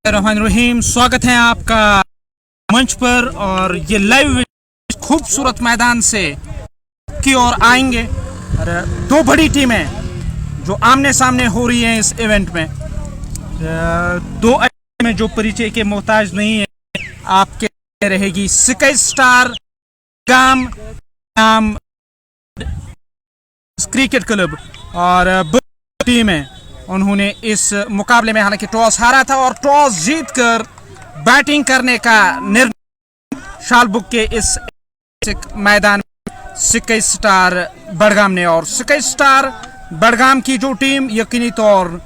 रहीम, स्वागत है आपका मंच पर। और ये लाइव खूबसूरत मैदान से की ओर आएंगे और दो बड़ी टीमें जो आमने सामने हो रही हैं इस इवेंट में। दो में जो परिचय के मोहताज नहीं है, आपके रहेगी स्काई स्टार गाम नाम क्रिकेट क्लब और टीम है। उन्होंने इस मुकाबले में हालांकि टॉस हारा था और टॉस जीतकर बैटिंग करने का निर्णय शालबुक के इस मैदान में स्काई स्टार बड़गाम ने। और स्काई स्टार बड़गाम की जो टीम यकीनी तौर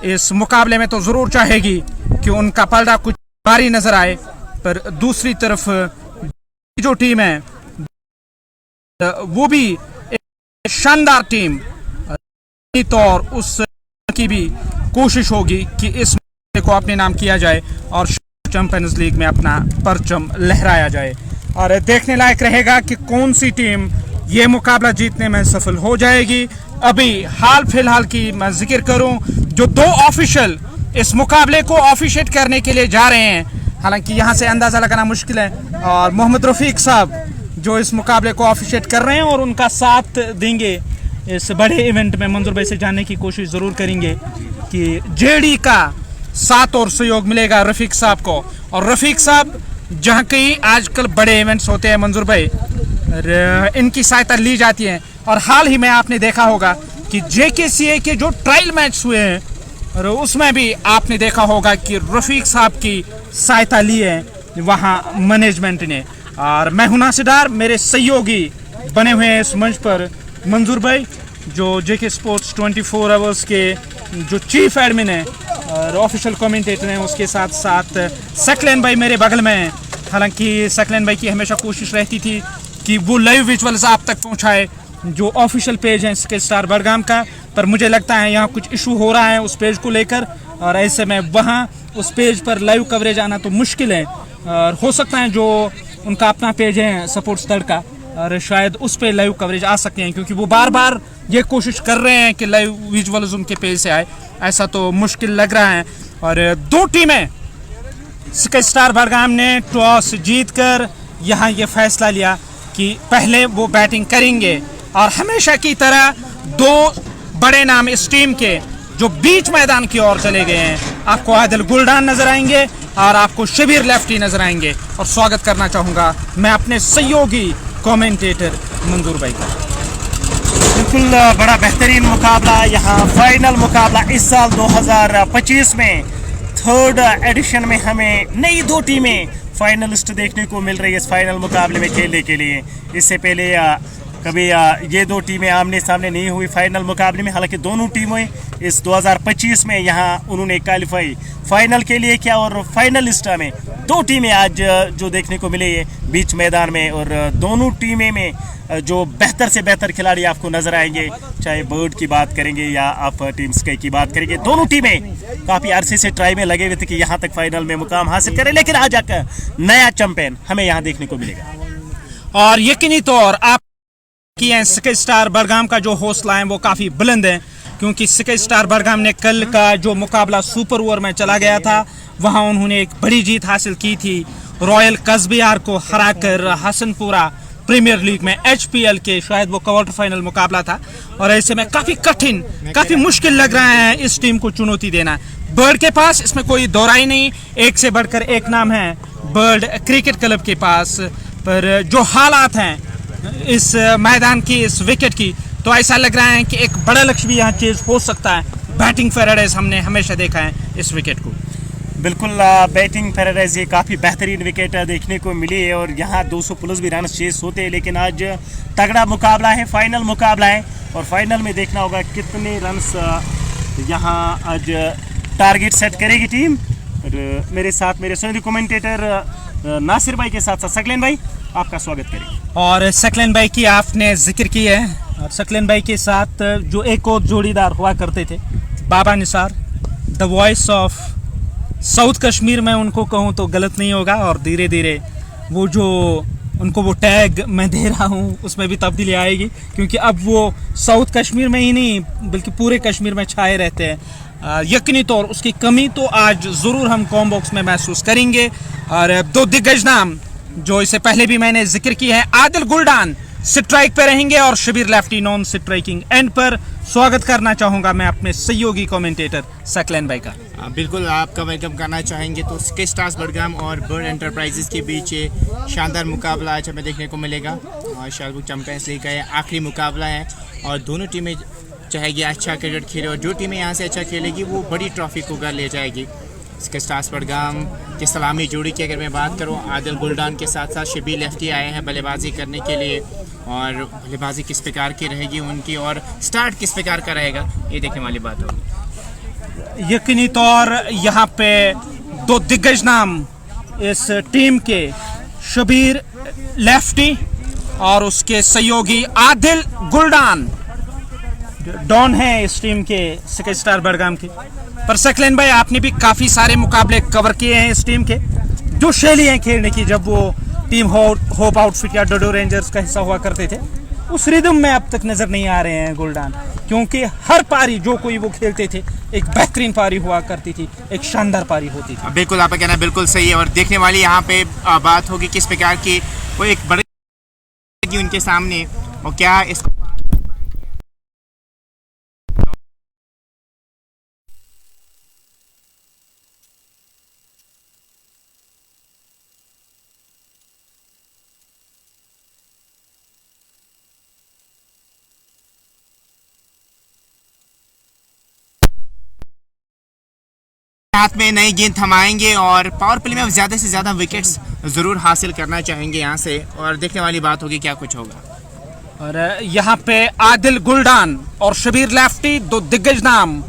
इस मुकाबले में तो जरूर चाहेगी कि उनका पलड़ा कुछ भारी नजर आए, पर दूसरी तरफ जो टीम है वो भी एक शानदार टीम तौर उस की भी कोशिश होगी कि इस मुकाबले को अपने नाम किया जाए और चैंपियंस लीग में अपना परचम लहराया जाए। और देखने लायक रहेगा कि कौन सी टीम ये मुकाबला जीतने में सफल हो जाएगी। अभी हाल फिलहाल की मैं जिक्र करूं, जो दो ऑफिशियल इस मुकाबले को ऑफिशिएट करने के लिए जा रहे हैं, हालांकि यहां से अंदाजा लगाना मुश्किल है, और मोहम्मद रफीक साहब जो इस मुकाबले को ऑफिशिएट कर रहे हैं और उनका साथ देंगे इस बड़े इवेंट में। मंजूर भाई से जानने की कोशिश ज़रूर करेंगे कि जेडी का साथ और सहयोग मिलेगा रफ़ीक साहब को। और रफ़ीक साहब जहाँ कहीं आजकल बड़े इवेंट्स होते हैं मंजूर भाई, इनकी सहायता ली जाती है। और हाल ही में आपने देखा होगा कि JKCA के जो ट्रायल मैच हुए हैं और उसमें भी आपने देखा होगा कि रफ़ीक साहब की सहायता ली है वहाँ मैनेजमेंट ने। और मैं हूं नासिदार, मेरे सहयोगी बने हुए हैं इस मंच पर मंजूर भाई जो JK स्पोर्ट्स 24 आवर्स के जो चीफ एडमिन है और ऑफिशियल कमेंटेटर हैं, उसके साथ साथ सकलेन भाई मेरे बगल में हैं। हालांकि सकलेन भाई की हमेशा कोशिश रहती थी कि वो लाइव विजुअल्स आप तक पहुंचाए जो ऑफिशियल पेज है स्काई स्टार बड़गाम का, पर मुझे लगता है यहाँ कुछ इशू हो रहा है उस पेज को लेकर, और ऐसे में वहाँ उस पेज पर लाइव कवरेज आना तो मुश्किल है। और हो सकता है जो उनका अपना पेज है सपोर्ट्स तड़का, और शायद उस पे लाइव कवरेज आ सकते हैं, क्योंकि वो बार बार ये कोशिश कर रहे हैं कि लाइव विजुअल्स उनके पेज से आए, ऐसा तो मुश्किल लग रहा है। और दो टीमें स्काई स्टार बड़गाम ने टॉस जीतकर यहाँ ये फैसला लिया कि पहले वो बैटिंग करेंगे, और हमेशा की तरह दो बड़े नाम इस टीम के जो बीच मैदान की ओर चले गए हैं। आपको आदिल गुलडान नजर आएंगे और आपको शबीर लेफ्टी नजर आएंगे। और स्वागत करना चाहूँगा मैं अपने सहयोगी कमेंटेटर मंजूर भाई का। बिल्कुल बड़ा बेहतरीन मुकाबला, यहाँ फाइनल मुकाबला इस साल 2025 में थर्ड एडिशन में हमें नई दो टीमें फाइनलिस्ट देखने को मिल रही है इस फाइनल मुकाबले में खेलने के लिए। इससे पहले कभी ये दो टीमें आमने सामने नहीं हुई फाइनल मुकाबले में। हालांकि दोनों टीमें इस 2025 में यहाँ उन्होंने क्वालिफाई फाइनल के लिए किया, और फाइनलिस्ट में दो टीमें आज जो देखने को मिले है बीच मैदान में। और दोनों टीमें में जो बेहतर से बेहतर खिलाड़ी आपको नजर आएंगे, चाहे बर्ड की बात करेंगे या आप टीम स्काई की बात करेंगे। दोनों टीमें काफ़ी अरसे से ट्राई में लगे हुए थे कि यहाँ तक फाइनल में मुकाम हासिल करें, लेकिन आज आकर नया चैंपियन हमें यहाँ देखने को मिलेगा। और यकीनी तौर आप स्काई स्टार बड़गाम का जो हौसला है वो काफ़ी बुलंद है, क्योंकि स्काई स्टार बड़गाम ने कल का जो मुकाबला सुपर ओवर में चला गया था वहां उन्होंने एक बड़ी जीत हासिल की थी रॉयल कस्बियार को हराकर हसनपुरा प्रीमियर लीग में HPL के, शायद वो क्वार्टर फाइनल मुकाबला था। और ऐसे में काफ़ी कठिन, काफ़ी मुश्किल लग रहा है इस टीम को चुनौती देना। बर्ड के पास इसमें कोई दोहराई नहीं, एक से बढ़कर एक नाम है बर्ड क्रिकेट क्लब के पास, पर जो हालात हैं इस मैदान की, इस विकेट की, तो ऐसा लग रहा है कि एक बड़ा लक्ष्य भी यहाँ चेज हो सकता है। बैटिंग पैराडाइज हमने हमेशा देखा है इस विकेट को। बिल्कुल बैटिंग पैराडाइज ये काफ़ी बेहतरीन विकेट देखने को मिली है, और यहाँ 200 प्लस भी रन चेज होते हैं। लेकिन आज तगड़ा मुकाबला है, फाइनल मुकाबला है, और फाइनल में देखना होगा कितने रन्स यहाँ आज टारगेट सेट करेगी टीम। और मेरे साथ मेरे सहयोगी कमेंटेटर नासिर भाई के साथ साथ सकलेन भाई आपका स्वागत करेंगे। और सकलेन भाई की आपने जिक्र की है, और सकलेन भाई के साथ जो एक और जोड़ीदार हुआ करते थे Baba Nisar, the voice of south Kashmir में उनको कहूँ तो गलत नहीं होगा। और धीरे धीरे वो जो उनको वो टैग मैं दे रहा हूँ उसमें भी तब्दीली आएगी, क्योंकि अब वो साउथ कश्मीर में ही नहीं बल्कि पूरे कश्मीर में छाए रहते हैं। यकीनी तौर उसकी कमी तो आज ज़रूर हम कॉम बॉक्स में महसूस करेंगे। और दो दिग्गज नाम जो इससे पहले भी मैंने जिक्र किया है, आदिल गुलडान स्ट्राइक पे रहेंगे और Shabir lefty non striking end पर। स्वागत करना चाहूँगा मैं अपने सहयोगी कमेंटेटर सकलैन भाई का। बिल्कुल आपका वेलकम करना चाहेंगे। तो स्के स्टार्स बडगाम और बर्ड एंटरप्राइजेस के बीच ये शानदार मुकाबला आज हमें देखने को मिलेगा और शालबुग चैंपियंस लीग का ये आखिरी मुकाबला है और दोनों टीमें चाहेगी अच्छा क्रिकेट खेले और जो टीमें यहाँ से अच्छा खेलेगी वो बड़ी ट्रॉफी को घर ले जाएगी। स्के स्टार्स बडगाम की सलामी जोड़ी की अगर मैं बात करूँ, आदिल गुलडान के साथ साथ शबीर लेफ्टी आए हैं बल्लेबाजी करने के लिए और बल्लेबाजी किस प्रकार की रहेगी उनकी और स्टार्ट किस प्रकार का रहेगा ये देखने वाली बात होगी। यकीनी तौर यहाँ पे दो दिग्गज नाम इस टीम के, शबीर लेफ्टी और उसके सहयोगी आदिल गुलडान डॉन है इस टीम के स्के स्टार बडगाम के। पर सकलैन भाई, आपने भी काफ़ी सारे मुकाबले कवर किए हैं इस टीम के। जो शैली है खेलने की, जब वो टीम होप आउटफिट या डोडो रेंजर्स का हिस्सा हुआ करते थे, उस रिदम में अब तक नज़र नहीं आ रहे हैं गुलडान, क्योंकि हर पारी जो कोई वो खेलते थे एक बेहतरीन पारी हुआ करती थी, एक शानदार पारी होती थी। बिल्कुल आपका कहना बिल्कुल सही है और देखने वाली यहाँ पे बात होगी किस प्रकार की वो एक बड़ी उनके सामने और क्या इसको हाथ में नई गेंद थमाएंगे और पावर प्ले में ज़्यादा से ज़्यादा विकेट्स ज़रूर हासिल करना चाहेंगे यहाँ से और देखने वाली बात होगी क्या कुछ होगा। और यहाँ पे आदिल गुलडान और शबीर लेफ्टी दो दिग्गज नाम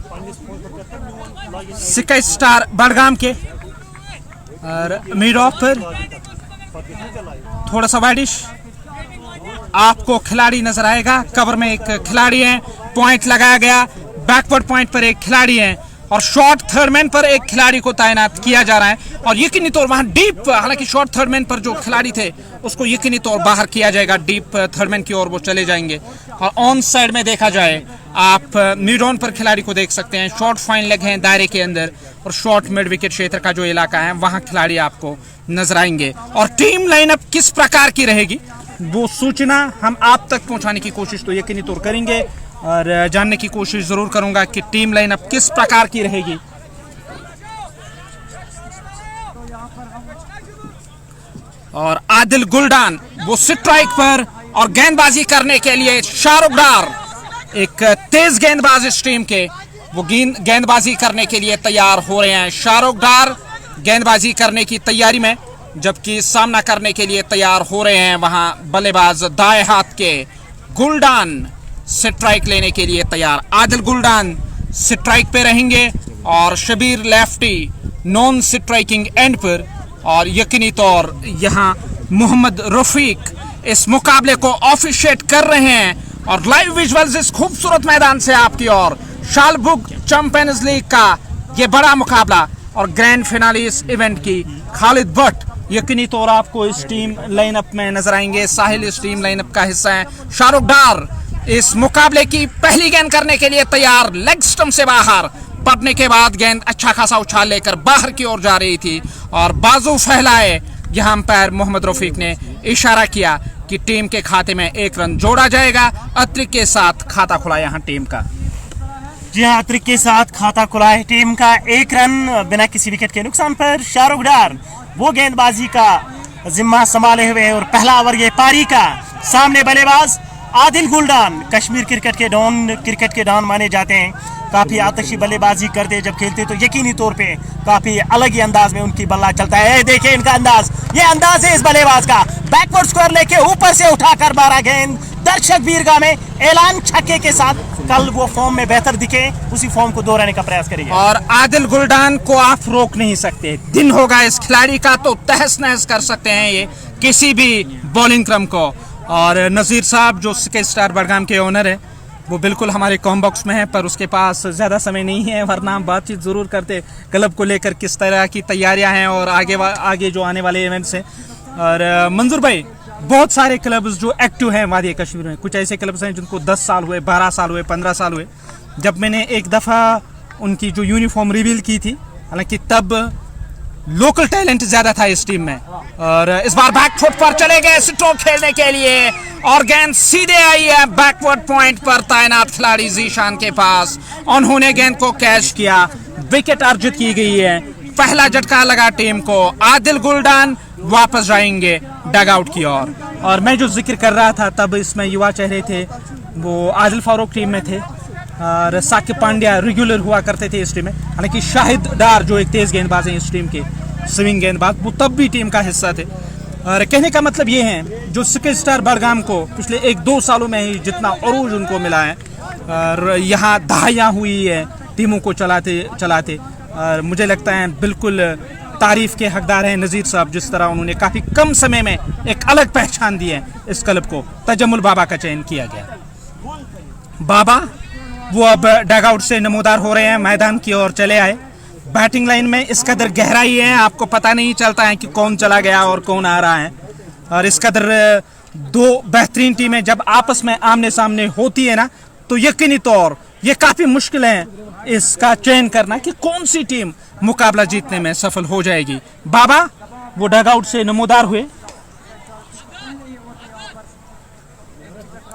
स्के स्टार बडगाम के। और मिड ऑफ पर थोड़ा सा वाइडिश आपको खिलाड़ी नजर आएगा, कवर में एक खिलाड़ी है, पॉइंट लगाया गया, बैकवर्ड पॉइंट पर एक खिलाड़ी है और शॉर्ट थर्डमैन पर एक खिलाड़ी को तैनात किया जा रहा है और यकीनी तौर वहां डीप, हालांकि शॉर्ट थर्डमैन पर जो खिलाड़ी थे उसको यकीनी तौर बाहर किया जाएगा, डीप थर्डमैन की ओर वो चले जाएंगे। और ऑन साइड में देखा जाए, आप मिड ऑन पर खिलाड़ी को देख सकते हैं, शॉर्ट फाइन लेग हैं दायरे के अंदर और शॉर्ट मिड विकेट क्षेत्र का जो इलाका है वहां खिलाड़ी आपको नजर आएंगे। और टीम लाइनअप किस प्रकार की रहेगी वो सूचना हम आप तक पहुंचाने की कोशिश तो यकीनी तौर करेंगे और जानने की कोशिश जरूर करूंगा कि टीम लाइनअप किस प्रकार की रहेगी। और आदिल गुलडान वो स्ट्राइक पर और गेंदबाजी करने के लिए शाहरुख डार, एक तेज गेंदबाज इस टीम के, वो गेंदबाजी करने के लिए तैयार हो रहे हैं। शाहरुख डार गेंदबाजी करने की तैयारी में, जबकि सामना करने के लिए तैयार हो रहे हैं वहां बल्लेबाज दाएं हाथ के गुलडान स्ट्राइक लेने के लिए तैयार। आदिल गुलडान स्ट्राइक पे रहेंगे और Shabir lefty non striking end पर। और यकीनी तौर यहाँ मोहम्मद रफीक इस मुकाबले को ऑफिशिएट कर रहे हैं और लाइव विजुअल्स इस खूबसूरत मैदान से आपकी ओर। शालबुग चैंपियंस लीग का ये बड़ा मुकाबला और ग्रैंड फिनाले इस इवेंट की। खालिद भट्ट यकीनी तौर आपको इस टीम लाइनअप में नजर आएंगे, साहिल इस टीम लाइनअप का हिस्सा है। शाहरुख डार इस मुकाबले की पहली गेंद करने के लिए तैयार, लेग स्टंप से बाहर पड़ने के बाद गेंद अच्छा खासा उछाल लेकर बाहर की ओर जा रही थी और बाजू फैलाए यहाँ अंपायर मोहम्मद रफीक ने इशारा किया कि टीम के खाते में एक रन जोड़ा जाएगा। अतिरिक्त के साथ खाता खुला यहाँ टीम का। जी हाँ, अतिरिक्त के साथ खाता खुला है टीम का, एक रन बिना किसी विकेट के नुकसान पर। शाहरुख डार वो गेंदबाजी का जिम्मा संभाले हुए और पहला ओवर ये पारी का। सामने बल्लेबाज आदिल गुलडान, कश्मीर क्रिकेट के डॉन माने जाते हैं, काफ़ी आतशी बल्लेबाजी करते जब खेलते तो यकीनी तौर पे काफ़ी अलग ही अंदाज में उनकी बल्ला चलता है। देखिए इनका अंदाज, ये अंदाज है इस बल्लेबाज का, बैकवर्ड स्क्वायर लेके ऊपर से उठाकर 12 गेंद दर्शक वीरगाह में ऐलान छक्के के साथ। कल वो फॉर्म में बेहतर दिखे, उसी फॉर्म को दोहराने का प्रयास करेंगे। और आदिल गुलडान को आप रोक नहीं सकते, दिन होगा इस खिलाड़ी का तो तहस नहस कर सकते हैं ये किसी भी बॉलिंग क्रम को। और नज़ीर साहब जो स्के स्टार बडगाम के ओनर है वो बिल्कुल हमारे कॉम बॉक्स में है, पर उसके पास ज़्यादा समय नहीं है, वरना हम बातचीत ज़रूर करते क्लब को लेकर किस तरह की तैयारियां हैं और आगे जो आने वाले इवेंट्स हैं। और मंजूर भाई, बहुत सारे क्लब्स जो एक्टिव हैं वादी कश्मीर में, कुछ ऐसे क्लब्स हैं जिनको 10 साल हुए, 12 साल हुए, 15 साल हुए। जब मैंने एक दफ़ा उनकी जो यूनिफॉर्म रिवील की थी, हालांकि तब लोकल टैलेंट ज्यादा था इस टीम में। और इस बार बैकफुट पर चले गए स्ट्रोक खेलने के लिए और गेंद सीधे आई है बैकवर्ड पॉइंट पर तैनात खिलाड़ी जीशान के पास। उन्होंने गेंद को कैच किया, विकेट अर्जित की गई है। पहला झटका लगा टीम को। आदिल गुलडान वापस जाएंगे डगआउट की ओर। और मैं जो जिक्र कर रहा था तब इसमें युवा चेहरे थे, वो आदिल फारूक टीम में थे और साकिब पांड्या रेगुलर हुआ करते थे इस टीम में। हालांकि शाहिद डार जो एक तेज गेंदबाज हैं इस टीम के, स्विंग गेंदबाज, वो तब भी टीम का हिस्सा थे। और कहने का मतलब ये है जो सिटी स्टार बडगाम को पिछले 1-2 सालों में ही जितना अरूज उनको मिला है और यहाँ दहाइयाँ हुई है टीमों को चलाते चलाते, और मुझे लगता है बिल्कुल तारीफ के हकदार हैं नज़ीर साहब, जिस तरह उन्होंने काफ़ी कम समय में एक अलग पहचान दी है इस क्लब को। तजम्मुल बाबा का चयन किया गया। बाबा वो अब डगआउट से नमूदार हो रहे हैं, मैदान की ओर चले आए। बैटिंग लाइन में इस कदर गहराई है, आपको पता नहीं चलता है कि कौन चला गया और कौन आ रहा है। और इस कदर दो बेहतरीन टीमें जब आपस में आमने सामने होती है ना, तो यकीनी तौर ये काफ़ी मुश्किल है इसका चयन करना कि कौन सी टीम मुकाबला जीतने में सफल हो जाएगी। बाबा वो डगआउट से नमूदार हुए।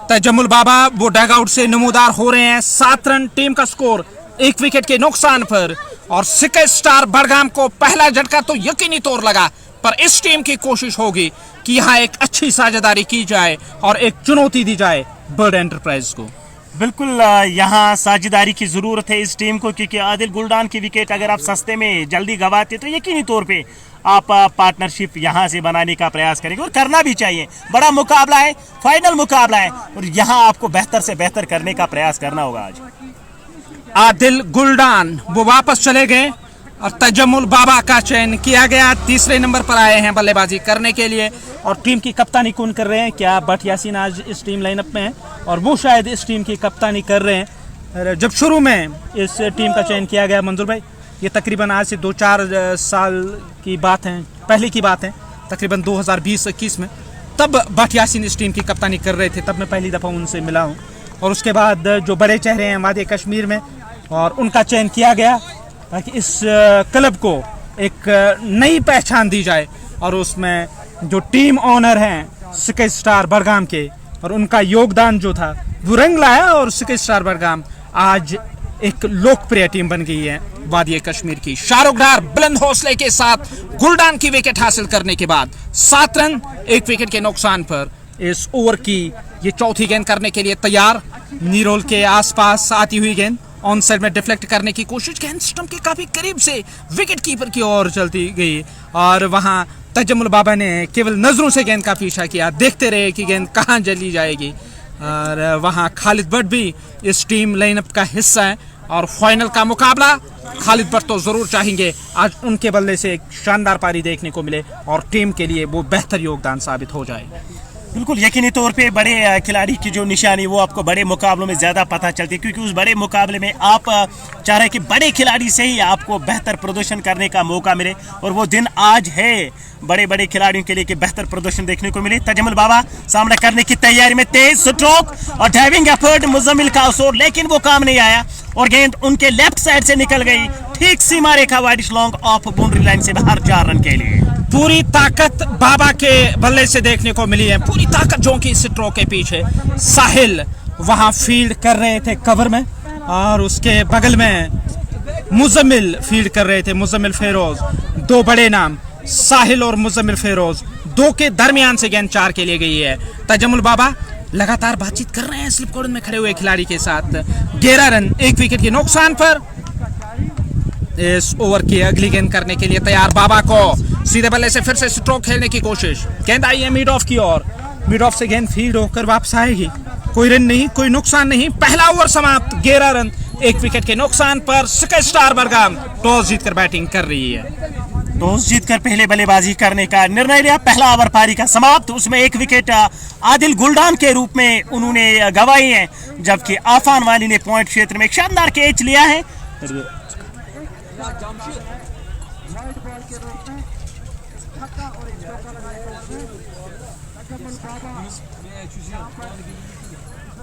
तजम्मुल बाबा वो डगआउट से नमूदार हो रहे हैं। 7 रन टीम का स्कोर 1 विकेट के नुकसान पर। और सिटी स्टार बडगाम को पहला झटका तो यकीनी तौर लगा, पर इस टीम की कोशिश होगी कि यहाँ एक अच्छी साझेदारी की जाए और एक चुनौती दी जाए बर्ड एंटरप्राइज को। बिल्कुल यहाँ साझेदारी की ज़रूरत है इस टीम को, क्योंकि आदिल गुलडान की विकेट अगर आप सस्ते में जल्दी गवाते तो यकीनी तौर पे आप पार्टनरशिप यहाँ से बनाने का प्रयास करेंगे और करना भी चाहिए। बड़ा मुकाबला है, फाइनल मुकाबला है और यहाँ आपको बेहतर से बेहतर करने का प्रयास करना होगा आज। आदिल गुलडान वो वापस चले गए और तजम्मुल बाबा का चयन किया गया। तीसरे नंबर पर आए हैं बल्लेबाजी करने के लिए। और टीम की कप्तानी कौन कर रहे हैं? क्या बट यासीन आज इस टीम लाइनअप में है और वो शायद इस टीम की कप्तानी कर रहे हैं। जब शुरू में इस टीम का चयन किया गया मंजूर भाई, ये तकरीबन आज से 2-4 साल की बात है, पहले की बात है, तकरीबन 2020-21 में, तब बट यासीन इस टीम की कप्तानी कर रहे थे। तब मैं पहली दफ़ा उनसे मिला हूँ। और उसके बाद जो बड़े चेहरे हैं वादी कश्मीर में, और उनका चयन किया गया ताकि इस क्लब को एक नई पहचान दी जाए। और उसमें जो टीम ऑनर हैं सिटी स्टार बडगाम के, और उनका योगदान जो था वो रंग लाया और सिटी स्टार बडगाम आज एक लोकप्रिय टीम बन गई है वादी कश्मीर की। शाहरुख डार बुलंद हौसले के साथ गुलडान की विकेट हासिल करने के बाद 7 रन 1 विकेट के नुकसान पर इस ओवर की ये चौथी गेंद करने के लिए तैयार। नीरोल के आसपास आती हुई गेंद ऑन साइड में डिफ्लेक्ट करने की कोशिश, गेंद स्टंप के काफी करीब से विकेट कीपर की ओर चलती गई और वहां तजम्मुल बाबा ने केवल नजरों से गेंद का पीछा किया, देखते रहे कि गेंद कहां चली जाएगी। और वहां खालिद भट्ट भी इस टीम लाइनअप का हिस्सा है और फाइनल का मुकाबला खालिद भट्ट तो जरूर चाहेंगे आज उनके बल्ले से एक शानदार पारी देखने को मिले और टीम के लिए वो बेहतर योगदान साबित हो जाए। बिल्कुल यकीनी तौर पे बड़े खिलाड़ी की जो निशानी वो आपको बड़े मुकाबलों में ज़्यादा पता चलती है, क्योंकि उस बड़े मुकाबले में आप चाह रहे हैं कि बड़े खिलाड़ी से ही आपको बेहतर प्रदर्शन करने का मौका मिले, और वो दिन आज है बड़े बड़े खिलाड़ियों के लिए कि बेहतर प्रदर्शन देखने को मिले। तजम्मुल बाबा सामना करने की तैयारी में, तेज स्ट्रोक और ड्राइविंग एफर्ट मुजम्मिल का असर, लेकिन वो काम नहीं आया और गेंद उनके लेफ्ट साइड से निकल गई, ठीक सीमा रेखा wide long off boundary line से बाहर 4 रन के लिए। पूरी ताकत बाबा के बल्ले से देखने को मिली है, पूरी ताकत जो कि स्ट्रोक के पीछे। साहिल वहां फील्ड कर रहे थे कवर में और उसके बगल में मुजम्मिल फील्ड कर रहे थे, मुजम्मिल फेरोज। 2 बड़े नाम साहिल और मुजम्मिल फेरोज, 2 के दरमियान से गेंद 4 के लिए गई है। तजम्मुल बाबा लगातार बातचीत कर रहे हैं स्लिप कॉर्नर में खड़े हुए खिलाड़ी के साथ। 11 रन 1 विकेट के नुकसान पर इस ओवर की अगली गेंद करने के लिए तैयार। बाबा को सीधे बल्ले से फिर से स्ट्रोक खेलने की कोशिश, गेंद आई है मिड ऑफ की ओर, मिड ऑफ से गेंद फील्ड होकर वापस आएगी। कोई रन नहीं, कोई नुकसान नहीं, पहला ओवर समाप्त। 11 रन 1 विकेट के नुकसान पर सिटी स्टार बडगाम टॉस जीतकर बैटिंग कर रही है। टॉस जीतकर पहले बल्लेबाजी करने का निर्णय लिया। पहला ओवर पारी का समाप्त, उसमें 1 विकेट आदिल गुलडान के रूप में उन्होंने गंवाई है, जबकि आफान वाली ने पॉइंट क्षेत्र में एक शानदार कैच लिया है।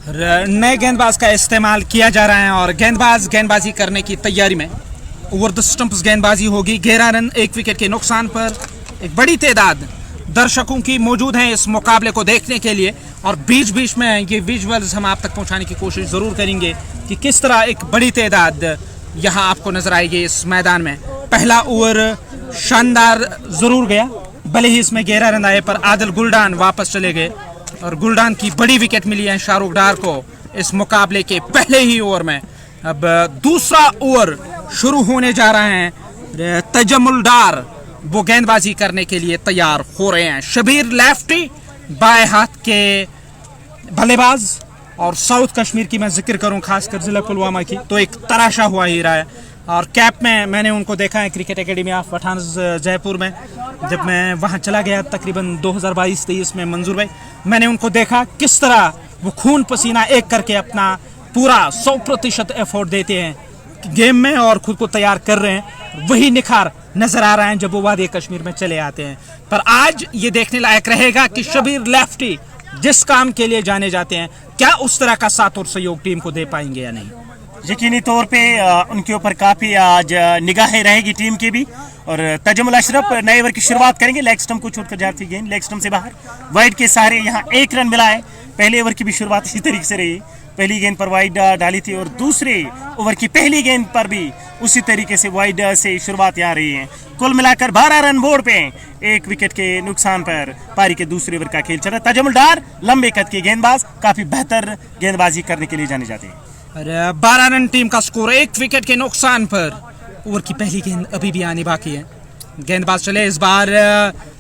नए गेंदबाज का इस्तेमाल किया जा रहा है और गेंदबाज गेंदबाजी करने की तैयारी में। ओवर द स्टंप्स गेंदबाजी होगी। 11 रन 1 विकेट के नुकसान पर। एक बड़ी तादाद दर्शकों की मौजूद है इस मुकाबले को देखने के लिए और बीच बीच में ये विजुअल्स हम आप तक पहुंचाने की कोशिश ज़रूर करेंगे कि किस तरह एक बड़ी तादाद यहाँ आपको नजर आएगी इस मैदान में। पहला ओवर शानदार ज़रूर गया, भले ही इसमें 11 रन आए पर आदिल गुलडान वापस चले गए और गुलडान की बड़ी विकेट मिली है शाहरुख डार को इस मुकाबले के पहले ही ओवर में। अब दूसरा ओवर शुरू होने जा रहा है। तजमुल डार वो गेंदबाजी करने के लिए तैयार हो रहे हैं। शबीर लेफ्टी बाएं हाथ के बल्लेबाज और साउथ कश्मीर की मैं जिक्र करूं खासकर जिला पुलवामा की तो एक तराशा हुआ हीरा है और कैप में मैंने उनको देखा है cricket academy of Pathan Jaipur में। जब मैं वहां चला गया तकरीबन 2022-23 में मंजूर भाई, मैंने उनको देखा किस तरह वो खून पसीना एक करके अपना पूरा 100% एफर्ट देते हैं गेम में और खुद को तैयार कर रहे हैं। वही निखार नजर आ रहा है जब वो वादी कश्मीर में चले आते हैं। पर आज ये देखने लायक रहेगा कि शबीर लेफ्टी जिस काम के लिए जाने जाते हैं क्या उस तरह का साथ और सहयोग टीम को दे पाएंगे या नहीं। यकीनी तौर पे उनके ऊपर काफ़ी आज निगाहें रहेगी टीम की भी। और तजमुल अशरफ नए ओवर की शुरुआत करेंगे। लेग स्टंप को छोड़कर जाती गेंद लेग स्टंप से बाहर वाइड के सहारे यहाँ 1 रन मिला है। पहले ओवर की भी शुरुआत इसी तरीके से रही। पहली गेंद पर वाइड डाली थी और दूसरे ओवर की पहली गेंद पर भी उसी तरीके से वाइड से शुरुआत यहाँ रही है। कुल मिलाकर 12 रन बोर्ड पे 1 विकेट के नुकसान पर पारी के दूसरे ओवर का खेल चल रहा है। तजमुल डार लंबे कद के गेंदबाज काफी बेहतर गेंदबाजी करने के लिए जाने जाते हैं। 12 रन टीम का स्कोर 1 विकेट के नुकसान पर। ओवर की पहली गेंद अभी भी आनी बाकी है। गेंदबाज चले, इस बार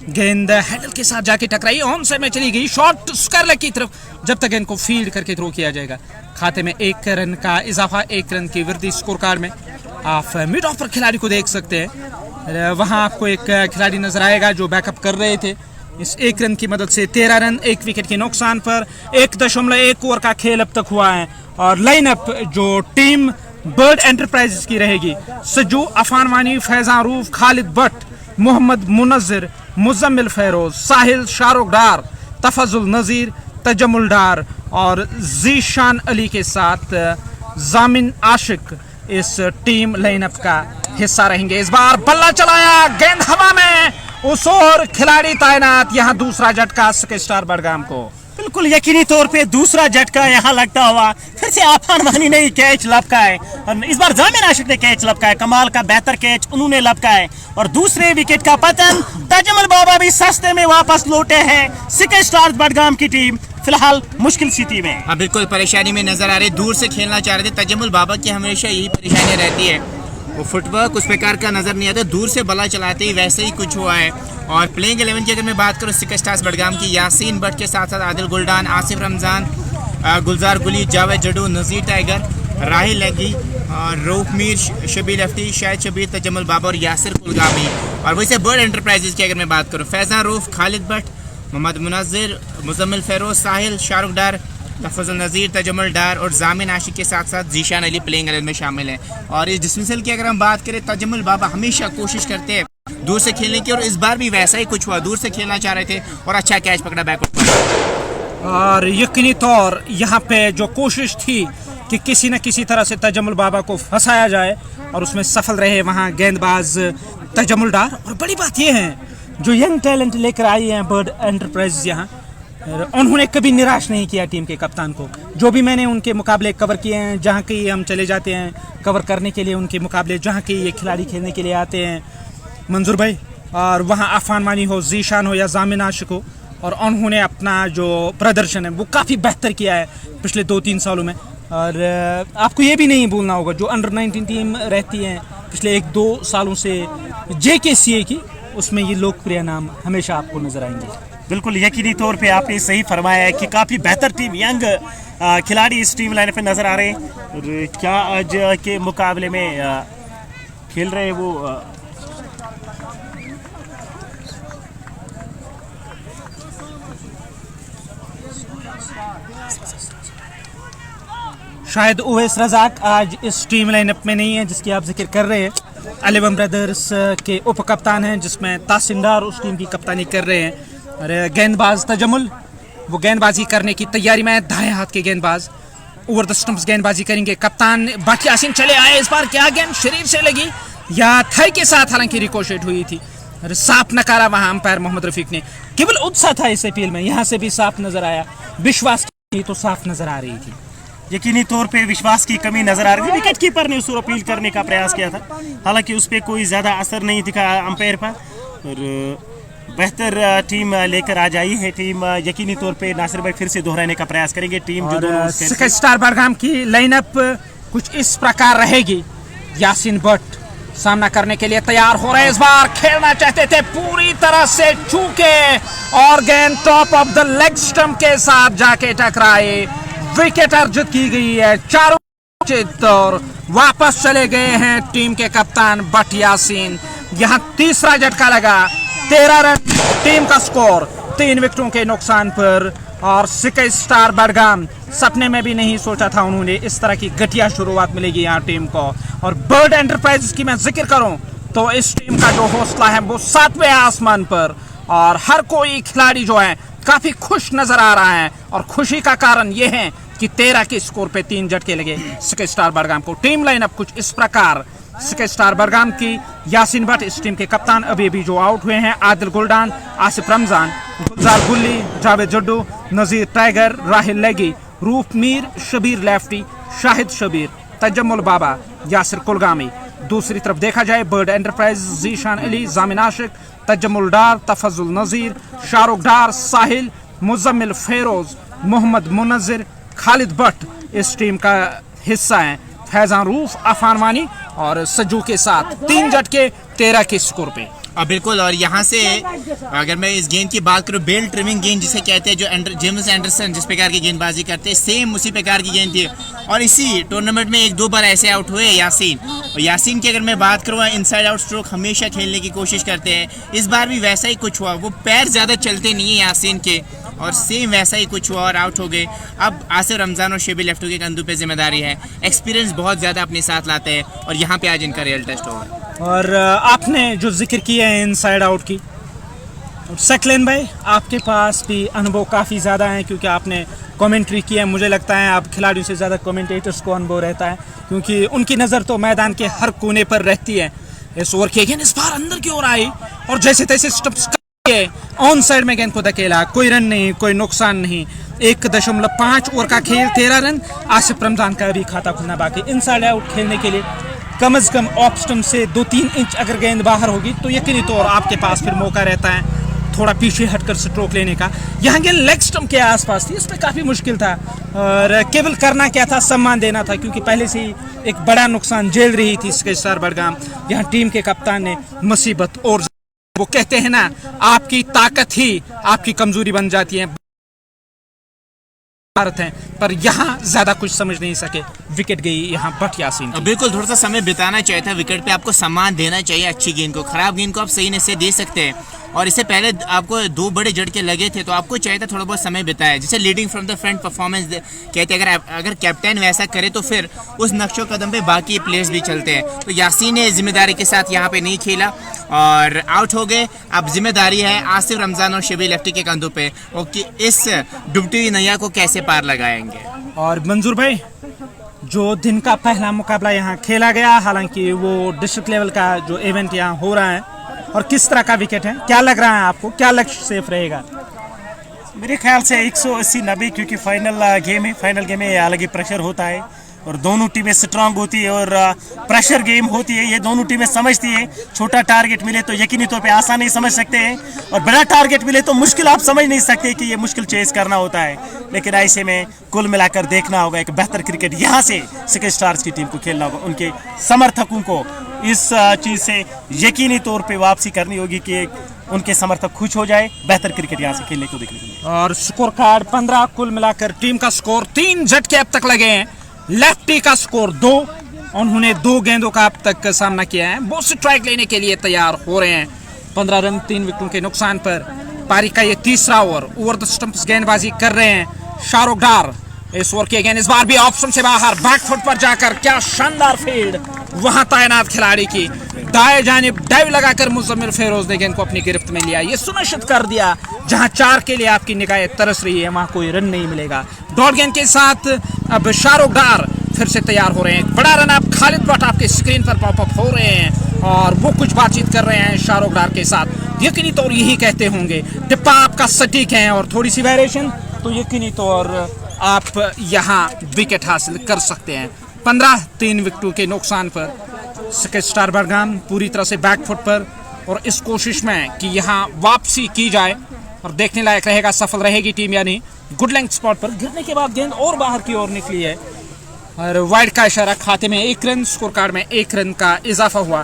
गेंद हैंडल के साथ जाके टकराई, ऑन साइड में चली गई, शॉट स्क्वायर लेग की तरफ। जब तक गेंद को फील्ड करके थ्रो किया जाएगा खाते में 1 रन का इजाफा, 1 रन की वृद्धि स्कोर कार्ड में। आप मिड ऑफ पर खिलाड़ी को देख सकते हैं, वहां आपको एक खिलाड़ी नजर आएगा जो बैकअप कर रहे थे। इस 1 रन की मदद से 13 रन 1 विकेट के नुकसान पर। 1.1 ओवर का खेल अब तक हुआ है और लाइनअप जो टीम बर्ड एंटरप्राइजेस की रहेगी, सज्जू अफान वानी, फैजान रूफ, खालिद भट्ट, मोहम्मद मुनज़्ज़िर, मुज़म्मिल फेरोज, साहिल, शाहरुख डार, तफजुल नज़ीर, तजमुल डार और जीशान अली के साथ जामिन आशिक इस टीम लाइनअप का हिस्सा रहेंगे। इस बार बल्ला चलाया, गेंद हवा में, उस और खिलाड़ी तैनात। यहाँ दूसरा झटका स्टार बडगाम को। बिल्कुल यकीनी तौर पे दूसरा झटका यहाँ लगता हुआ फिर से आफान वानी ने कैच लपकाए और इस बार जामिन आशिक ने कैच लपकाए। कमाल का बेहतर कैच उन्होंने लपकाए और दूसरे विकेट का पतन। तजमुल बाबा भी सस्ते में वापस लौटे हैं। स्टार्स बडगाम की टीम फिलहाल मुश्किल स्थिति में। हाँ बिल्कुल परेशानी में नजर आ रहे, दूर से खेलना चाह रहे थे। तजमुल बाबा की हमेशा यही परेशानी रहती है, वो फुटवर्क उस प्रकार का नजर नहीं आता, दूर से बल्ला चलाते ही वैसे ही कुछ हुआ है। और प्लेइंग 11 की अगर मैं बात करूँ सिक्का स्टार्स बडगाम की, यासीन भट्ट के साथ साथ आदिल गुलडान, आसिफ रमजान, गुलजार गुली, जावेद जडू, नज़ीर टाइगर, राहिल लेगी, रऊफ मीर, शबीर लेफ्टी, शाहिद शबीर, तजमुल बाबा और यासिर कुलगामी। और वैसे बर्ड एंटरप्राइजेस की अगर मैं बात करूँ, फैजान रूफ, खालिद भट्ट, मोहम्मद मुनज़्ज़िर, मुज़म्मिल फेरोज, साहिल, शाहरुख डार, तफजुल नज़ीर, तजमुल डार और जामिन आशिक के साथ साथ जीशान अली प्लेइंग 11 में शामिल हैं। और इस डिसमिसल की अगर हम बात करें, तजमुल बाबा हमेशा कोशिश करते हैं दूर से खेलने की और इस बार भी वैसा ही कुछ हुआ, दूर से खेलना चाह रहे थे और अच्छा कैच पकड़ा बैकवर्ड। और यकीनी तौर यहाँ पे जो कोशिश थी कि किसी न किसी तरह से तजमुल बाबा को फंसाया जाए और उसमें सफल रहे वहाँ गेंदबाज तजमुल डार। और बड़ी बात यह है जो यंग टैलेंट लेकर आई हैं बर्ड एंटरप्राइज यहाँ, उन्होंने कभी निराश नहीं किया टीम के कप्तान को। जो भी मैंने उनके मुकाबले कवर किए हैं, जहाँ के हम चले जाते हैं कवर करने के लिए उनके मुकाबले, जहाँ के ये खिलाड़ी खेलने के लिए आते हैं मंजूर भाई, और वहाँ अफान मानी हो, जीशान हो या जामिन आशिक हो, और उन्होंने अपना जो प्रदर्शन है वो काफ़ी बेहतर किया है पिछले 2-3 सालों में। और आपको ये भी नहीं भूलना होगा जो अंडर 19 टीम रहती है पिछले 1-2 सालों से JKCA की, उसमें ये लोकप्रिय नाम हमेशा आपको नजर आएंगे। बिल्कुल यकीनी तौर पे आपने सही फरमाया है कि काफ़ी बेहतर टीम, यंग खिलाड़ी इस टीम लाइन पे नज़र आ रहे हैं। और क्या आज के मुकाबले में खेल रहे वो शायद उवैस रज़ाक आज इस टीम लाइनअप में नहीं है जिसकी आप जिक्र कर रहे हैं। 11 ब्रदर्स के उप कप्तान हैं जिसमें तासिंदार उस टीम की कप्तानी कर रहे हैं। और गेंदबाज तजमुल वो गेंदबाजी करने की तैयारी में, दाएं हाथ के गेंदबाज ओवर द स्टंप्स गेंदबाजी करेंगे। कप्तान भट यासीन चले आए, इस बार क्या गेंद शरीर से लगी या थाई के साथ हालांकि रिकोशेट हुई थी। साफ नकारा वहां अंपायर मोहम्मद रफीक ने। केवल उत्साह था इस अपील में, यहाँ से भी साफ नजर आया, विश्वास की तो साफ नजर आ रही थी। यकीनी तौर पे विश्वास की कमी नजर आ रही थी। विकेट कीपर ने उसको अपील करने का प्रयास किया था, हालांकि उस पर कोई ज़्यादा असर नहीं दिखा अंपायर पर। और बेहतर टीम लेकर आ जाई है टीम। यकीनी तौर पे नासिर भाई फिर से दोहराने का प्रयास करेंगे। टीम जो दोनों स्काई स्टार बडगाम की लाइनअप कुछ इस प्रकार रहेगी। यासीन भट्ट सामना करने के लिए तैयार हो रहे हैं। इस बार खेलना चाहते थे, पूरी तरह से चूके और गेंद top of the leg stump के साथ जाके टकराए। विकेट अर्जित की गई है, चारों चित और वापस चले गए हैं टीम के कप्तान भट यासीन। यहां तीसरा झटका लगा, 13 रन टीम का स्कोर 3 विकेटों के नुकसान पर। और स्काई स्टार बडगाम सपने में भी नहीं सोचा था उन्होंने इस तरह की घटिया शुरुआत मिलेगी यहाँ टीम को। और बर्ड एंटरप्राइजेस की मैं जिक्र करूं तो इस टीम का जो हौसला है वो 7वें आसमान पर, और हर कोई खिलाड़ी जो है काफी खुश नजर आ रहा है। और खुशी का कारण ये है कि 13 के स्कोर पे 3 झटके लगे स्काई स्टार बडगाम को। टीम लाइनअप कुछ इस प्रकार स्काई स्टार बडगाम की। यासीन भट्ट इस टीम के कप्तान अभी भी जो आउट हुए हैं, आदिल गुलडान, आसिफ रमजान, गुलजार गुल्ली, जावेद जड्डू, नजीर टाइगर, राहिल लेगी, रूफ मीर, शबीर लेफ्टी, शाहिद शबीर, तजम्मुल बाबा, यासिर कुलगामी। दूसरी तरफ देखा जाए बर्ड एंटरप्राइज, जीशान अली, जामिन आशिक, तजम्मुल डार, तफजुल नजीर, शाहरुख डार, साहिल, मुजम्मिल फेरोज, मोहम्मद मुनज़िर, खालिद भट्ट इस टीम का हिस्सा है। फैजान रूफ, अफान वानी और सज्जू के साथ 3 झटके 13 के स्कोर पे। बिल्कुल। और यहाँ से अगर मैं इस गेंद की बात करूँ, बेल ट्रिमिंग गेंद जिसे कहते हैं, जो जेम्स एंडरसन जिस प्रकार की गेंदबाजी करते हैं, सेम उसी प्रकार की गेंद थी। और इसी टूर्नामेंट में 1-2 बार ऐसे आउट हुए यासीन। और यासीन की अगर मैं बात करूँ, इनसाइड आउट स्ट्रोक हमेशा खेलने की कोशिश करते हैं। इस बार भी वैसा ही कुछ हुआ, वो पैर ज़्यादा चलते नहीं है यासीन के, और सेम वैसा ही कुछ हुआ और आउट हो गए। अब आसिफ रमजान और शबीर लेफ्टो के कंधों पे जिम्मेदारी है। एक्सपीरियंस बहुत ज़्यादा अपने साथ लाते हैं और यहाँ पे आज इनका रियल टेस्ट होगा। और आपने जो जिक्र किया है इनसाइड आउट की, सकलेन भाई आपके पास भी अनुभव काफ़ी ज़्यादा है क्योंकि आपने कमेंट्री की है। मुझे लगता है आप खिलाड़ियों से ज़्यादा कमेंटेटर्स को अनुभव रहता है क्योंकि उनकी नज़र तो मैदान के हर कोने पर रहती है। इस ओवर की गेंद इस बार अंदर की ओर आई और जैसे तैसे स्टंप्स ऑन साइड में गेंद को धकेला, कोई रन नहीं, कोई नुकसान नहीं। 1.5 ओवर का खेल, 13 रन। आसिफ रमजान का भी खाता खुलना बाकी। इनसाइड आउट खेलने के लिए कम से कम ऑफ स्टंप से 2-3 इंच अगर गेंद बाहर होगी तो यकीनी तौर आपके पास फिर मौका रहता है थोड़ा पीछे हटकर स्ट्रोक लेने का। यहाँ गेंद लेग स्टंप के आसपास थी, इसमें काफ़ी मुश्किल था। और केवल करना क्या था, सम्मान देना था क्योंकि पहले से ही एक बड़ा नुकसान झेल रही थी स्काई स्टार बडगाम। यहाँ टीम के कप्तान ने मुसीबत, और वो कहते हैं ना, आपकी ताकत ही आपकी कमजोरी बन जाती है, भारत है, पर यहाँ ज्यादा कुछ समझ नहीं सके। विकेट गई यहाँ भट यासीन की। बिल्कुल, थोड़ा सा समय बिताना चाहिए था विकेट पे। आपको सम्मान देना चाहिए अच्छी गेंद को। खराब गेंद को आप सही से दे सकते हैं। और इससे पहले आपको 2 बड़े झटके लगे थे तो आपको चाहिए था थोड़ा बहुत समय बिताया, जिसे leading from the front performance कहते हैं। अगर कैप्टन वैसा करे तो फिर उस नक्शो कदम पे बाकी प्लेयर्स भी चलते हैं। तो यासीन ने जिम्मेदारी के साथ यहाँ पे नहीं खेला और आउट हो गए। अब जिम्मेदारी है आसिफ रमजान और शबीर लेफ्टी के कंधों पे कि इस डूबती हुई नैया को कैसे पार लगाएंगे। और मंजूर भाई, जो दिन का पहला मुकाबला यहाँ खेला गया, हालांकि वो डिस्ट्रिक्ट लेवल का जो इवेंट यहाँ हो रहा है, और किस तरह का विकेट है, क्या लग रहा है आपको, क्या लक्ष्य सेफ रहेगा? मेरे ख्याल से 180-90 क्योंकि फाइनल गेम है। फाइनल गेम में अलग ही प्रेशर होता है और दोनों टीमें स्ट्रांग होती है और प्रेशर गेम होती है। ये दोनों टीमें समझती है। छोटा टारगेट मिले तो यकीनी तौर पे आसान नहीं समझ सकते हैं और बड़ा टारगेट मिले तो मुश्किल आप समझ नहीं सकते कि ये मुश्किल चेस करना होता है। लेकिन ऐसे में कुल मिलाकर देखना होगा एक बेहतर क्रिकेट यहाँ से स्काई स्टार्स की टीम को खेलना होगा। उनके समर्थकों को इस चीज़ से यकीनी तौर पे वापसी करनी होगी कि उनके समर्थक खुश हो जाए। बेहतर क्रिकेट यहाँ से खेलने को देखने को मिले। और स्कोर कार्ड 15, कुल मिलाकर टीम का स्कोर 3 झटके अब तक लगे हैं। लेफ्टी का स्कोर 2, उन्होंने 2 गेंदों का अब तक सामना किया है। वो स्ट्राइक लेने के लिए तैयार हो रहे हैं। 15 रन 3 विकेटों के नुकसान पर पारी का ये तीसरा ओवर द स्टंप्स गेंदबाजी कर रहे हैं शाहरुख डार। इस ओवर की गेंद इस बार भी ऑप्शन से बाहर, बैक फुट पर जाकर क्या शानदार फील्ड वहां तैनात खिलाड़ी की। दाएं जानिब डाइव लगाकर मुजम्मिल फेरोज ने गेंद को अपनी गिरफ्त में लिया। ये सुनिश्चित कर दिया जहां 4 के लिए आपकी निगाहें तरस रही है वहां कोई रन नहीं मिलेगा। डॉट गेंद के साथ अब शाहरुख डार फिर से तैयार हो रहे हैं। बड़ा रन आप खालिद भट्ट आपके स्क्रीन पर पॉपअप हो रहे हैं और वो कुछ बातचीत कर रहे हैं शाहरुख डार के साथ। यकीनी तौर यही कहते होंगे टिप्पा आपका सटीक है और थोड़ी सी वेरिएशन तो यकीनी तौर आप यहाँ विकेट हासिल कर सकते हैं। 15-3 विकेटों के नुकसान पर स्केच स्टार बडगाम पूरी तरह से बैकफुट पर और इस कोशिश में कि यहाँ वापसी की जाए और देखने लायक रहेगा सफल रहेगी टीम या नहीं। गुड लेंथ स्पॉट पर गिरने के बाद गेंद और बाहर की ओर निकली है और वाइड का इशारा। खाते में 1 रन, स्कोर कार्ड में 1 रन का इजाफा हुआ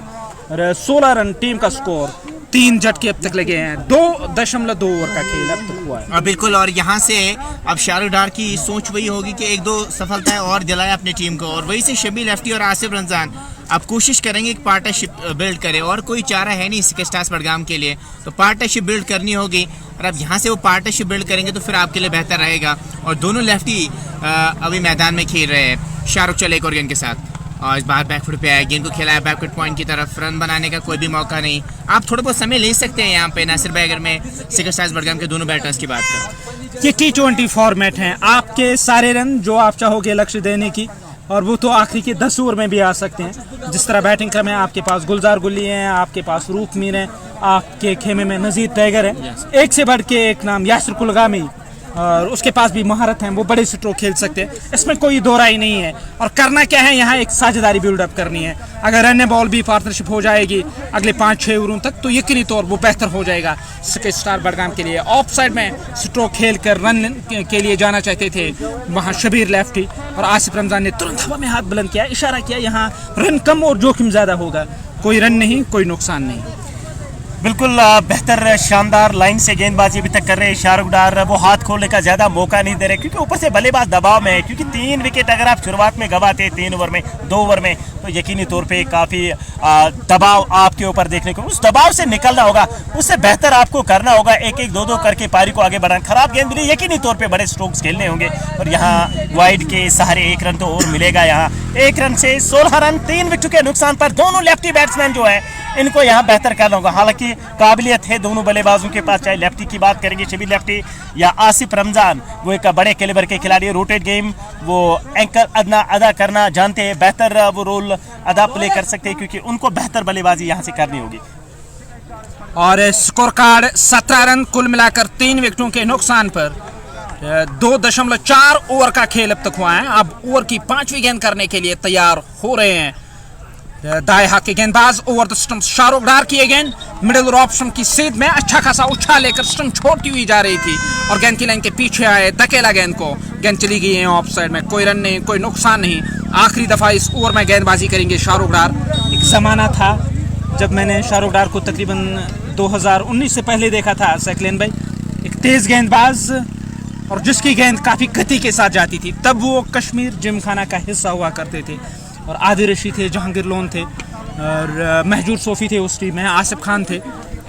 और 16 रन टीम का स्कोर। 3 झटके अब तक लगे हैं। 2.2 ओवर का खेल अब तक हुआ है। बिल्कुल, और यहाँ से अब शाहरुख डार की सोच वही होगी कि 1-2 सफलताएं और दिलाए अपनी टीम को और वही से शबी लेफ्टी और आसिफ रमजान अब कोशिश करेंगे कि पार्टनरशिप बिल्ड करें और कोई चारा है नहीं स्केच स्टार्स बडगाम के लिए, तो पार्टनरशिप बिल्ड करनी होगी और अब यहाँ से वो पार्टनरशिप बिल्ड करेंगे तो फिर आपके लिए बेहतर रहेगा। और दोनों लेफ्टी अभी मैदान में खेल रहे हैं। शाहरुख चले एक और गेंद के साथ और इस बार बैकफुट पे आया, गेंद को खिलाया बैकफुट पॉइंट की तरफ। रन बनाने का कोई भी मौका नहीं। आप थोड़ा बहुत समय ले सकते हैं यहाँ पे नासिर भाई, अगर मैं स्केच स्टार्स बडगाम के दोनों बैटर्स की बात करूँ। ये T20 फॉर्मेट है, आपके सारे रन जो आप चाहोगे लक्ष्य देने की और वो तो आखिरी के 10 ओवर में भी आ सकते हैं। जिस तरह बैटिंग क्रम है, आपके पास गुलजार गुल्ली हैं, आपके पास रूफ मीर हैं, आपके खेमे में नजीर टाइगर है, एक से बढ़ के एक नाम यासिर कुलगामी और उसके पास भी महारत है, वो बड़े स्ट्रोक खेल सकते हैं। इसमें कोई दो राय नहीं है। और करना क्या है, यहाँ एक साझेदारी बिल्डअप करनी है। अगर रन बॉल भी पार्टनरशिप हो जाएगी अगले 5-6 ओवरों तक तो यकीनी तौर वो बेहतर हो जाएगा स्केच स्टार बडगाम के लिए। ऑफ साइड में स्ट्रोक खेल कर रन के लिए जाना चाहते थे वहाँ शबीर लेफ्टी और आसिफ रमजान ने तुरंत हवा में हाथ बुलंद किया, इशारा किया यहाँ रन कम और जोखिम ज़्यादा होगा। कोई रन नहीं, कोई नुकसान नहीं। बिल्कुल बेहतर शानदार लाइन से गेंदबाजी अभी तक कर रहे हैं शाहरुख डार। वो हाथ खोलने का ज़्यादा मौका नहीं दे रहे क्योंकि ऊपर से बल्लेबाज दबाव में है, क्योंकि 3 विकेट अगर आप शुरुआत में गवाते 3 ओवर में 2 ओवर में तो यकीनी तौर पे काफ़ी दबाव आपके ऊपर देखने को, उस दबाव से निकलना होगा। उससे बेहतर आपको करना होगा 1-1, 2-2 करके पारी को आगे बढ़ाना। खराब गेंद मिली, यकीनी तौर पर बड़े स्ट्रोक्स खेलने होंगे और यहाँ वाइड के सहारे 1 रन तो और मिलेगा। यहाँ 1 रन से 16 रन 3 विकेट के नुकसान पर दोनों लेफ्टी बैट्समैन जो है इनको यहाँ बेहतर करना होगा। हालांकि काबिलियत है दोनों बल्लेबाजों के पास, चाहे लेफ्टी की बात करेंगे शबीर लेफ्टी या आसिफ रमजान, वो एक बड़े कैलिबर के खिलाड़ी है। रोटेट गेम वो एंकर अदा करना जानते हैं, बेहतर वो रोल अदा प्ले कर सकते हैं क्योंकि उनको बेहतर बल्लेबाजी यहाँ से करनी होगी। और स्कोर कार्ड 17 रन कुल मिलाकर 3 विकेटों के नुकसान पर 2.4 ओवर का खेल अब तक हुआ है। अब ओवर की 5वीं गेंद करने के लिए तैयार हो रहे हैं दाएं हाथ के गेंदबाज। ओवर द स्टंप शाहरुख डार की गेंद मिडिल ऑप्शन की सीध में अच्छा खासा उछाल लेकर स्टंप छोड़ती हुई जा रही थी और गेंद की लाइन के पीछे आए, धकेला गेंद को, गेंद चली गई है ऑफ साइड में। कोई रन नहीं, कोई नुकसान नहीं। आखिरी दफा इस ओवर में गेंदबाजी करेंगे शाहरुख डार। एक जमाना था जब मैंने शाहरुख डार को तकरीबन 2019 से पहले देखा था सैकलेन भाई, एक तेज गेंदबाज और जिसकी गेंद काफी गति के साथ जाती थी। तब वो कश्मीर जिमखाना का हिस्सा हुआ करते थे और आदिल रशीद थे, जहांगीर लोन थे और महजूर सोफी थे उस टीम में, आसिफ खान थे,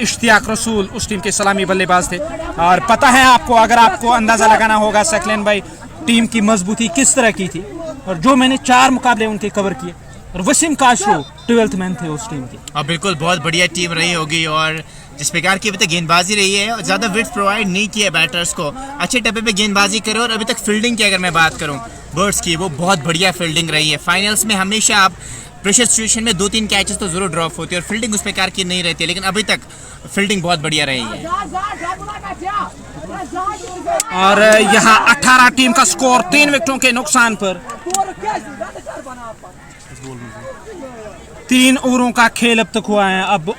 इश्तियाक रसूल उस टीम के सलामी बल्लेबाज थे। और पता है आपको, अगर आपको अंदाज़ा लगाना होगा सैकलेन भाई टीम की मजबूती किस तरह की थी और जो मैंने 4 मुकाबले उनके कवर किए और वसीम काशरो 12th मैन थे उस टीम के। और बिल्कुल बहुत बढ़िया टीम रही होगी और जिस प्रकार की अभी तक गेंदबाजी रही है और ज़्यादा विड्थ प्रोवाइड नहीं किया बैटर्स को, अच्छे टप्पे पे गेंदबाजी करे। और अभी तक फील्डिंग की अगर मैं बात करूं बर्ड्स की, वो बहुत बढ़िया फील्डिंग रही है। फाइनल्स में हमेशा आप प्रेशर सिचुएशन में 2-3 कैचेस तो जरूर ड्रॉप होती है और फील्डिंग उस प्रकार की नहीं रहती है, लेकिन अभी तक फील्डिंग बहुत बढ़िया रही है। और यहाँ 18 टीम का स्कोर 3 विकेटों के नुकसान पर 3 ओवरों का खेल अब तक हुआ है। अब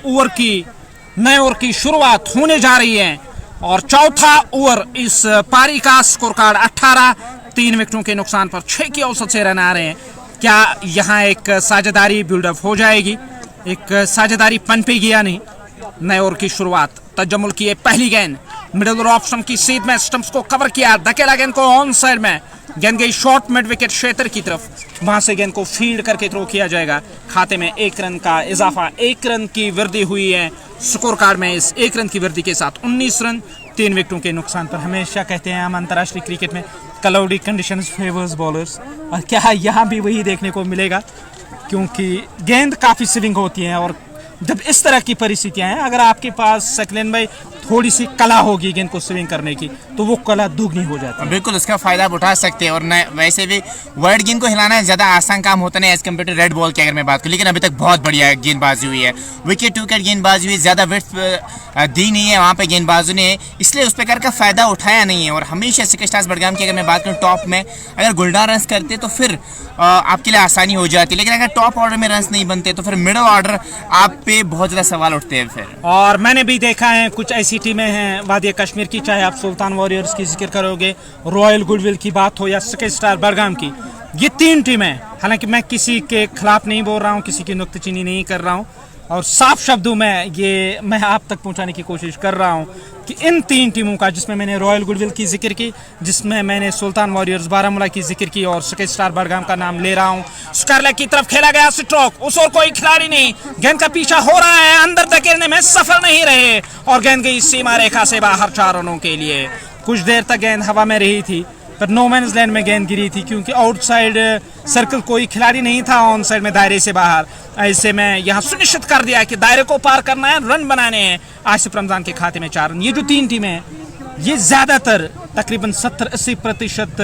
नए ओवर की शुरुआत होने जा रही है और चौथा ओवर इस पारी का स्कोर कार्ड 18, 3 विकेटों के नुकसान पर 6 की औसत से रन आ रहे हैं। क्या यहाँ एक साझेदारी बिल्डअप हो जाएगी, एक साझेदारी पनपेगी या नहीं? नए ओवर की शुरुआत तजम्मुल की है, पहली गेंद मिडिल ऑप्शन की सीध में स्टंप्स को कवर किया, धकेला गेंद को ऑन साइड में, गेंद गई शॉर्ट मिड विकेट क्षेत्र की तरफ, वहां से गेंद को फील्ड करके थ्रो किया जाएगा। खाते में 1 रन का इजाफा, 1 रन की वृद्धि हुई है स्कोर कार्ड में। इस 1 रन की वृद्धि के साथ 19 रन 3 विकेटों के नुकसान पर। हमेशा कहते हैं हम अंतर्राष्ट्रीय क्रिकेट में क्लाउडी कंडीशंस फेवर्स बॉलर्स, और क्या यहाँ भी वही देखने को मिलेगा क्योंकि गेंद काफ़ी स्विंग होती है और जब इस तरह की परिस्थितियां हैं, अगर आपके पास सकलेन भाई थोड़ी सी कला होगी गेंद को स्विंग करने की, तो वो कला दुगनी हो जाती है। बिल्कुल उसका फायदा आप उठा सकते हैं। और वैसे भी वर्ल्ड गेंद को हिलाना ज़्यादा आसान काम होता नहीं as compare to red ball की अगर मैं बात करूँ, लेकिन अभी तक बहुत बढ़िया गेंदबाजी हुई है। विकेट टू विकेट गेंदबाजी हुई, ज़्यादा विड्थ दी नहीं है वहाँ पे गेंदबाजों ने, इसलिए उस प्रकार का फायदा उठाया नहीं है। और हमेशा सिटी स्टार्स बडगाम की अगर मैं बात करूँ टॉप में अगर गुलडार रन करते तो फिर आपके लिए आसानी हो जाती है, लेकिन अगर टॉप ऑर्डर में रन नहीं बनते तो फिर मिडिल ऑर्डर आप पे बहुत ज़्यादा सवाल उठते हैं फिर। और मैंने भी देखा है कुछ ऐसी टीमें हैं वादिया कश्मीर की, चाहे आप सुल्तान वॉरियर्स की जिक्र करोगे, रॉयल गुडविल की बात हो या सिटी स्टार बडगाम की, ये 3 टीमें, हालांकि मैं किसी के खिलाफ नहीं बोल रहा हूँ, किसी की नुक्ताचीनी नहीं कर रहा हूँ, और साफ शब्दों में ये मैं आप तक पहुंचाने की कोशिश कर रहा हूं कि इन 3 टीमों का, जिसमें मैंने रॉयल गुडविल की जिक्र की, जिसमें मैंने सुल्तान वॉरियर्स बारामूला की जिक्र की, और सिटी स्टार बडगाम का नाम ले रहा हूं। स्कारलेग की तरफ खेला गया स्ट्रोक, उस और कोई खिलाड़ी नहीं, गेंद का पीछा हो रहा है, अंदर धकेलने में सफल नहीं रहे और गेंद गई सीमा रेखा से बाहर 4 रनों के लिए। कुछ देर तक गेंद हवा में रही थी, पर नो मैंस लैंड में गेंद गिरी थी, क्योंकि आउटसाइड सर्कल कोई खिलाड़ी नहीं था, ऑन साइड में दायरे से बाहर। ऐसे में यहाँ सुनिश्चित कर दिया कि दायरे को पार करना है, रन बनाने हैं। आसिफ रमजान के खाते में 4 रन। ये जो 3 टीमें हैं, ये ज्यादातर तकरीबन 70-80%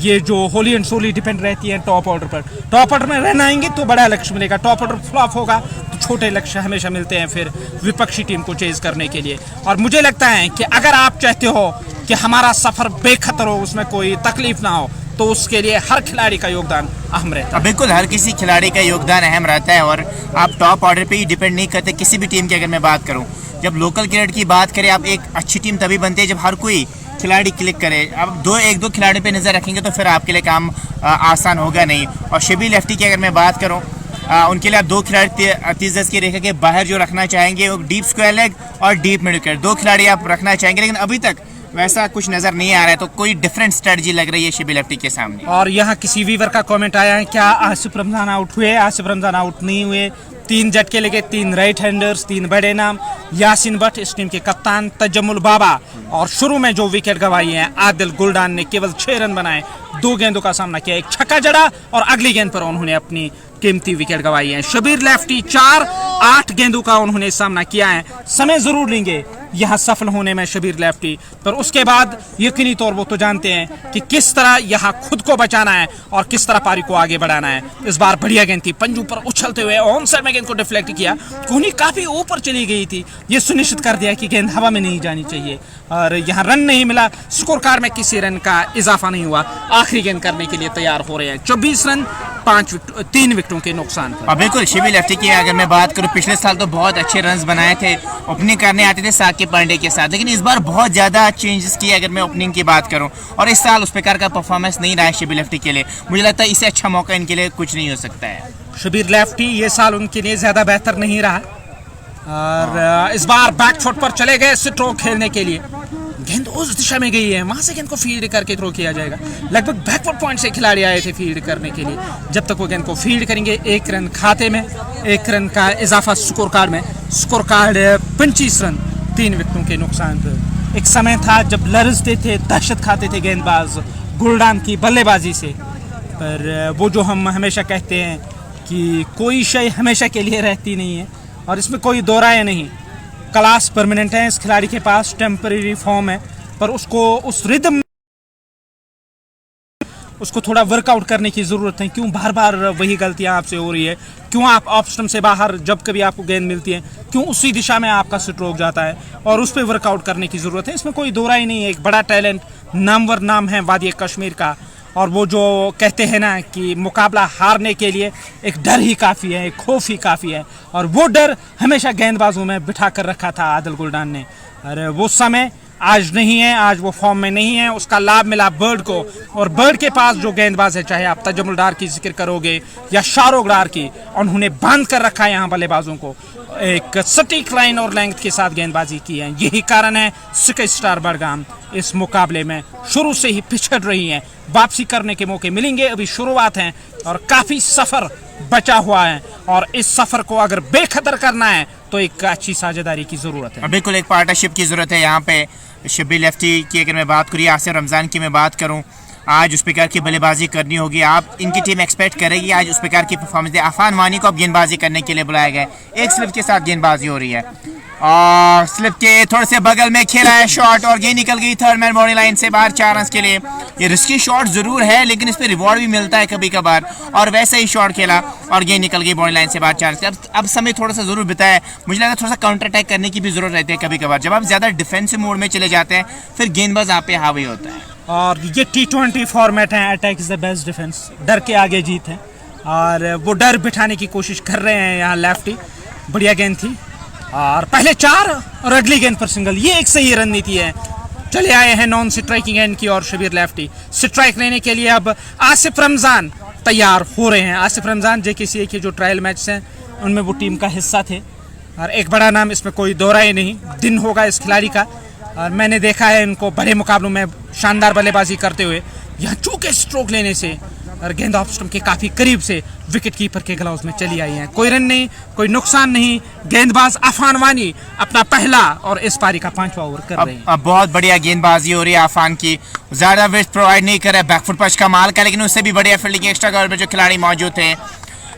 ये जो होली एंड सोली डिपेंड रहती है टॉप ऑर्डर पर। टॉप ऑर्डर में रन आएंगे तो बड़ा लक्ष्य मिलेगा, टॉप ऑर्डर फ्लॉप होगा तो छोटे लक्ष्य हमेशा मिलते हैं फिर विपक्षी टीम को चेज करने के लिए। और मुझे लगता है कि अगर आप चाहते हो कि हमारा सफर बेखतर हो, उसमें कोई तकलीफ ना हो, तो उसके लिए हर खिलाड़ी का योगदान अहम रहता है। बिल्कुल हर किसी खिलाड़ी का योगदान अहम रहता है और आप टॉप ऑर्डर पे ही डिपेंड नहीं करते किसी भी टीम की। अगर मैं बात करूं, जब लोकल क्रिकेट की बात करें, आप एक अच्छी टीम तभी बनती है जब हर कोई खिलाड़ी क्लिक करे। अब एक दो खिलाड़ी पे नज़र रखेंगे तो फिर आपके लिए काम आसान होगा नहीं। और शबीर लेफ्टी की अगर मैं बात करूं, उनके लिए आप 2 खिलाड़ी 30-10 की रेखा के बाहर जो रखना चाहेंगे, वो डीप स्क्वायर लेग और डीप मिड विकेट, 2 खिलाड़ी आप रखना चाहेंगे, लेकिन अभी तक वैसा कुछ नजर नहीं आ रहा है। तो कोई डिफरेंट स्ट्रेटजी लग रही है शबीर लेफ्टी के सामने। और यहाँ किसी वीवर का कमेंट आया है, क्या आसिफ रमजान आउट हुए? आसिफ रमजान आउट नहीं हुए। 3 झटके लगे, 3 राइट हैंडर्स, 3 बड़े नाम, यासिन भट्ट इस टीम के कप्तान, तजम्मुल बाबा, और शुरू में जो विकेट गंवाई है आदिल गुलडान ने केवल 6 रन बनाए, 2 गेंदों का सामना किया, एक छक्का जड़ा और अगली गेंद पर उन्होंने अपनी कीमती विकेट गंवाई है। शबीर लेफ्टी 4-8 गेंदों का उन्होंने सामना किया है। समय जरूर लेंगे यहाँ सफल होने में शबीर लेफ्टी, पर उसके बाद यकीनी तौर वो तो जानते हैं कि किस तरह यहाँ खुद को बचाना है और किस तरह पारी को आगे बढ़ाना है। इस बार बढ़िया गेंद थी, पंजू पर उछलते हुए ऑन साइड में गेंद को डिफ्लेक्ट किया, कोहनी काफी ऊपर चली गई थी, ये सुनिश्चित कर दिया कि गेंद हवा में नहीं जानी चाहिए और यहाँ रन नहीं मिला। स्कोर कार्ड में किसी रन का इजाफा नहीं हुआ। आखिरी गेंद करने के लिए तैयार हो रहे हैं। 24 रन 3 विकेटों के नुकसान पर। और बिल्कुल शबीर लेफ्टी की अगर मैं बात करूं, पिछले साल तो बहुत अच्छे रन्स बनाए थे, ओपनिंग करने आते थे साकिब पांडे के साथ, लेकिन इस बार बहुत ज़्यादा चेंजेस किए अगर मैं ओपनिंग की बात करूं, और इस साल उस प्रकार का परफॉर्मेंस नहीं रहा है शबीर लेफ्टी के लिए। मुझे लगता है इससे अच्छा मौका इनके लिए कुछ नहीं हो सकता है। शबीर लेफ्टी ये साल उनके लिए ज़्यादा बेहतर नहीं रहा और इस बार बैकफुट पर चले गए स्ट्रोक खेलने के लिए। गेंद उस दिशा में गई है, वहां से गेंद को फील्ड करके थ्रो किया जाएगा। लगभग बैकवर्ड पॉइंट से खिलाड़ी आए थे फील्ड करने के लिए। जब तक वो गेंद को फील्ड करेंगे, 1 रन खाते में, 1 रन का इजाफा स्कोर कार्ड में। स्कोर कार्ड 25 रन 3 विकेटों के नुकसान पर। एक समय था जब लरजते थे, दहशत खाते थे गेंदबाज गुलडान की बल्लेबाजी से, पर वो जो हम हमेशा कहते हैं कि कोई शय हमेशा के लिए रहती नहीं है और इसमें कोई दो राय नहीं। क्लास परमानेंट है इस खिलाड़ी के पास, टेम्परेरी फॉर्म है, पर उसको उस रिदम उसको थोड़ा वर्कआउट करने की ज़रूरत है। क्यों बार बार वही गलतियां आपसे हो रही है? क्यों आप ऑफ स्टंप से बाहर जब कभी आपको गेंद मिलती है, क्यों उसी दिशा में आपका स्ट्रोक जाता है? और उस पर वर्कआउट करने की ज़रूरत है, इसमें कोई दो राय नहीं है। एक बड़ा टैलेंट, नामवर नाम है वादिया कश्मीर का, और वो जो कहते हैं ना कि मुकाबला हारने के लिए एक डर ही काफ़ी है, एक खौफ ही काफ़ी है, और वो डर हमेशा गेंदबाजों में बिठा कर रखा था आदिल गुलडान ने। अरे वो समय आज नहीं है, आज वो फॉर्म में नहीं है, उसका लाभ मिला बर्ड को। और बर्ड के पास जो गेंदबाज है, चाहे आप तजम्मुल डार की जिक्र करोगे या शाहरुख डार की, उन्होंने बांध कर रखा है यहाँ बल्लेबाजों को, एक सटीक लाइन और लेंथ के साथ गेंदबाजी की है। यही कारण है सिटी स्टार बडगाम इस मुकाबले में शुरू से ही पिछड़ रही है। वापसी करने के मौके मिलेंगे, अभी शुरुआत है और काफ़ी सफ़र बचा हुआ है, और इस सफ़र को अगर बेखतर करना है तो एक अच्छी साझेदारी की ज़रूरत है। बिल्कुल एक पार्टनरशिप की ज़रूरत है यहाँ पे। शबीर लेफ्टी की अगर मैं बात करूँ, आसिफ रमज़ान की मैं बात करूँ, आज उस प्रकार की बल्लेबाजी करनी होगी। आप इनकी टीम एक्सपेक्ट करेगी आज उस प्रकार की परफॉर्मेंस दे। अफान वानी को अब गेंदबाजी करने के लिए बुलाया गया है। एक स्लिप के साथ गेंदबाजी हो रही है और स्लिप के थोड़े से बगल में खेला है शॉट और गेंद निकल गई थर्ड मैन बाउंड्री लाइन से बाहर 4 रन के लिए। ये रिस्की शॉट जरूर है लेकिन इस पर रिवॉर्ड भी मिलता है कभी कभार, और वैसे ही शॉट खेला और गेंद निकल गई बाउंड्री लाइन से बाहर 4 रन। अब समय थोड़ा सा जरूर बिताया, मुझे लगा थोड़ा सा काउंटर अटैक करने की भी जरूरत रहती है कभी कभार। जब आप ज्यादा डिफेंसिव मोड में चले जाते हैं फिर गेंदबाज आप पे हावी होता है। और ये T20 फॉर्मेट है, attack is the best defence, डर के आगे जीत है और वो डर बिठाने की कोशिश कर रहे हैं यहाँ लेफ्टी। बढ़िया गेंद थी और पहले 4 और अगली गेंद पर सिंगल, ये एक सही रणनीति है। चले आए हैं नॉन स्ट्राइकिंग एंड की और शबीर लेफ्टी स्ट्राइक लेने के लिए। अब आसिफ रमजान तैयार हो रहे हैं। आसिफ रमजान JKCA के जो ट्रायल मैच हैं उनमें वो टीम का हिस्सा थे और एक बड़ा नाम, इसमें कोई दो राय नहीं। दिन होगा इस खिलाड़ी का और मैंने देखा है इनको बड़े मुकाबलों में शानदार बल्लेबाजी करते हुए। यहाँ चूके स्ट्रोक लेने से और गेंद ऑफ स्टंप के काफी करीब से विकेट कीपर के ग्लव्स में चली आई है। कोई रन नहीं, कोई नुकसान नहीं। गेंदबाज अफान वानी अपना पहला और इस पारी का 5वां ओवर कर रहे हैं। अब बहुत बढ़िया गेंदबाजी हो रही है अफान की, ज्यादा विड्थ प्रोवाइड नहीं कर रहा है, बैकफुट पंच का माल का, लेकिन उससे भी बढ़िया फील्डिंग एक्स्ट्रा कवर में जो खिलाड़ी मौजूद थे।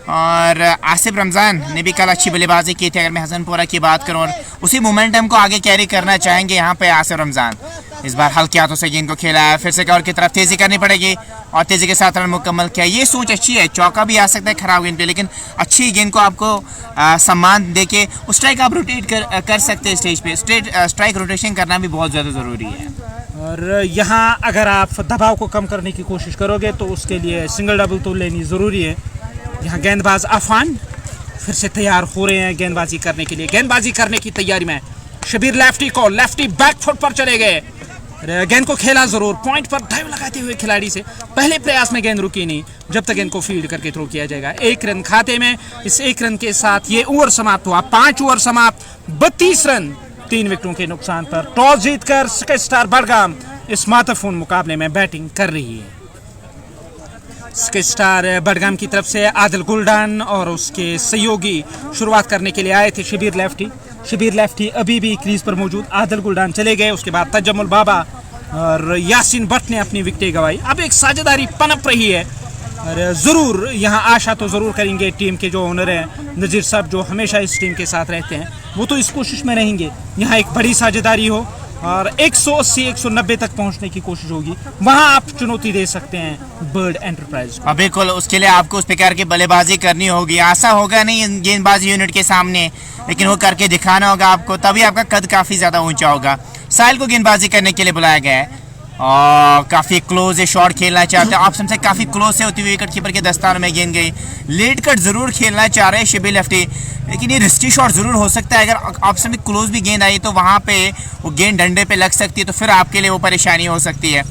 और आसिफ रमजान ने भी कल अच्छी बल्लेबाजी की थी। अगर मैं हसनपुरा की बात करूं और उसी मोमेंटम को आगे कैरी करना चाहेंगे यहाँ पे आसिफ रमजान। इस बार हल्के हाथों से गेंद को खेला है, फिर से कवर की तरफ तेजी करनी पड़ेगी और तेजी के साथ रन मुकम्मल किया। ये सोच अच्छी है, चौका भी आ सकता है खराब गेंद पे, लेकिन अच्छी गेंद को आपको सम्मान देके उस स्ट्राइक आप रोटेट कर सकते हैं स्टेज पे। स्ट्राइक रोटेशन करना भी बहुत ज़्यादा ज़रूरी है। और यहाँ अगर आप दबाव को कम करने की कोशिश करोगे तो उसके लिए सिंगल डबल तो लेनी ज़रूरी है। यहाँ गेंदबाज अफान फिर से तैयार हो रहे हैं गेंदबाजी करने के लिए। गेंदबाजी करने की तैयारी में शबीर लेफ्टी बैक फुट पर चले गए, गेंद को खेला जरूर, पॉइंट पर ड्राइव लगाते हुए खिलाड़ी से पहले प्रयास में गेंद रुकी नहीं जब तक गेंद को फील्ड करके थ्रो किया जाएगा। 1 रन खाते में। इस 1 रन के साथ ये ओवर समाप्त हुआ। 5 ओवर समाप्त, 32 रन 3 विकेटों के नुकसान पर। टॉस जीतकर स्काई स्टार बडगाम इस महत्वपूर्ण मुकाबले में बैटिंग कर रही है। स्काई स्टार बडगाम की तरफ से आदिल गुलडान और उसके सहयोगी शुरुआत करने के लिए आए थे शबीर लेफ्टी अभी भी क्रीज पर मौजूद। आदिल गुलडान चले गए, उसके बाद तजम्मुल बाबा और यासीन भट्ट ने अपनी विकेटें गंवाई। अब एक साझेदारी पनप रही है और ज़रूर यहाँ आशा तो ज़रूर करेंगे टीम के जो ओनर हैं नज़ीर साहब, जो हमेशा इस टीम के साथ रहते हैं, वो तो इस कोशिश में रहेंगे यहाँ एक बड़ी साझेदारी हो और 180-190 तक पहुंचने की कोशिश होगी। वहां आप चुनौती दे सकते हैं बर्ड एंटरप्राइज को। बिल्कुल, उसके लिए आपको उस प्रकार की बल्लेबाजी करनी होगी। आशा होगा नहीं गेंदबाजी यूनिट के सामने, लेकिन वो करके दिखाना होगा आपको, तभी आपका कद काफी ज्यादा ऊंचा होगा। साहिल को गेंदबाजी करने के लिए बुलाया गया है और काफी क्लोज शॉट खेलना चाहते हैं। ऑप्शन से काफी क्लोज से होती हुई विकेट कीपर के दस्तानों में गेंद गई। लेट कट जरूर खेलना चाह रहे हैं शबीर लेफ्टी, लेकिन ये रिस्की शॉट जरूर हो सकता है। अगर ऑप्शन में क्लोज भी गेंद आई तो वहां पे वो गेंद डंडे पे लग सकती है, तो फिर आपके लिए वो परेशानी हो सकती है।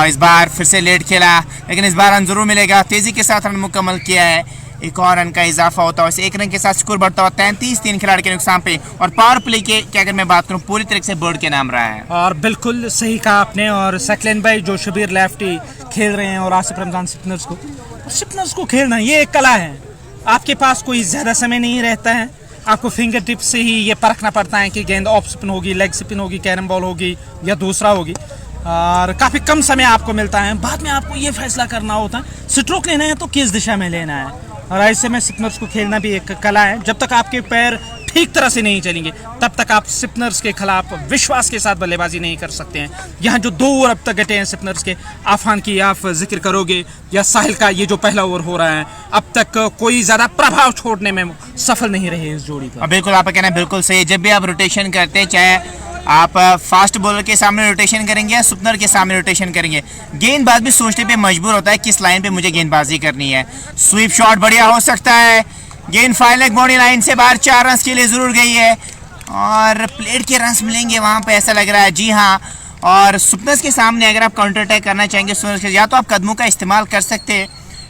इस बार फिर से लेट खेला, लेकिन इस बार रन जरूर मिलेगा। तेजी के साथ रन मुकम्मल किया है, एक और रन का इजाफा होता है। 1 रन के साथ स्कोर बढ़ता हुआ 33 खिलाड़ी के नुकसान पे। और पावर प्ले के क्या अगर मैं बात करूं पूरी तरह से बर्ड के नाम रहा है। और बिल्कुल सही कहा आपने। और सकलेन भाई जो शबीर लेफ्टी खेल रहे हैं और आसिफ रमजान स्पिनर्स को खेलना ये एक कला है। आपके पास कोई ज़्यादा समय नहीं रहता है, आपको फिंगर टिप से ही ये परखना पड़ता है कि गेंद ऑफ स्पिन होगी, लेग स्पिन होगी, कैरम बॉल होगी या दूसरा होगी। और काफ़ी कम समय आपको मिलता है, बाद में आपको ये फैसला करना होता है स्ट्रोक लेना है तो किस दिशा में लेना है। और ऐसे में स्पिनर्स को खेलना भी एक कला है। जब तक आपके पैर ठीक तरह से नहीं चलेंगे तब तक आप स्पिनर्स के खिलाफ विश्वास के साथ बल्लेबाजी नहीं कर सकते हैं। यहाँ जो 2 ओवर अब तक गटे हैं स्पिनर्स के, आफान की आप जिक्र करोगे या साहिल का ये जो पहला ओवर हो रहा है, अब तक कोई ज़्यादा प्रभाव छोड़ने में सफल नहीं रहे इस जोड़ी पर। बिल्कुल, आपका कहना बिल्कुल सही। जब भी आप रोटेशन करते हैं, चाहे आप फास्ट बॉलर के सामने रोटेशन करेंगे या स्पिनर के सामने रोटेशन करेंगे, गेंदबाज भी सोचने पे मजबूर होता है किस लाइन पे मुझे गेंदबाजी करनी है। स्वीप शॉट बढ़िया हो सकता है, गेंद फाइनल लेग बाउंड्री लाइन से बाहर 4 रन के लिए जरूर गई है और प्लेट के रन मिलेंगे वहां पे, ऐसा लग रहा है। जी हाँ, और स्पिनर्स के सामने अगर आप काउंटर अटैक करना चाहेंगे स्पिनर्स के, या तो आप कदमों का इस्तेमाल कर सकते हैं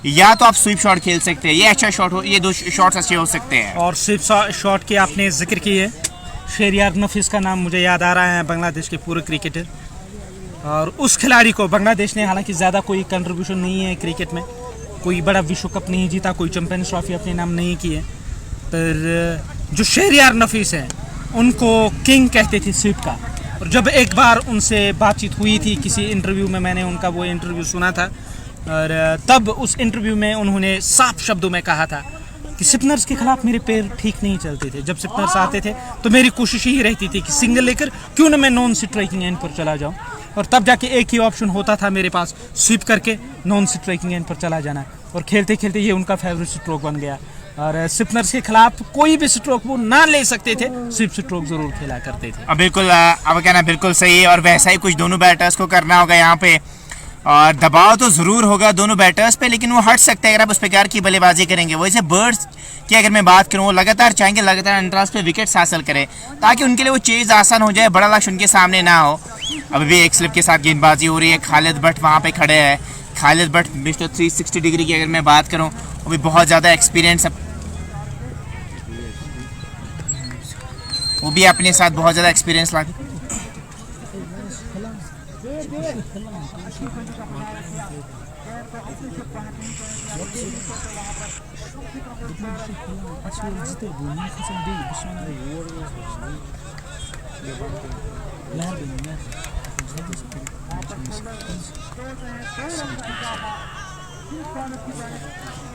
या तो आप स्वीप शॉट खेल सकते हैं। ये अच्छा शॉट हो, ये 2 शॉट्स अच्छे हो सकते हैं। और स्वीप शॉट की आपने जिक्र की है, शेरियार नफीस का नाम मुझे याद आ रहा है, बांग्लादेश के पूर्व क्रिकेटर। और उस खिलाड़ी को बांग्लादेश ने हालांकि ज़्यादा कोई कंट्रीब्यूशन नहीं है क्रिकेट में, कोई बड़ा विश्व कप नहीं जीता, कोई चैंपियंस ट्रॉफी अपने नाम नहीं की है, पर जो शेरियार नफीस है उनको किंग कहते थे स्वीप का। और जब एक बार उनसे बातचीत हुई थी किसी इंटरव्यू में, मैंने उनका वो इंटरव्यू सुना था, और तब उस इंटरव्यू में उन्होंने साफ शब्दों में कहा था कि स्पिनर्स के खिलाफ मेरे पैर ठीक नहीं चलते थे। जब स्पिनर्स आते थे तो मेरी कोशिश ही रहती थी कि सिंगल लेकर क्यों ना मैं नॉन स्ट्राइकिंग एंड पर चला जाऊं, और तब जाके एक ही ऑप्शन होता था मेरे पास, स्वीप करके नॉन स्ट्राइकिंग एंड पर चला जाना। और खेलते खेलते ये उनका फेवरेट स्ट्रोक बन गया, और स्पिनर्स के खिलाफ कोई भी स्ट्रोक वो ना ले सकते थे, स्वीप स्ट्रोक जरूर खेला करते थे। बिल्कुल, अब कहना बिल्कुल सही है, और वैसा ही कुछ दोनों बैटर्स को करना होगा यहाँ पे। और दबाव तो ज़रूर होगा दोनों बैटर्स पे, लेकिन वो हट सकते हैं अगर आप उस प्रकार की बल्लेबाजी करेंगे। वैसे बर्ड्स की अगर मैं बात करूँ, वो लगातार चाहेंगे लगातार अंतराज पे विकेट्स हासिल करें ताकि उनके लिए वो चीज़ आसान हो जाए, बड़ा लक्ष्य उनके सामने ना हो। अभी भी एक स्लिप के साथ गेंदबाजी हो रही है, खालिद भट्ट वहाँ पे खड़े हैं। खालिद भट्ट मिस्टर 360 डिग्री की अगर मैं बात करूँ, वो भी बहुत ज़्यादा एक्सपीरियंस, वो भी अपने साथ बहुत ज़्यादा एक्सपीरियंस ला।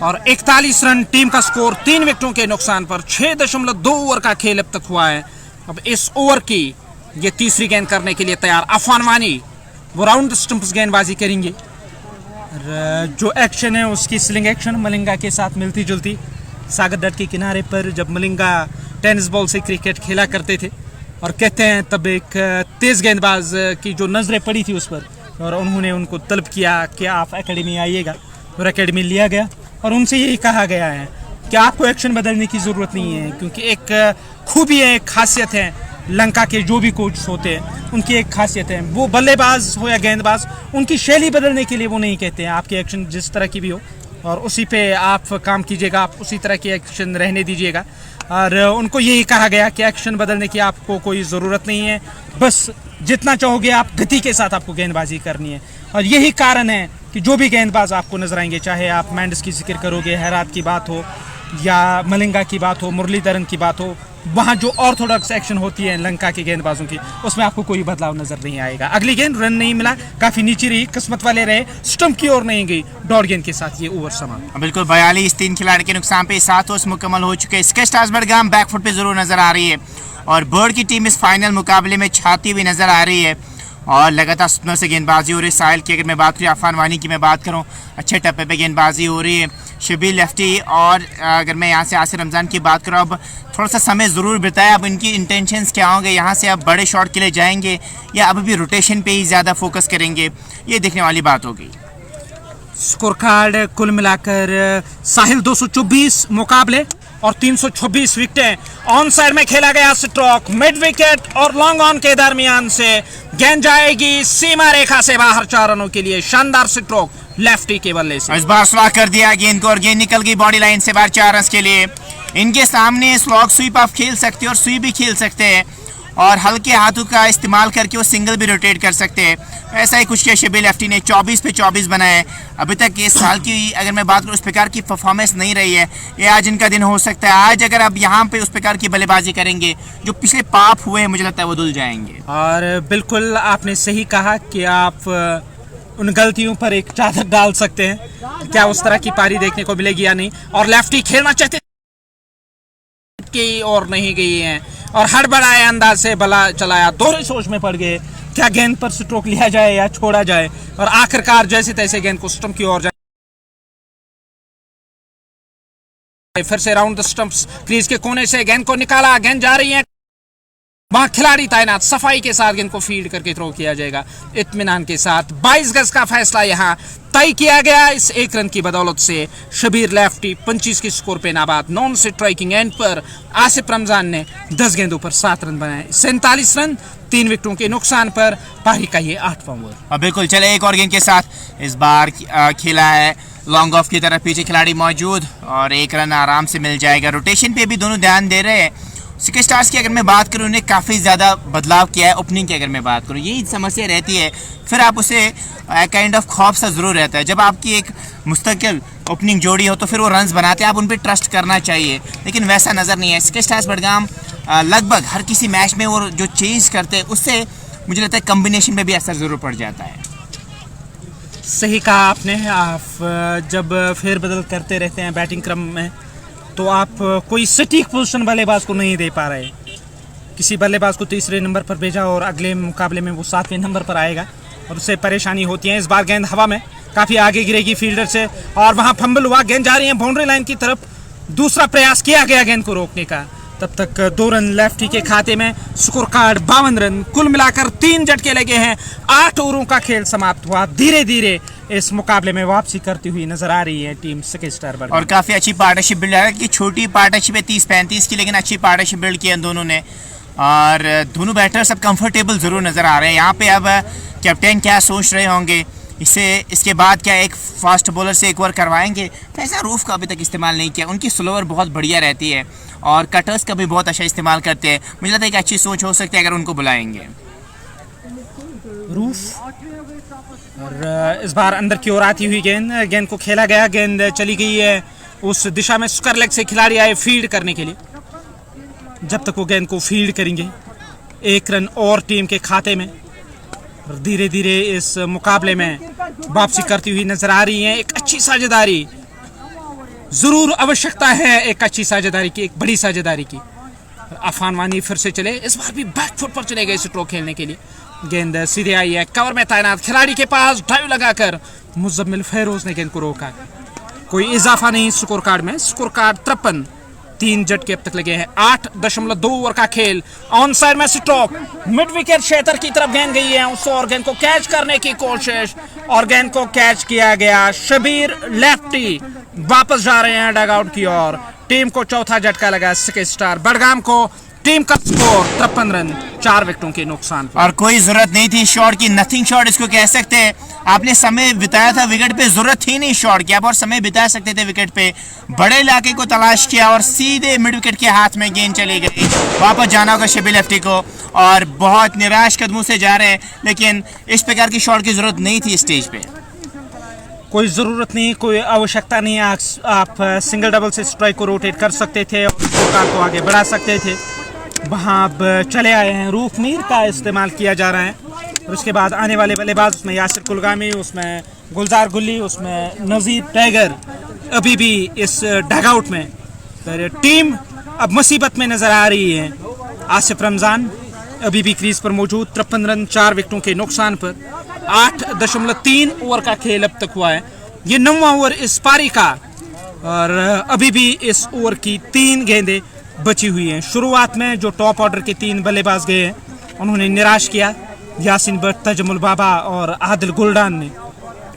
और 41 रन टीम का स्कोर 3 विकेटों के नुकसान पर। 6.2 ओवर का खेल अब तक हुआ है। अब इस ओवर की ये तीसरी गेंद करने के लिए तैयार अफान वानी, वो राउंड स्टंप्स गेंदबाजी करेंगे। जो एक्शन है उसकी स्लिंग एक्शन मलिंगा के साथ मिलती जुलती। सागर डट के किनारे पर जब मलिंगा टेनिस बॉल से क्रिकेट खेला करते थे, और कहते हैं तब एक तेज गेंदबाज की जो नजरें पड़ी थी उस पर, और उन्होंने उनको तलब किया कि आप एकेडमी आइएगा, और एकेडमी लिया गया और उनसे यही कहा गया है कि आपको एक्शन बदलने की ज़रूरत नहीं है, क्योंकि एक खूबी है, एक खासियत है लंका के जो भी कोच होते हैं उनकी एक खासियत है, वो बल्लेबाज हो या गेंदबाज, उनकी शैली बदलने के लिए वो नहीं कहते हैं। आपकी एक्शन जिस तरह की भी हो और उसी पे आप काम कीजिएगा, आप उसी तरह की एक्शन रहने दीजिएगा। और उनको यही कहा गया कि एक्शन बदलने की आपको कोई ज़रूरत नहीं है, बस जितना चाहोगे आप गति के साथ आपको गेंदबाजी करनी है। और यही कारण है कि जो भी गेंदबाज आपको नजर आएंगे, चाहे आप मैंडिस की जिक्र करोगे, हैरात की बात हो या मलिंगा की बात हो, मुरलीधरन की बात हो, वहाँ जो ऑर्थोडॉक्स एक्शन होती है लंका के गेंदबाजों की, उसमें आपको कोई बदलाव नजर नहीं आएगा। अगली गेंद रन नहीं मिला, काफी नीचे रही, किस्मत वाले रहे, स्टंप की ओर नहीं गई, डॉट गेंद के साथ ये ओवर समाप्त। बिल्कुल 42 3 खिलाड़ी के नुकसान पे 7 ओवर्स मुकम्मल हो चुके हैं। स्केच स्टार्स बडगाम बैकफुट पे जरूर नजर आ रही है, और बर्ड की टीम इस फाइनल मुकाबले में छाती हुई नजर आ रही है, और लगातार स्पिनर से गेंदबाजी हो रही है। साहिल की अगर मैं बात करूँ, अफान वानी की मैं बात करूँ, अच्छे टप्पे पे गेंदबाजी हो रही है। शबीर लेफ्टी, और अगर मैं यहाँ से आसिर रमज़ान की बात करूँ, अब थोड़ा सा समय ज़रूर बिताया, अब इनकी इंटेंशंस क्या होंगे, यहाँ से अब बड़े शॉट के लिए जाएंगे या अभी भी रोटेशन पे ही ज़्यादा फोकस करेंगे, ये देखने वाली बात होगी। स्कोर कार्ड कुल मिलाकर साहिल 224 मुकाबले और 326 विकेटें। ऑन साइड में खेला गया स्ट्रोक, मिड विकेट और लॉन्ग ऑन के दरमियान से गेंद जाएगी सीमा रेखा से बाहर 4 रनों के लिए। शानदार स्ट्रोक लेफ्टी के बल्ले से, इस बार स्लॉग कर दिया गेंद को, और गेंद निकल गई बॉडी लाइन से बाहर 4 रन के लिए। इनके सामने स्लॉग स्वीप आप खेल सकते हैं और स्वीप भी खेल सकते हैं, और हल्के हाथों का इस्तेमाल करके वो सिंगल भी रोटेट कर सकते हैं। ऐसा ही कुछ किया शबीर लेफ्टी ने, 24 पे 24 बनाए। अभी तक इस साल की अगर मैं बात करूँ उस प्रकार की परफॉर्मेंस नहीं रही है, ये आज इनका दिन हो सकता है। आज अगर आप यहाँ पे उस प्रकार की बल्लेबाजी करेंगे, जो पिछले पाप हुए हैं मुझे लगता है वो धुल जाएंगे। और बिल्कुल आपने सही कहा कि आप उन गलतियों पर एक चादर डाल सकते हैं, क्या उस तरह की पारी देखने को मिलेगी या नहीं। और लेफ्टी खेलना चाहते की और नहीं गई हैं, और हड़बड़ाए अंदाज से बला चलाया, दोहरी सोच में पड़ गए, क्या गेंद पर स्ट्रोक लिया जाए या छोड़ा जाए, और आखिरकार जैसे तैसे गेंद को स्टंप की ओर जाए। फिर से राउंड द स्टंप्स, क्रीज के कोने से गेंद को निकाला, गेंद जा रही है, वहां खिलाड़ी तैनात, सफाई के साथ गेंद को फील्ड करके थ्रो किया जाएगा इत्मीनान के साथ। 22 गज का फैसला यहां तय किया गया इस 1 रन की बदौलत से। शबीर लेफ्टी 25 के स्कोर पे नाबाद। नॉन स्ट्राइकिंग एंड पर आसिफ रमजान ने 10 गेंदों पर 7 रन बनाए। 47 रन 3 विकेटों के नुकसान पर पारी का ये 8वां ओवर। बिल्कुल, चले एक और गेंद के साथ इस बार खेला है लॉन्ग ऑफ की तरफ, पीछे खिलाड़ी मौजूद, और 1 रन आराम से मिल जाएगा। रोटेशन पे भी दोनों ध्यान दे रहे हैं। सिक्स स्टार्स की अगर मैं बात करूँ, उन्हें काफ़ी ज़्यादा बदलाव किया है। ओपनिंग की अगर मैं बात करूँ, यही समस्या रहती है, फिर आप उसे काइंड ऑफ खौफ सा ज़रूर रहता है। जब आपकी एक मुस्तकिल ओपनिंग जोड़ी हो तो फिर वो रन्स बनाते हैं, आप उन पर ट्रस्ट करना चाहिए, लेकिन वैसा नज़र नहीं है। सिक्स स्टार्स बडगाम लगभग हर किसी मैच में वो जो चेंज करते हैं उससे मुझे लगता है कम्बिनेशन में भी असर ज़रूर पड़ जाता है। सही कहा आपने। आप जब फेरबदल करते रहते हैं बैटिंग क्रम में तो आप कोई सटीक पोजीशन बल्लेबाज को नहीं दे पा रहे। किसी बल्लेबाज को तीसरे नंबर पर भेजा और अगले मुकाबले में वो 7वें नंबर पर आएगा और उससे परेशानी होती है। इस बार गेंद हवा में काफ़ी आगे गिरेगी फील्डर से और वहाँ फंबल हुआ, गेंद जा रही है बाउंड्री लाइन की तरफ। दूसरा प्रयास किया गया गेंद को रोकने का, तब तक 2 रन लेफ्टी के खाते में। स्कोर कार्ड 52 रन, कुल मिलाकर 3 झटके लगे हैं। 8 ओवरों का खेल समाप्त हुआ। धीरे धीरे इस मुकाबले में वापसी करती हुई नजर आ रही है टीम सिटी स्टार बड़गाम। और काफ़ी अच्छी पार्टनरशिप बिल्ड है कि छोटी पार्टनरशिप है 30-35 की, लेकिन अच्छी पार्टनरशिप बिल्ड की है दोनों ने और दोनों बैटर्स अब कंफर्टेबल ज़रूर नज़र आ रहे हैं। यहाँ पे अब कैप्टन क्या सोच रहे होंगे, इसके बाद क्या एक फास्ट बॉलर से एक ओवर करवाएंगे। फैज़ा रूफ का अभी तक इस्तेमाल नहीं किया, उनकी स्लोअर बहुत बढ़िया रहती है और कटर्स का भी बहुत अच्छा इस्तेमाल करते हैं। मुझे लगता है एक अच्छी सोच हो सकती है अगर उनको बुलाएंगे। रूफ और इस बार अंदर की ओर आती हुई गेंद को खेला गया, गेंद चली गई है उस दिशा में। स्क्वायर लेग से खिलाड़ी आए फील्ड करने के लिए। जब तक वो गेंद को फील्ड करेंगे 1 रन और टीम के खाते में। और धीरे धीरे इस मुकाबले में वापसी करती हुई नजर आ रही है। एक अच्छी साझेदारी जरूर आवश्यकता है, एक अच्छी साझेदारी की, एक बड़ी साझेदारी की। अफान वानी फिर से चले, इस बार भी बैक फुट पर चले गए स्ट्रोक खेलने के लिए। गेंद सीधे आई है, कवर में तैनात खिलाड़ी के पास ड्राइव लगाकर मुजम्मिल फेरोज ने गेंद को रोका। कोई इजाफा नहीं स्कोर कार्ड में। स्कोर कार्ड 53, 3 झटके अब तक लगे हैं। 8.2 ओवर का खेल। ऑन साइड में स्ट्रोक, मिड विकेट क्षेत्र की तरफ गेंद गई है उसको और गेंद को कैच करने की कोशिश और गेंद को कैच किया गया। शबीर लेफ्टी वापस जा रहे हैं डगआउट की ओर। टीम को चौथा झटका लगा सिटी स्टार बड़गाम को। टीम का स्कोर 53 रन, 4 विकेटों के नुकसान पर। और कोई जरूरत नहीं थी शॉट की, नथिंग शॉट इसको कह सकते हैं। आपने समय बिताया था विकेट पे, जरूरत ही नहीं शॉट की, आप और समय बिता सकते थे विकेट पे। बड़े इलाके को तलाश किया और सीधे मिड विकेट के हाथ में गेंद चली गई। वापस जाना होगा शबीर लेफ्टी को और बहुत निराश कदमों से जा रहे हैं, लेकिन इस प्रकार की शॉट की जरूरत नहीं थी स्टेज पे। कोई ज़रूरत नहीं, कोई आवश्यकता नहीं। आप सिंगल डबल से स्ट्राइक को रोटेट कर सकते थे और स्कोर को आगे बढ़ा सकते थे। वहाँ अब चले आए हैं, रूफ मीर का इस्तेमाल किया जा रहा है और उसके बाद आने वाले बल्लेबाज उसमें यासिर कुलगामी, उसमें गुलजार गुल्ली, उसमें नज़ीर टाइगर अभी भी इस डगआउट में। पर टीम अब मुसीबत में नज़र आ रही है। आसिफ रमज़ान अभी भी क्रीज पर मौजूद, 53 रन, 4 विकेटों के नुकसान पर। 8.3 ओवर का खेल अब तक हुआ है। ये 9वां ओवर इस पारी का और अभी भी इस ओवर की 3 गेंदें बची हुई हैं। शुरुआत में जो टॉप ऑर्डर के 3 बल्लेबाज गए हैं उन्होंने निराश किया, यासिन भट्ट, तजमुल बाबा और आदिल गुलडान ने।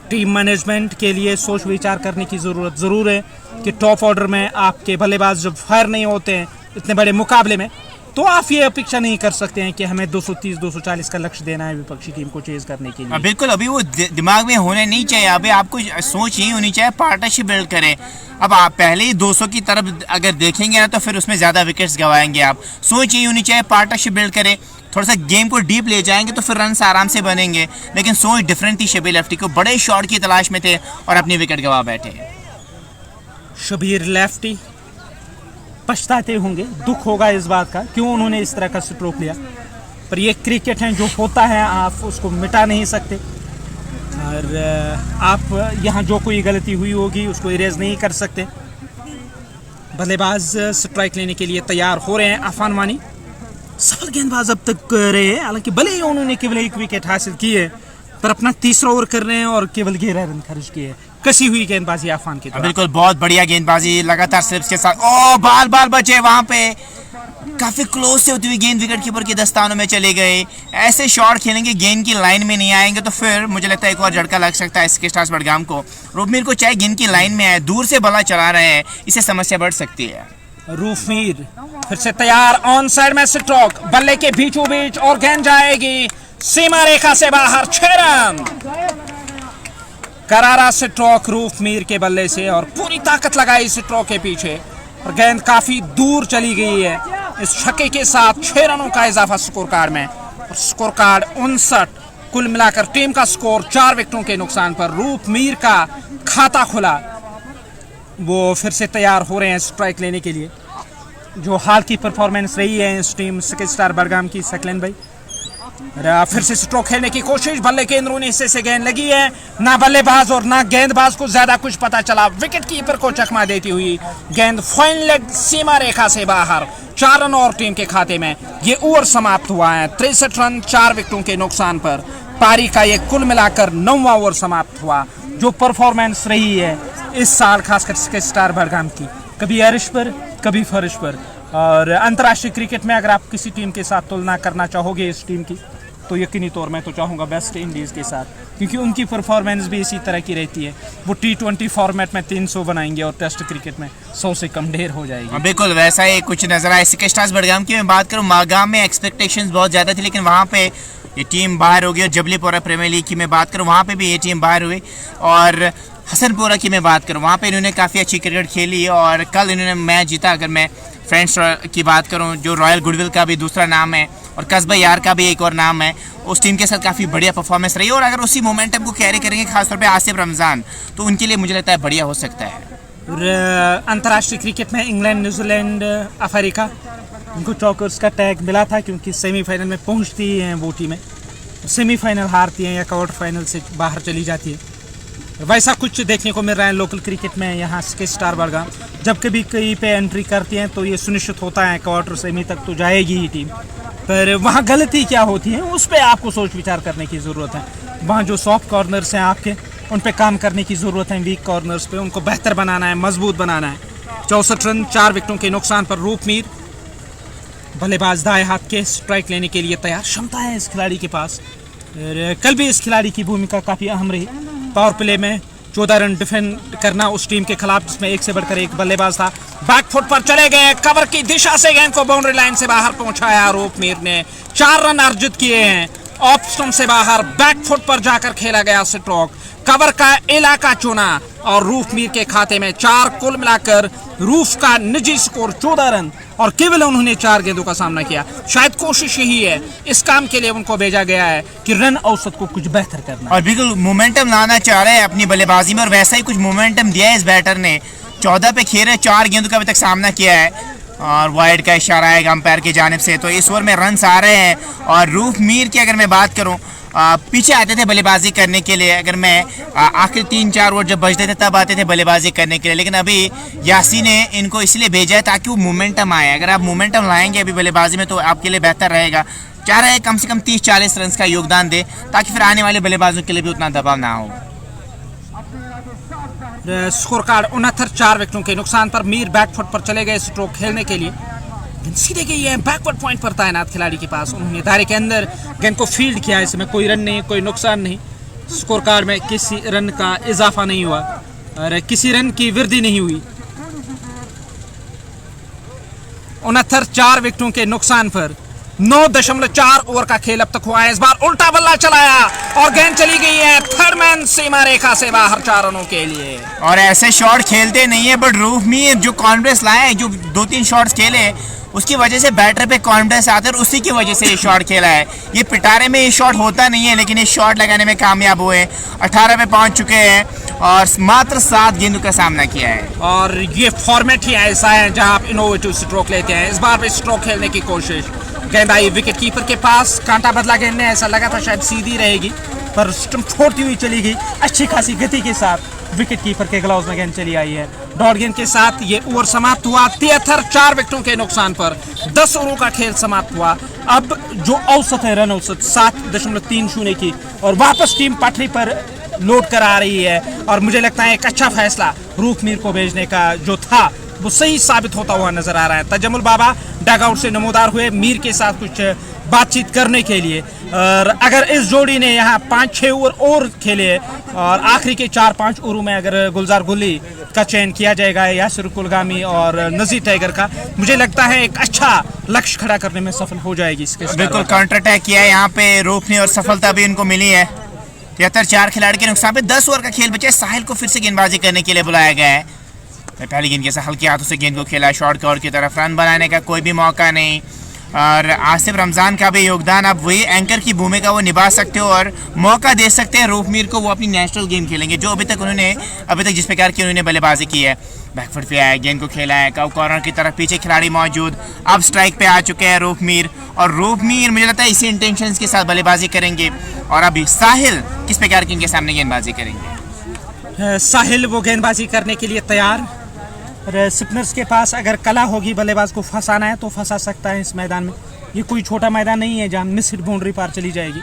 टीम मैनेजमेंट के लिए सोच विचार करने की ज़रूरत ज़रूर है कि टॉप ऑर्डर में आपके बल्लेबाज जब फायर नहीं होते हैं इतने बड़े मुकाबले में, तो आप ये अपेक्षा नहीं कर सकते हैं कि हमें 230-240 का लक्ष्य देना है विपक्षी टीम को चेज करने के लिए। बिल्कुल, अभी वो दिमाग में होने नहीं चाहिए। अभी आपको सोच यही होनी चाहिए पार्टनरशिप बिल्ड करें। अब आप पहले ही 200 की तरफ अगर देखेंगे ना तो फिर उसमें ज़्यादा विकेट्स गंवाएंगे। आप सोच यही होनी चाहिए पार्टनरशिप बिल्ड करें, थोड़ा सा गेम को डीप ले जाएंगे तो फिर रन आराम से बनेंगे। लेकिन सोच डिफरेंट थी शबीर लेफ्टी को, बड़े शॉट की तलाश में थे और अपनी विकेट गंवा बैठे। शबीर लेफ्टी पछताते होंगे, दुख होगा इस बात का क्यों उन्होंने इस तरह का स्ट्रोक लिया, पर ये क्रिकेट है, जो होता है आप उसको मिटा नहीं सकते। और आप यहाँ जो कोई गलती हुई होगी उसको इरेज नहीं कर सकते। बल्लेबाज स्ट्राइक लेने के लिए तैयार हो रहे हैं। अफान वानी सफल गेंदबाज अब तक रहे हैं, हालांकि भले ही उन्होंने केवल 1 विकेट हासिल की है पर अपना तीसरा ओवर कर रहे हैं और केवल 11 रन खर्च किए। कसी हुई गेंदबाजी अफान की तरफ। बिल्कुल, बहुत बढ़िया गेंदबाजी, लगातार स्लिप्स के साथ। ओ बाल बचे वहां पे, काफी क्लोज से होती हुई गेंद विकेट कीपर के दस्तानों में चले गए। ऐसे शॉट खेलेंगे, गेंद की लाइन में नहीं आएंगे तो फिर मुझे लगता है एक और झटका लग सकता है सिटी स्टार्स बड़गाम को। रूफमीर को चाहे गेंद की लाइन में आए, दूर से बल्ला चला रहे हैं, इससे समस्या बढ़ सकती है। रूफमीर फिर से तैयार, ऑन साइड में स्ट्रोक, बल्ले के बीचों बीच और गेंद जाएगी सीमा रेखा से बाहर। 6 रन, करारा स्ट्रोक रूफमीर के बल्ले से और पूरी ताकत लगाई स्ट्रोक के पीछे और गेंद काफी दूर चली गई है। इस छक्के के साथ 6 रनों का इजाफा स्कोर कार्ड में और स्कोर कार्ड 59। कुल मिलाकर टीम का स्कोर 4 विकेटों के नुकसान पर। रूफमीर का खाता खुला, वो फिर से तैयार हो रहे हैं स्ट्राइक लेने के लिए। जो हाल की परफॉर्मेंस रही है इस टीम सिटी स्टार बड़गाम की, सकलन भाई फिर से स्ट्रोक खेलने की कोशिश, बल्ले के अंदरूनी हिस्से से गेंद लगी है, ना बल्लेबाज और ना गेंदबाज को ज्यादा कुछ पता चला। विकेट कीपर को चकमा देती हुई गेंद फाइन लेग सीमा रेखा से बाहर, 4 रन और टीम के खाते में। ये ओवर समाप्त हुआ है 63 रन 4 विकेटों के नुकसान पर। पारी का ये कुल मिलाकर 9वां ओवर समाप्त हुआ। जो परफॉर्मेंस रही है इस साल खासकर स्टार बड़गाम की, कभी अर्श पर कभी फर्श पर। और अंतर्राष्ट्रीय क्रिकेट में अगर आप किसी टीम के साथ तुलना करना चाहोगे इस टीम की, तो यकीनी तौर में तो चाहूँगा वेस्ट इंडीज़ के साथ, क्योंकि उनकी परफॉर्मेंस भी इसी तरह की रहती है। वो T20 फॉर्मेट में 300 बनाएंगे और टेस्ट क्रिकेट में 100 से कम ढेर हो जाएगी। बिल्कुल वैसा ही कुछ नजर आया। सिटी स्टार्स बड़गाम की मैं बात करूँ, मागाम में एक्सपेक्टेशंस बहुत ज़्यादा थी, लेकिन वहाँ पे ये टीम बाहर हो गई। और जबलीपुरा प्रीमियर लीग की मैं बात करूँ, वहाँ पे भी ये टीम बाहर हुई। और हसनपुरा की मैं बात करूँ, वहाँ पे इन्होंने काफ़ी अच्छी क्रिकेट खेली और कल इन्होंने मैच जीता। अगर मैं फ्रेंड्स की बात करूँ, जो रॉयल गुडविल का भी दूसरा नाम है और कस्बा यार का भी एक और नाम है, उस टीम के साथ काफ़ी बढ़िया परफॉर्मेंस रही। और अगर उसी मोमेंटम को कैरी करेंगे खासतौर पे आसिफ रमज़ान, तो उनके लिए मुझे लगता है बढ़िया हो सकता है। अंतर्राष्ट्रीय क्रिकेट में इंग्लैंड, न्यूजीलैंड, अफ्रीका, उनको चौकर्स का टैग मिला था क्योंकि सेमीफाइनल में पहुंचती हैं वो टीमें, सेमीफाइनल हारती हैं या क्वार्टर फाइनल से बाहर चली जाती है। वैसा कुछ देखने को मिल रहा है लोकल क्रिकेट में। यहाँ के स्टार बड़गाम जब कभी कहीं पे एंट्री करती हैं तो ये सुनिश्चित होता है क्वार्टर सेमी तक तो जाएगी ही टीम, पर वहाँ गलती क्या होती है उस पर आपको सोच विचार करने की ज़रूरत है। वहाँ जो सॉफ्ट कॉर्नर्स हैं आपके, उन पे काम करने की ज़रूरत है। वीक कॉर्नर्स पे उनको बेहतर बनाना है, मजबूत बनाना है। 64 रन 4 विकेटों के नुकसान पर रूप मीर बल्लेबाज दाएं हाथ के स्ट्राइक लेने के लिए तैयार, क्षमता है इस खिलाड़ी के पास। कल भी इस खिलाड़ी की भूमिका काफ़ी अहम रही। पावर प्ले में 14 रन डिफेंड करना उस टीम के खिलाफ जिसमें एक से बढ़कर एक बल्लेबाज था। बैक फुट पर चले गए, कवर की दिशा से गेंद को बाउंड्री लाइन से बाहर पहुंचाया रूप मीर ने। 4 रन अर्जित किए हैं। ऑफ स्टंप से बाहर बैक फुट पर जाकर खेला गया स्ट्रोक, कवर का इलाका चुना और रूफ मीर के खाते में 4। कुल मिलाकर रूफ का निजी स्कोर 14 रन और केवल उन्होंने 4 गेंदों का सामना किया। शायद कोशिश यही है, इस काम के लिए उनको भेजा गया है कि रन औसत को कुछ बेहतर करना और बिल्कुल मोमेंटम लाना चाह रहे हैं अपनी बल्लेबाजी में, और वैसा ही कुछ मोमेंटम दिया है इस बैटर ने। 14 पे खेल रहे, 4 गेंदों का अभी तक सामना किया है और वाइड का इशारा है अंपायर की जानिब से। तो इस ओवर में रन आ रहे हैं। और रूफ मीर की अगर मैं बात करूं, पीछे आते थे बल्लेबाजी करने के लिए। अगर मैं आखिर 3-4 ओवर जब बचते थे तब आते थे बल्लेबाजी करने के लिए, लेकिन अभी यासी ने इनको इसलिए भेजा है ताकि वो मोमेंटम आए। अगर आप मोमेंटम लाएंगे अभी बल्लेबाजी में तो आपके लिए बेहतर रहेगा। चाह रहे हैं कम से कम 30-40 रन का योगदान दे ताकि फिर आने वाले बल्लेबाजों के लिए भी उतना दबाव ना हो। स्कोर कार्ड 69 4 विकेटों के नुकसान पर मीर बैकफुट पर चले गए स्ट्रोक खेलने के लिए। गेंद सीधे गई है बैकवर्ड पॉइंट पर तैनात खिलाड़ी के पास। उन्होंने दायरे के अंदर गेंद को फील्ड किया। इसमें कोई रन नहीं, कोई नुकसान नहीं। स्कोर कार्ड में किसी रन का इजाफा नहीं हुआ और किसी रन की वृद्धि नहीं हुई। 69 4 विकेटों के नुकसान पर 9.4 ओवर का खेल अब तक हुआ है। इस बार उल्टा बल्ला चलाया और गेंद चली गई है थर्ड मैन सीमा रेखा से बाहर 4 रनों के लिए। और ऐसे शॉट खेलते नहीं है, बट रूफ मीर जो कॉन्फिडेंस लाए, जो 2-3 शॉट्स खेले उसकी वजह से बैटर पे कॉन्फिडेंस आता है और उसी की वजह से ये शॉट खेला है। ये पिटारे में ये शॉट होता नहीं है, लेकिन ये शॉट लगाने में कामयाब हुए। 18 पे पहुंच चुके हैं और मात्र 7 गेंदों का सामना किया है। और ये फॉर्मेट ही ऐसा है जहां आप इनोवेटिव स्ट्रोक लेते हैं। इस बार भी स्ट्रोक खेलने की कोशिश, गेंद आई विकेट कीपर के पास, कांटा बदला गेंद ने, ऐसा लगा था शायद सीधी रहेगी पर स्टंप छोड़ती हुई चली गई अच्छी खासी गति के साथ। विकेट कीपर के ग्लव्स में गेंद चली आई है। डॉट गेंद के साथ ये ओवर समाप्त हुआ 73 4 विकेटों के नुकसान पर। 10 ओवरों का खेल समाप्त हुआ। अब जो औसत है रन औसत 7.30 की और वापस टीम पटरी पर लौट कर आ रही है। और मुझे लगता है एक अच्छा फैसला रूफ मीर को भेजने का जो था वो सही साबित होता हुआ नजर आ रहा है। तजमुल बाबा डगआउट से नमोदार हुए मीर के साथ कुछ बातचीत करने के लिए। और अगर इस जोड़ी ने यहाँ 5-6 ओवर और खेले और आखिरी के 4-5 ओवरों में अगर गुलजार गुल्ली का चयन किया जाएगा यासिर कुलगामी और नजीर टाइगर का, मुझे लगता है एक अच्छा लक्ष्य खड़ा करने में सफल हो जाएगी। इसके बिल्कुल काउंटर अटैक किया है यहाँ पे रूफ ने और सफलता भी इनको मिली है। 73 4 खिलाड़ी के नुकसान पे 10 ओवर का खेल बचे। साहिल को फिर से गेंदबाजी करने के लिए बुलाया गया है। पहली गेंद के साथ हल्के हाथों से गेंद को खेला, शॉर्ट कवर की तरफ, रन बनाने का कोई भी मौका नहीं। और आसिफ रमज़ान का भी योगदान, अब वही एंकर की भूमिका वो निभा सकते हो और मौका दे सकते हैं रूफ मीर को, वो अपनी नेशनल गेम खेलेंगे जो अभी तक जिस प्रकार की उन्होंने बल्लेबाजी की है। बैकफुट पे आया, गेंद को खेला है, कब कॉर्नर की तरफ पीछे खिलाड़ी मौजूद, अब स्ट्राइक पे आ चुके हैं रूफ मीर, और रूफ मीर मुझे लगता है इसी इंटेंशंस के साथ बल्लेबाजी करेंगे। और अभी साहिल किस प्रकार की इनके सामने गेंदबाजी करेंगे? साहिल वो गेंदबाजी करने के लिए तैयार। स्पिनर्स के पास अगर कला होगी बल्लेबाज को फंसाना है तो फंसा सकता है इस मैदान में। ये कोई छोटा मैदान नहीं है जहाँ मिस हिट बाउंड्री पार चली जाएगी।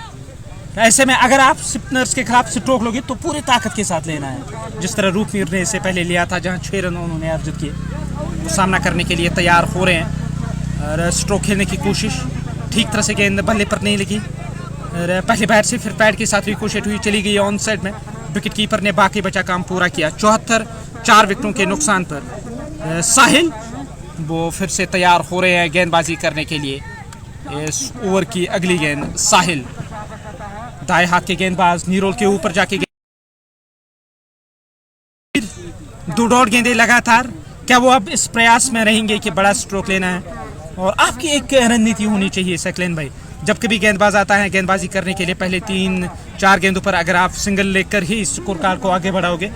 ऐसे में अगर आप स्पिनर्स के खिलाफ स्ट्रोक लोगे तो पूरी ताकत के साथ लेना है, जिस तरह रूफ मीर ने इससे पहले लिया था जहाँ 6 रन उन्होंने अर्जित किए। वो सामना करने के लिए तैयार हो रहे हैं और स्ट्रोक खेलने की कोशिश, ठीक तरह से गेंद बल्ले पर नहीं लगी और पहले बैट से फिर पैड के साथ भी कोशिश हुई, चली गई ऑन साइड में। विकेट कीपर ने बाकी बचा काम पूरा किया। 4 विकेटों के नुकसान पर साहिल वो फिर से तैयार हो रहे हैं गेंदबाजी करने के लिए। इस ओवर की अगली गेंद साहिल, दाएं हाथ के गेंदबाज नीरोल के ऊपर जाके 2 डॉट गेंदें लगातार। क्या वो अब इस प्रयास में रहेंगे कि बड़ा स्ट्रोक लेना है? और आपकी एक रणनीति होनी चाहिए सकलेन भाई, जब कभी गेंदबाज आता है गेंदबाजी करने के लिए पहले 3-4 गेंदों पर अगर आप सिंगल लेकर ही स्कोर कार्ड को आगे बढ़ाओगे,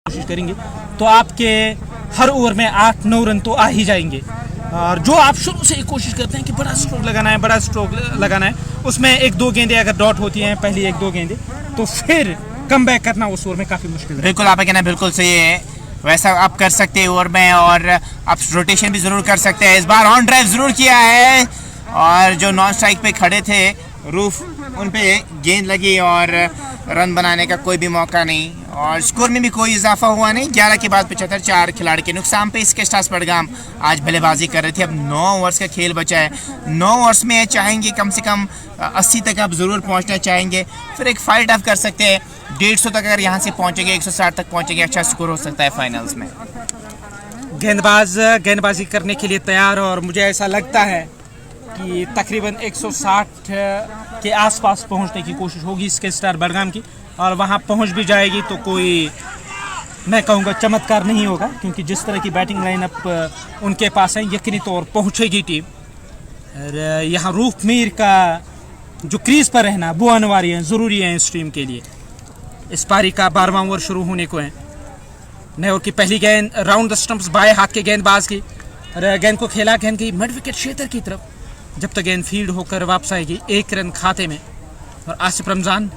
कोशिश करेंगे तो आपके हर ओवर में 8-9 रन तो आ ही जाएंगे। और जो आप शुरू से ही कोशिश करते हैं कि बड़ा स्ट्रोक लगाना है, उसमें 1-2 गेंदें अगर डॉट होती हैं, पहली 1-2 गेंदें, तो फिर कम बैक करना उस ओवर में काफ़ी मुश्किल है। बिल्कुल, आपका कहना बिल्कुल सही है। वैसा आप कर सकते हैं ओवर में, और आप रोटेशन भी ज़रूर कर सकते हैं। इस बार ऑन ड्राइव ज़रूर किया है और जो नॉन स्ट्राइक पे खड़े थे रूफ, उन पे गेंद लगी और रन बनाने का कोई भी मौका नहीं, और स्कोर में भी कोई इजाफा हुआ नहीं। 11 के बाद 75, 4 खिलाड़ी के नुकसान पे इसके स्टार्स बडगाम आज बल्लेबाजी कर रहे थे। अब 9 ओवर्स का खेल बचा है। 9 ओवर्स में चाहेंगे कम से कम 80 तक आप ज़रूर पहुंचना चाहेंगे, फिर एक फाइट आप कर सकते हैं। 150 तक अगर यहाँ से पहुंचेंगे, 160 तक पहुंचेंगे, अच्छा स्कोर हो सकता है फाइनल्स में। गेंदबाज गेंदबाजी करने के लिए तैयार, और मुझे ऐसा लगता है कि तकरीबन 160 के आसपास पहुंचने की कोशिश होगी इसके स्टार बडगाम की, और वहां पहुंच भी जाएगी तो कोई, मैं कहूँगा, चमत्कार नहीं होगा, क्योंकि जिस तरह की बैटिंग लाइनअप उनके पास है यकीनी तौर पहुंचेगी टीम। और यहाँ रूफ मीर का जो क्रीज पर रहना वो अनिवार्य है, ज़रूरी है इस टीम के लिए। इस पारी का 12वां ओवर शुरू होने को है। नए ओवर की पहली गेंद राउंड द स्टंप्स बाएं हाथ के गेंदबाज की, और गेंद को खेला, गेंद की मिड विकेट क्षेत्र की तरफ। जब तक गेंद फील्ड होकर वापस आएगी 1 रन खाते में। और आसिफ रमज़ान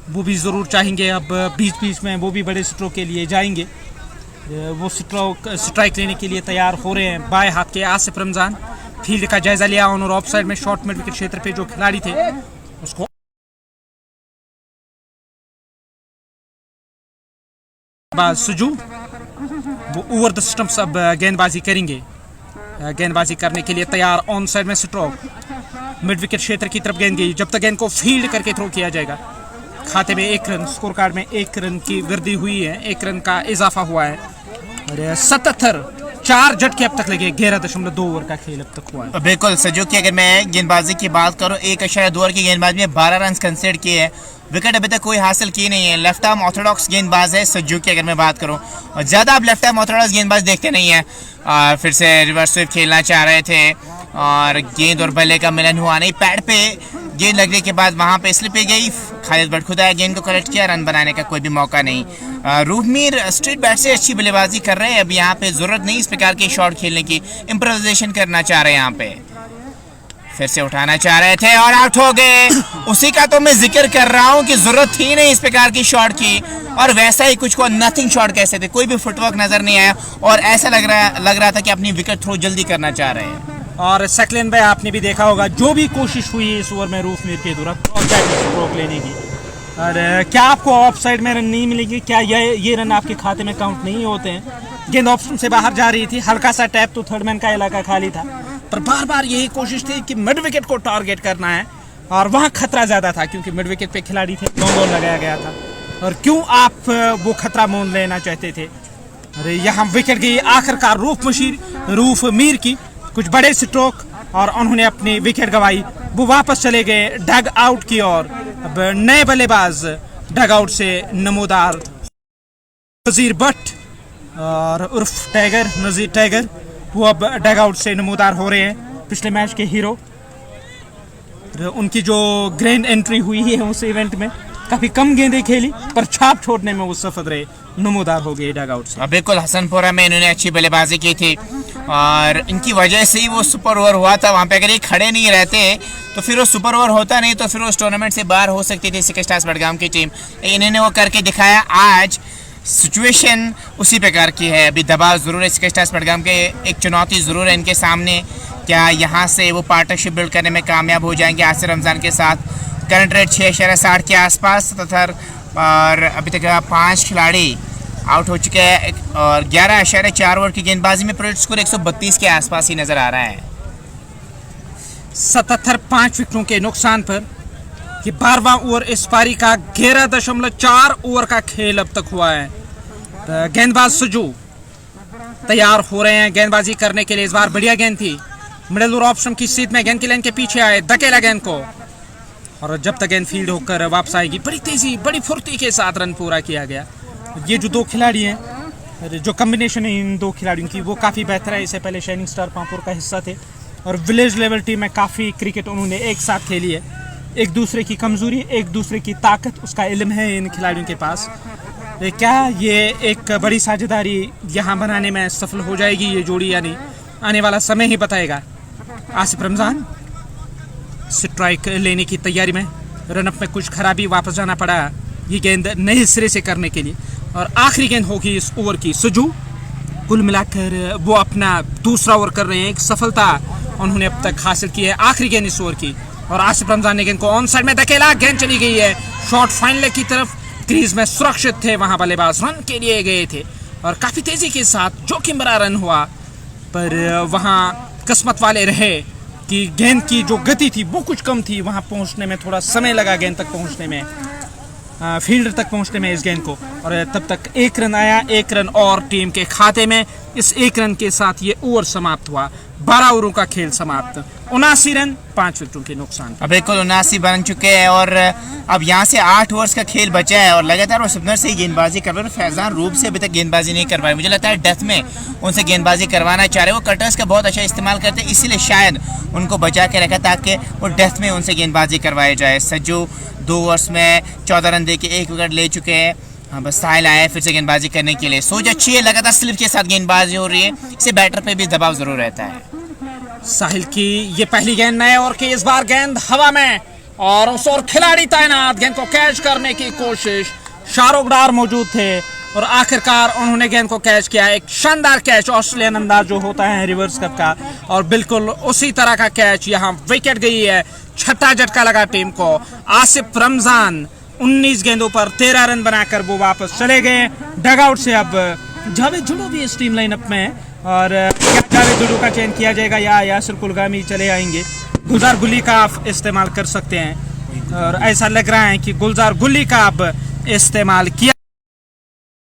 वो भी ज़रूर चाहेंगे, अब बीच में वो भी बड़े स्ट्रोक के लिए जाएंगे। वो स्ट्राइक लेने के लिए तैयार हो रहे हैं। बाएं हाथ के आसिफ रमज़ान फील्ड का जायजा लिया ऑन और ऑफ साइड में, शॉर्ट मिड विकेट क्षेत्र पे जो खिलाड़ी थे उसको सुजू वो ओवर द स्टंप्स अब गेंदबाजी करेंगे। गेंदबाजी करने के लिए तैयार, ऑन साइड में स्ट्रोक मिड विकेट क्षेत्र की तरफ गेंद गई। जब तक गेंद को फील्ड करके थ्रो किया जाएगा, खाते में 1 रन, स्कोर कार्ड में 1 रन की वृद्धि हुई है, 1 रन का इजाफा हुआ है। और 77 4 झटके अब तक लगे। 11.2 ओवर का खेल अब तक हुआ है। बिल्कुल सजो की अगर मैं गेंदबाजी की बात करूँ, 1.2 ओवर की गेंदबाजी में 12 रन कंसीडर किए हैं। विकेट अभी तक कोई हासिल की नहीं है। लेफ्ट आर्म ऑर्थोडॉक्स गेंदबाज है सज्जू की अगर मैं बात करूं, और ज़्यादा आप लेफ्ट आर्म ऑर्थोडॉक्स गेंदबाज देखते नहीं है। फिर से रिवर्स स्विप खेलना चाह रहे थे और गेंद और बल्ले का मिलन हुआ नहीं। पैड पे गेंद लगने के बाद वहां पे स्लिप गई। खालिद बटखुदा गेंद को कलेक्ट किया, रन बनाने का कोई भी मौका नहीं। रूफ मीर स्ट्रेट बैट से अच्छी बल्लेबाजी कर रहे हैं। अब यहाँ पे जरूरत नहीं इस प्रकार के शॉट खेलने की, इम्प्रोवाइजेशन करना चाह रहे हैं। यहाँ पे फिर से उठाना चाह रहे थे और आउट हो गए। उसी का तो मैं जिक्र कर रहा हूँ कि जरूरत थी नहीं इस प्रकार की शॉट की, और वैसा ही कुछ को नथिंग शॉट कैसे थे, कोई भी फुटवर्क नजर नहीं आया और ऐसा लग रहा था कि अपनी विकेट थ्रो जल्दी करना चाह रहे हैं। और सकलेन भाई आपने भी देखा होगा, जो भी कोशिश हुई इस ओवर में रूफ मीर के द्वारा स्ट्रोक लेने की, और क्या आपको ऑफ साइड में रन नहीं मिलेगी? क्या ये रन आपके खाते में काउंट नहीं होते हैं? गेंद ऑप्शन से बाहर जा रही थी, हल्का सा टैप तो थर्ड मैन का इलाका खाली था, पर बार बार यही कोशिश थी कि मिड विकेट को टारगेट करना है, और वहाँ खतरा ज़्यादा था क्योंकि मिड विकेट पे खिलाड़ी थे, नो बॉल लगाया गया था। और क्यों आप वो खतरा मोल लेना चाहते थे? अरे यहाँ विकेट गई आखिरकार रूफ मीर की, कुछ बड़े स्ट्रोक, और उन्होंने अपनी विकेट गंवाई। वो वापस चले गए डग आउट की ओर। अब नए बल्लेबाज डग आउट से नमोदार नज़ीर भट्ट और उर्फ टाइगर, नज़ीर टाइगर, वो अब डग आउट से नमूदार हो रहे हैं, पिछले मैच के हीरो। उनकी जो ग्रैंड एंट्री हुई है उस इवेंट में काफ़ी कम गेंदें खेली पर छाप छोड़ने में वो सफल रहे, नमूदार हो गए डग आउट से। बिल्कुल, हसनपुरा में इन्होंने अच्छी बल्लेबाजी की थी और इनकी वजह से ही वो सुपर ओवर हुआ था। वहाँ पे अगर ये खड़े नहीं रहते तो फिर वो सुपर ओवर होता नहीं, तो फिर उस टूर्नामेंट से बाहर हो सकती थी सिटी स्टार्स बडगाम की टीम। इन्होंने वो करके दिखाया। आज सिचुएशन उसी प्रकार की है, अभी दबाव ज़रूर है सिटी स्टार्स बडगाम के, एक चुनौती ज़रूर है इनके सामने। क्या यहाँ से वो पार्टनरशिप बिल्ड करने में कामयाब हो जाएंगे आसिफ रमज़ान के साथ? करंट रेट 6.60 के आसपास तथा और अभी तक 5 खिलाड़ी आउट हो चुके हैं और 11.4 ओवर की गेंदबाजी में प्रोजेक्ट स्कोर 132 के आसपास ही नज़र आ रहा है। 77 5 विकेटों के नुकसान पर ये 12वां ओवर इस पारी का 11.4 ओवर का खेल अब तक हुआ है। तो गेंदबाज सुजू तैयार हो रहे हैं गेंदबाजी करने के लिए। इस बार बढ़िया गेंद थी, मिडिल ओवर ऑप्शन की सीध में गेंद की लाइन के पीछे आए, धकेला गेंद को और जब तक गेंद फील्ड होकर वापस आएगी बड़ी तेजी बड़ी फुर्ती के साथ रन पूरा किया गया। ये जो दो खिलाड़ी हैं, जो कम्बिनेशन है इन दो खिलाड़ियों की वो काफ़ी बेहतर है। इससे पहले शाइनिंग स्टार पामपुर का हिस्सा थे और विलेज लेवल टीम में काफ़ी क्रिकेट उन्होंने एक साथ खेली है। एक दूसरे की कमज़ोरी एक दूसरे की ताकत उसका इल्म है इन खिलाड़ियों के पास। क्या ये एक बड़ी साझेदारी यहाँ बनाने में सफल हो जाएगी ये जोड़ी या नहीं, आने वाला समय ही बताएगा। आसिफ रमज़ान स्ट्राइक लेने की तैयारी में, रनअप में कुछ खराबी, वापस जाना पड़ा ये गेंद नए सिरे से करने के लिए और आखिरी गेंद होगी इस ओवर की। सुजू कुल मिलाकर वो अपना दूसरा ओवर कर रहे हैं, एक सफलता उन्होंने अब तक हासिल की है। आखिरी गेंद इस ओवर की और आसिफ रमज़ान ने गेंद को ऑन साइड में धकेला, गेंद चली गई है शॉर्ट फाइनल की तरफ। क्रीज में सुरक्षित थे वहां बल्लेबाज, रन के लिए गए थे और काफ़ी तेज़ी के साथ जोखिम भरा रन हुआ पर वहां किस्मत वाले रहे कि गेंद की जो गति थी वो कुछ कम थी, वहां पहुंचने में थोड़ा समय लगा गेंद तक पहुंचने में, फील्डर तक पहुंचने में इस गेंद को। और तब तक एक रन आया, एक रन और टीम के खाते में। इस एक रन के साथ ये ओवर समाप्त हुआ, 12 ओवरों का खेल समाप्त। 79 रन 5 विकेटों के नुकसान। अब बिल्कुल 79 बन चुके हैं और अब यहाँ से 8 ओवर्स का खेल बचा है और लगातार वो स्पिनर से ही गेंदबाजी कर रहे हैं। फैजान रूप से अभी तक गेंदबाजी नहीं करवाई, मुझे लगता है डेथ में उनसे गेंदबाजी करवाना चाह रहे। वो कटर्स का बहुत अच्छा इस्तेमाल करते हैं, इसीलिए शायद उनको बचा के रखा ताकि वो डेथ में उनसे गेंदबाजी करवाई जाए। सज्जू 2 ओवर्स में 14 रन दे के 1 विकेट ले चुके हैं। हाँ, बस साहिल आया फिर से गेंदबाजी करने के लिए। सोच अच्छी है, लगातार स्लिप के साथ गेंदबाजी हो रही है, इससे बैटर पे भी दबाव जरूर रहता है। साहिल की ये पहली गेंद नए ओवर की, इस बार गेंद हवा में और उस ओर खिलाड़ी तैनात, गेंद को कैच करने की कोशिश, शाहरुख डार मौजूद थे और आखिरकार उन्होंने गेंद को कैच किया। एक शानदार कैच, ऑस्ट्रेलियन अंदाज जो होता है रिवर्स कप का, और बिल्कुल उसी तरह का कैच। यहाँ विकेट गई है, छठा झटका लगा टीम को। आसिफ रमज़ान 19 गेंदों पर 13 रन बनाकर वो वापस चले गए डग आउट से। अब जावेद जुडू भी इस टीम लाइनअप में है और क्या जावेद जुडू का चयन किया जाएगा या यासिर कुलगामी चले आएंगे? गुलजार गुल्ली का आप इस्तेमाल कर सकते हैं और ऐसा लग रहा है कि गुलजार गुल्ली का अब इस्तेमाल किया।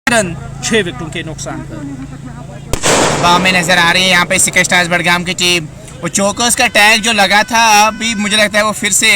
रन 6 विकेटों के नुकसान पर बाव में नजर आ रही है यहाँ पे सिटी स्टार्स बडगाम की टीम। वो चोकर्स का टैग जो लगा था अभी मुझे लगता है वो फिर से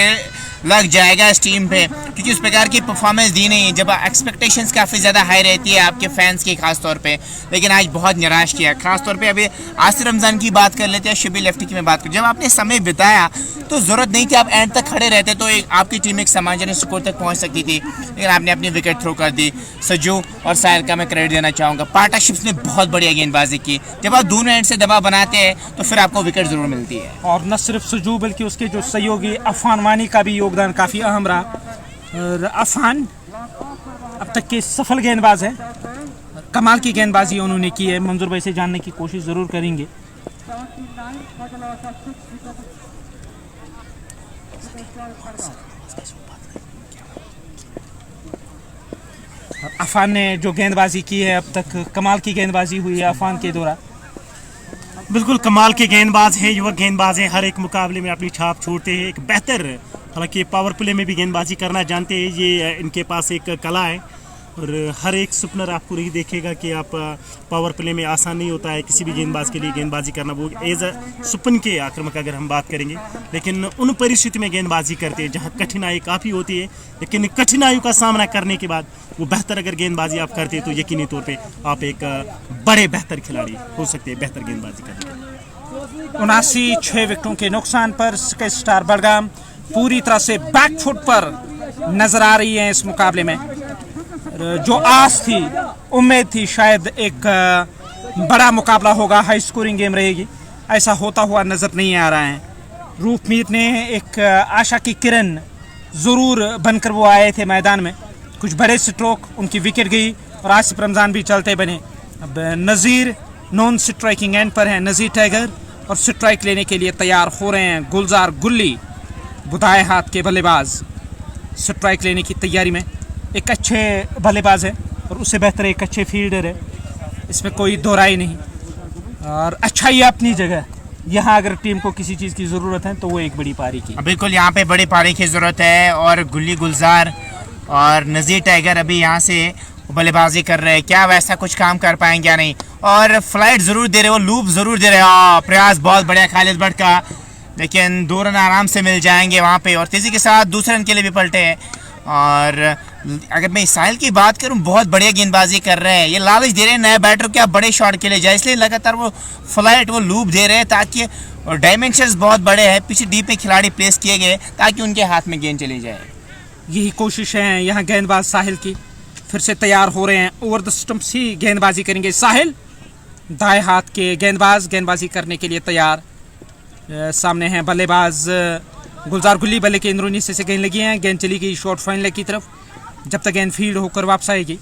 लग जाएगा इस टीम पे, क्योंकि उस प्रकार की परफॉर्मेंस दी नहीं। जब एक्सपेक्टेशंस काफ़ी ज़्यादा हाई रहती है आपके फैंस की खास तौर पे, लेकिन आज बहुत निराश किया। खास तौर पे अभी आसिफ रमज़ान की बात कर लेते हैं, शिबी लेफ्टी की मैं बात करूँ। जब आपने समय बिताया तो ज़रूरत नहीं थी आप एंड तक खड़े रहते तो आपकी टीम एक सम्मानजनक स्कोर तक पहुँच सकती थी, लेकिन आपने अपनी विकेट थ्रो कर दी। सज्जू और साहिल का मैं क्रेडिट देना चाहूँगा, पार्टनरशिप्स ने बहुत बढ़िया गेंदबाजी की। जब आप दोनों एंड से दबाव बनाते हैं तो फिर आपको विकेट ज़रूर मिलती है। और न सिर्फ सज्जू बल्कि उसके जो सहयोगी अफान वानी का भी योगदान काफ़ी अहम रहा। और अफान अब तक के सफल गेंदबाज हैं, कमाल की गेंदबाजी उन्होंने की है। मंजूर भाई से जानने की कोशिश ज़रूर करेंगे। अफान ने जो गेंदबाजी की है अब तक, कमाल की गेंदबाजी हुई है अफान के दौरान। बिल्कुल कमाल के गेंदबाज हैं, युवक गेंदबाज हैं, हर एक मुकाबले में अपनी छाप छोड़ते हैं। एक बेहतर, हालांकि पावर प्ले में भी गेंदबाजी करना जानते हैं, ये इनके पास एक कला है। और हर एक स्पिनर आपको यही देखेगा कि आप पावर प्ले में आसान नहीं होता है किसी भी गेंदबाज के लिए गेंदबाजी करना, वो एज अ स्पिन के आक्रमक अगर हम बात करेंगे, लेकिन उन परिस्थिति में गेंदबाजी करते हैं जहां कठिनाई काफ़ी होती है, लेकिन कठिनाइयों का सामना करने के बाद वो बेहतर अगर गेंदबाजी आप करते हैं तो यकीनी तौर पर आप एक बड़े बेहतर खिलाड़ी हो सकते हैं बेहतर गेंदबाजी करने। 79 विकेटों के नुकसान पर स्काई स्टार बडगाम पूरी तरह से बैकफुट पर नजर आ रही है इस मुकाबले में। जो आस थी, उम्मीद थी शायद एक बड़ा मुकाबला होगा, हाई स्कोरिंग गेम रहेगी, ऐसा होता हुआ नजर नहीं आ रहा है। रूपमीर ने एक आशा की किरण ज़रूर बनकर वो आए थे मैदान में, कुछ बड़े स्ट्रोक, उनकी विकेट गई और आसिफ रमज़ान भी चलते बने। अब नज़ीर नॉन स्ट्राइकिंग एंड पर हैं, नज़ीर टाइगर, और स्ट्राइक लेने के लिए तैयार हो रहे हैं गुलजार गुल्ली, बुदाए हाथ के बल्लेबाज स्ट्राइक लेने की तैयारी में। एक अच्छे बल्लेबाज है और उससे बेहतर एक अच्छे फील्डर है, इसमें कोई दो राय नहीं, और अच्छा ही अपनी जगह। यहाँ अगर टीम को किसी चीज़ की ज़रूरत है तो वो एक बड़ी पारी की। बिल्कुल, यहाँ पे बड़ी पारी की ज़रूरत है, और गुल्ली गुलजार और नज़ीर टाइगर अभी यहाँ से बल्लेबाजी कर रहे हैं, क्या वैसा कुछ काम कर पाएंगे या नहीं। और फ्लाइट ज़रूर दे रहे हो, लूप ज़रूर दे रहे हो, प्रयास बहुत बढ़िया खालिद भट्ट का, लेकिन 2 रन आराम से मिल जाएंगे वहाँ पे, और तेज़ी के साथ दूसरे रन के लिए भी पलटे हैं। और अगर मैं साहिल की बात करूं, बहुत बढ़िया गेंदबाजी कर रहे हैं, ये लालच दे रहे हैं नए बैटर को आप बड़े शॉट के लिए जाए, इसलिए लगातार वो फ्लाइट, वो लूप दे रहे हैं, ताकि और डायमेंशंस बहुत बड़े हैं, पीछे डीप में खिलाड़ी प्लेस किए गए ताकि उनके हाथ में गेंद चली जाए। यही कोशिश है यहाँ गेंदबाज साहिल की, फिर से तैयार हो रहे हैं, ओवर द स्टंप्स ही गेंदबाजी करेंगे साहिल, दाएं हाथ के गेंदबाज गेंदबाजी करने के लिए तैयार। सामने हैं बल्लेबाज गुलजार गुल्ली, बल्ले के अंदरूनी हिस्से से गेंद लगी है, गेंद चली गई शॉर्ट फाइन लेग की तरफ, जब तक गेंद फील्ड होकर वापस आएगी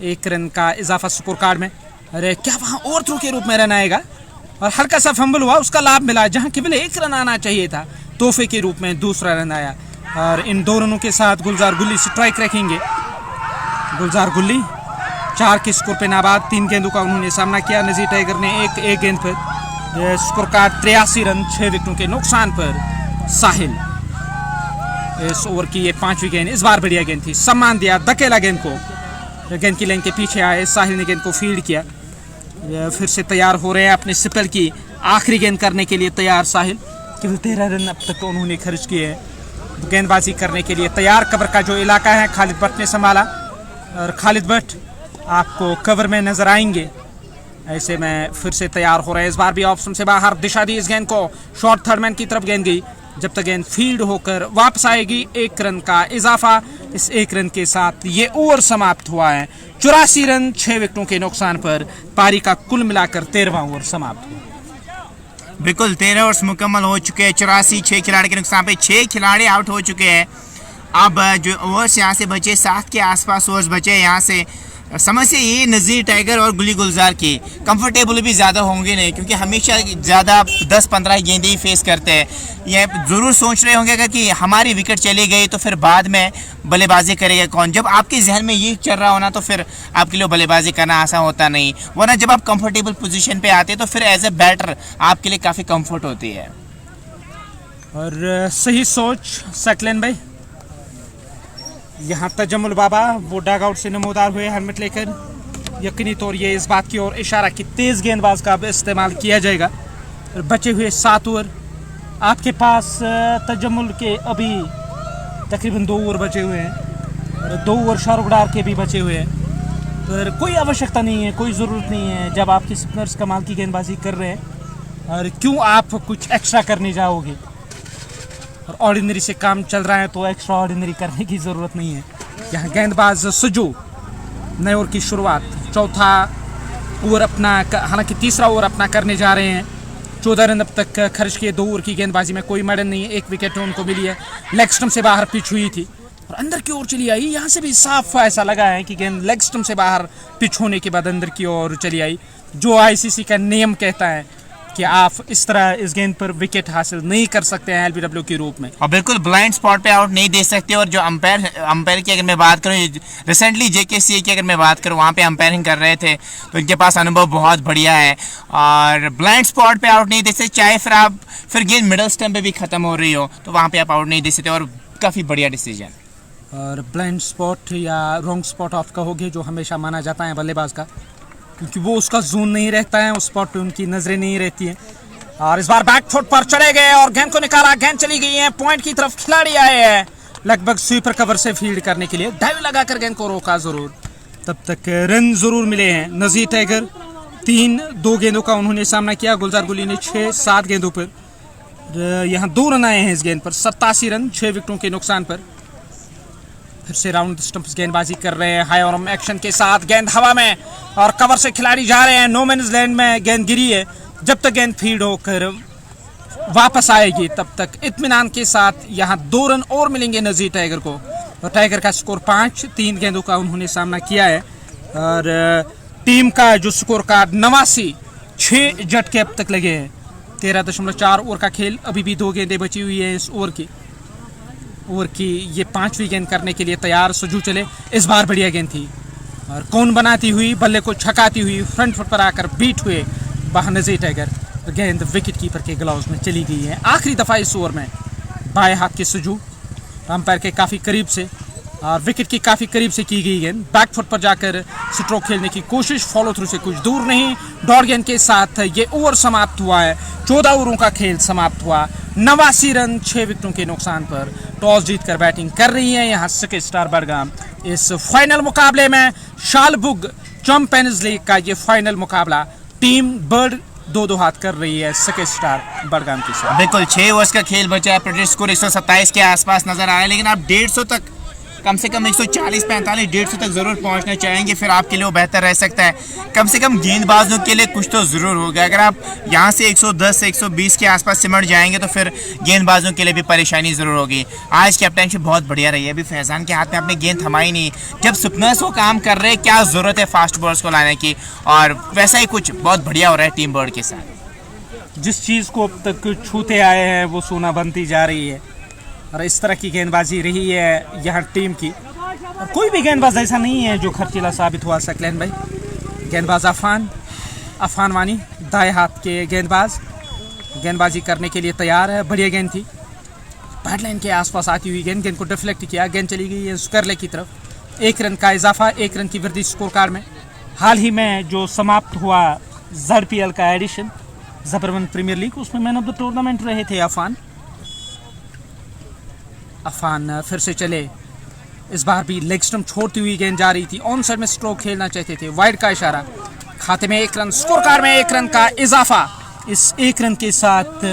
1 रन का इजाफा स्कोर कार्ड में। अरे क्या वहाँ ओवर थ्रो के रूप में रन आएगा, और हल्का सा फंबल हुआ, उसका लाभ मिला, जहाँ केवल 1 रन आना चाहिए था, तोहफे के रूप में दूसरा रन आया। और इन 2 रनों के साथ गुलजार गुल्ली स्ट्राइक रखेंगे। गुलजार गुल्ली 4 के स्कोर पे नाबाद, 3 गेंदों का उन्होंने सामना किया। नज़ीर टाइगर ने एक गेंद पर, स्कोर कार्ड 83 रन 6 विकेटों के नुकसान पर साहिल। इस ओवर की ये 5वीं गेंद इस बार बढ़िया गेंद थी, सम्मान दिया, धकेला गेंद को, गेंद की लाइन के पीछे आए, साहिल ने गेंद को फील्ड किया। फिर से तैयार हो रहे हैं अपने स्पेल की आखिरी गेंद करने के लिए तैयार साहिल, केवल 13 रन अब तक उन्होंने खर्च किए हैं गेंदबाजी करने के लिए तैयार। कवर का जो इलाका है खालिद भट्ट ने संभाला, और खालिद भट्ट आपको कवर में नजर आएंगे, ऐसे में फिर से तैयार हो रहे हैं, इस बार भी ऑप्शन से बाहर दिशा दी इस गेंद को, शॉर्ट थर्ड मैन की तरफ गेंद गई, जब तक गेंद फील्ड होकर वापस आएगी 1 रन का इजाफा। इस 1 रन के साथ ये ओवर समाप्त हुआ है, 84 रन 6 विकेटों के नुकसान पर पारी का कुल मिलाकर 13वां ओवर समाप्त हुआ। बिल्कुल 13 ओवर्स मुकम्मल हो चुके हैं, 84 6 खिलाड़ी के नुकसान पे 6 खिलाड़ी आउट हो चुके हैं। अब जो ओवर्स यहाँ से बचे, 7 के आसपास ओवर्स बचे यहाँ से। समस्या ये नज़ीर टाइगर और गुल्ली गुलजार की कंफर्टेबल भी ज़्यादा होंगे नहीं, क्योंकि हमेशा ज़्यादा 10-15 गेंदें ही फेस करते हैं। ये ज़रूर सोच रहे होंगे अगर कि हमारी विकेट चली गई तो फिर बाद में बल्लेबाजी करेगा कौन। जब आपके जहन में ये चल रहा होना तो फिर आपके लिए बल्लेबाजी करना आसान होता नहीं, वरना जब आप कंफर्टेबल पोजीशन पे आते हैं तो फिर एज ए बैटर आपके लिए काफ़ी कंफर्ट होती है। और सही सोच सकलेन भाई। यहाँ तजम्मुल बाबा वो डग आउट से नमोदार हुए हेलमेट लेकर, यकीनी तौर ये इस बात की ओर इशारा कि तेज़ गेंदबाज का अब इस्तेमाल किया जाएगा। बचे हुए 7 ओवर आपके पास, तजम्मुल के अभी तकरीबन 2 ओवर बचे हुए हैं, और 2 ओवर शाहरुख डार के भी बचे हुए हैं, पर कोई आवश्यकता नहीं है, कोई ज़रूरत नहीं है जब आपके स्पिनर्स कमाल की गेंदबाजी कर रहे हैं, और क्यों आप कुछ एक्स्ट्रा करने जाओगे। और ऑर्डिनरी से काम चल रहा है तो एक्स्ट्रा ऑर्डिनरी करने की ज़रूरत नहीं है। यहाँ गेंदबाज सजू नए ओवर की शुरुआत, चौथा ओवर अपना, हालांकि तीसरा ओवर अपना करने जा रहे हैं। 14 रन अब तक खर्च किए, 2 ओवर की गेंदबाजी में कोई मडन नहीं है, 1 विकेट उनको मिली है। लेग स्टंप से बाहर पिच हुई थी और अंदर की ओर चली आई, यहाँ से भी साफ ऐसा लगा है कि गेंद लेग स्टंप से बाहर पिच होने के बाद अंदर की ओर चली आई, जो आईसीसी का नियम कहता है कि आप इस तरह इस गेंद पर विकेट हासिल नहीं कर सकते हैं एलबीडब्ल्यू के रूप में, और बिल्कुल ब्लाइंड स्पॉट पे आउट नहीं दे सकते। और जो अंपायर की अगर मैं बात करूँ, रिसेंटली जेकेसीए की अगर मैं बात करूँ, वहाँ पे अंपायरिंग कर रहे थे तो इनके पास अनुभव बहुत बढ़िया है, और ब्लाइंड स्पॉट पे आउट नहीं दे सकते, चाहे फिर आप फिर गेंद मिडल स्टंप पे भी खत्म हो रही हो तो वहाँ पे आप आउट नहीं दे सकते, और काफ़ी बढ़िया डिसीजन। और ब्लाइंड स्पॉट या रॉन्ग स्पॉट ऑफ कहोगे जो हमेशा माना जाता है बल्लेबाज का, क्योंकि वो उसका जोन नहीं रहता है, उस स्पॉट पे उनकी नजरें नहीं रहती हैं। और इस बार बैक फुट पर चले गए और गेंद को निकाला, गेंद चली गई है पॉइंट की तरफ, खिलाड़ी आए हैं लगभग स्वीपर कवर से फील्ड करने के लिए, डाइव लगाकर गेंद को रोका जरूर, तब तक रन जरूर मिले हैं। नजीर टाइगर 3-2 गेंदों का उन्होंने सामना किया, गुलजार गुली ने 6-7 गेंदों पर, यहाँ 2 रन आए हैं इस गेंद पर, 87 रन 6 विकेटों के नुकसान पर। फिर से राउंड स्टंप्स गेंदबाजी कर रहे हैं हाई आर्म एक्शन के साथ, गेंद हवा में और कवर से खिलाड़ी जा रहे हैं, नो मैन्स लैंड में गेंद गिरी है। जब तक गेंद फील्ड होकर वापस आएगी तब तक इत्मीनान के साथ यहाँ 2 रन और मिलेंगे नजीर टाइगर को। और टाइगर का स्कोर 5, 3 गेंदों का उन्होंने सामना किया है। और टीम का जो स्कोर कार्ड 89, 6 झटके अब तक लगे हैं। 13.4 ओवर का खेल, अभी भी 2 गेंदें बची हुई है इस ओवर की ये 5वीं गेंद करने के लिए तैयार सजू चले। इस बार बढ़िया गेंद थी और कौन बनाती हुई, बल्ले को छकाती हुई फ्रंट फुट पर आकर बीट हुए बाहर नजीर टाइगर, गेंद विकेट कीपर के ग्लव्स में चली गई है। आखिरी दफा इस ओवर में बाएं हाथ के सजू अंपायर के काफी करीब से और विकेट की काफी करीब से की गई गेंद, बैक फुट पर जाकर स्ट्रोक खेलने की कोशिश, फॉलो थ्रू से कुछ दूर नहीं। डॉट गेंद के साथ ये ओवर समाप्त हुआ है, 14 ओवरों का खेल समाप्त हुआ, 89 रन 6 विकेटों के नुकसान पर। टॉस जीतकर बैटिंग कर रही है यहाँ सिटी स्टार बडगाम। इस फाइनल मुकाबले में शालबुग चैंपियंस लीग का ये फाइनल मुकाबला टीम बर्ड 2-2 हाथ कर रही है सिटी स्टार बडगाम के साथ। बिल्कुल 6 ओवर्स का खेल बचा है, प्रोजेक्ट स्कोर 127 के आसपास नजर आ रहा है, लेकिन आप 150 तक, कम से कम 140, 45, 150 तक जरूर पहुंचना चाहेंगे, फिर आपके लिए वो बेहतर रह सकता है। कम से कम गेंदबाजों के लिए कुछ तो जरूर होगा। अगर आप यहाँ से 110 से 120 के आसपास सिमट जाएंगे तो फिर गेंदबाजों के लिए भी परेशानी जरूर होगी। आज कैप्टनशिप बहुत बढ़िया रही है, अभी फैजान के हाथ में अपने गेंद थमाई नहीं। जब स्पिनर्स वो काम कर रहे हैं, क्या जरूरत है फास्ट बॉलर्स को लाने की, और वैसा ही कुछ बहुत बढ़िया हो रहा है टीम बर्ड के साथ। जिस चीज़ को अब तक छूते आए हैं वो सोना बनती जा रही है और इस तरह की गेंदबाजी रही है यहाँ टीम की। और कोई भी गेंदबाज ऐसा नहीं है जो खर्चीला साबित हुआ सकलैन भाई। गेंदबाज अफान वानी दाएं हाथ के गेंदबाजी करने के लिए तैयार है। बढ़िया गेंद थी, बैटलाइन के आसपास आती हुई गेंद को डिफ्लेक्ट किया, गेंद चली गई है स्करले की तरफ। 1 रन का इजाफा, 1 रन की वृद्धि स्कोर कार्ड में। हाल ही में जो समाप्त हुआ ZPL का एडिशन, जबरवन प्रीमियर लीग, उसमें मैन ऑफ द टूर्नामेंट रहे थे अफान फिर से चले। इस बार भी लेग स्टंप छोड़ती हुई गेंद जा रही थी, ऑन साइड में स्ट्रोक खेलना चाहते थे, वाइड का इशारा, खाते में 1 रन, स्कोर कार्ड में 1 रन का इजाफा। इस 1 रन के साथ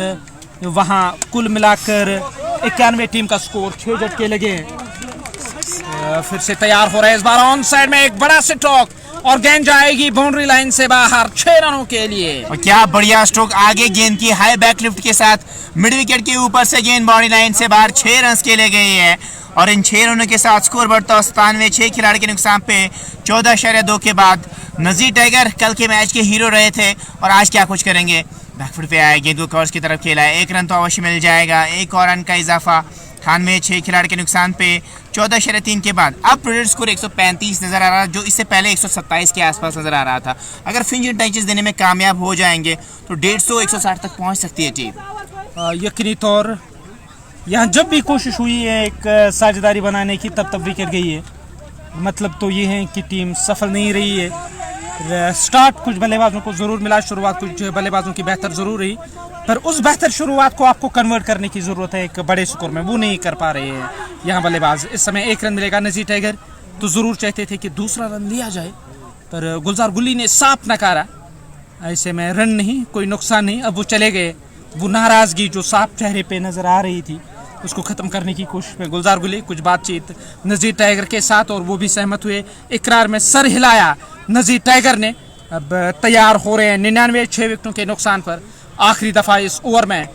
वहां कुल मिलाकर 91 टीम का स्कोर, 6 झटके लगे हैं। फिर से तैयार हो रहा है, इस बार ऑन साइड में एक बड़ा स्ट्रोक और गेंद जाएगी बाउंड्री लाइन से बाहर 6 रनों के लिए। और क्या बढ़िया स्ट्रोक, आगे गेंद की हाई बैकलिफ्ट के साथ मिड विकेट के ऊपर से गेंद बाउंड्री लाइन से बाहर 6 रन के लिए गई है। और इन 6 रनों के साथ स्कोर बढ़ता 97, 6 खिलाड़ी के नुकसान पे 14.2 के बाद। नजीर टाइगर कल के मैच के हीरो रहे थे और आज क्या कुछ करेंगे, बैकफुट पे आए, गेंद को कवर्स की तरफ खेला है, 1 रन तो अवश्य मिल जाएगा, 1 और रन का इजाफा। 98, 6 खिलाड़ी के नुकसान पे 14.3 के बाद अब प्रोजेक्ट स्कोर 135 नजर आ रहा है, जो इससे पहले 127 के आसपास नजर आ रहा था। अगर फिंच टचेस देने में कामयाब हो जाएंगे तो 150, 160 तक पहुंच सकती है टीम। यकीनी तौर यहाँ जब भी कोशिश हुई है एक साझेदारी बनाने की, तब विकेट गई है। मतलब तो ये है कि टीम सफल नहीं रही है। स्टार्ट कुछ बल्लेबाजों को ज़रूर मिला, शुरुआत कुछ बल्लेबाजों की बेहतर ज़रूर रही, पर उस बेहतर शुरुआत को आपको कन्वर्ट करने की ज़रूरत है एक बड़े स्कोर में, वो नहीं कर पा रहे हैं यहाँ बल्लेबाज। इस समय 1 रन मिलेगा। नजीर टाइगर तो ज़रूर चाहते थे कि दूसरा रन लिया जाए, पर गुलजार गुली ने साफ नकारा। ऐसे में रन नहीं, कोई नुकसान नहीं, अब वो चले गए। वो नाराज़गी जो साफ चेहरे पे नज़र आ रही थी उसको ख़त्म करने की कोशिश में गुलजार गुली, कुछ बातचीत नज़ीर टाइगर के साथ और वो भी सहमत हुए। इकरार में सर हिलाया नज़ीर टाइगर ने। अब तैयार हो रहे हैं 99, 6 विकेटों के नुकसान पर। आखिरी दफ़ा इस ओवर में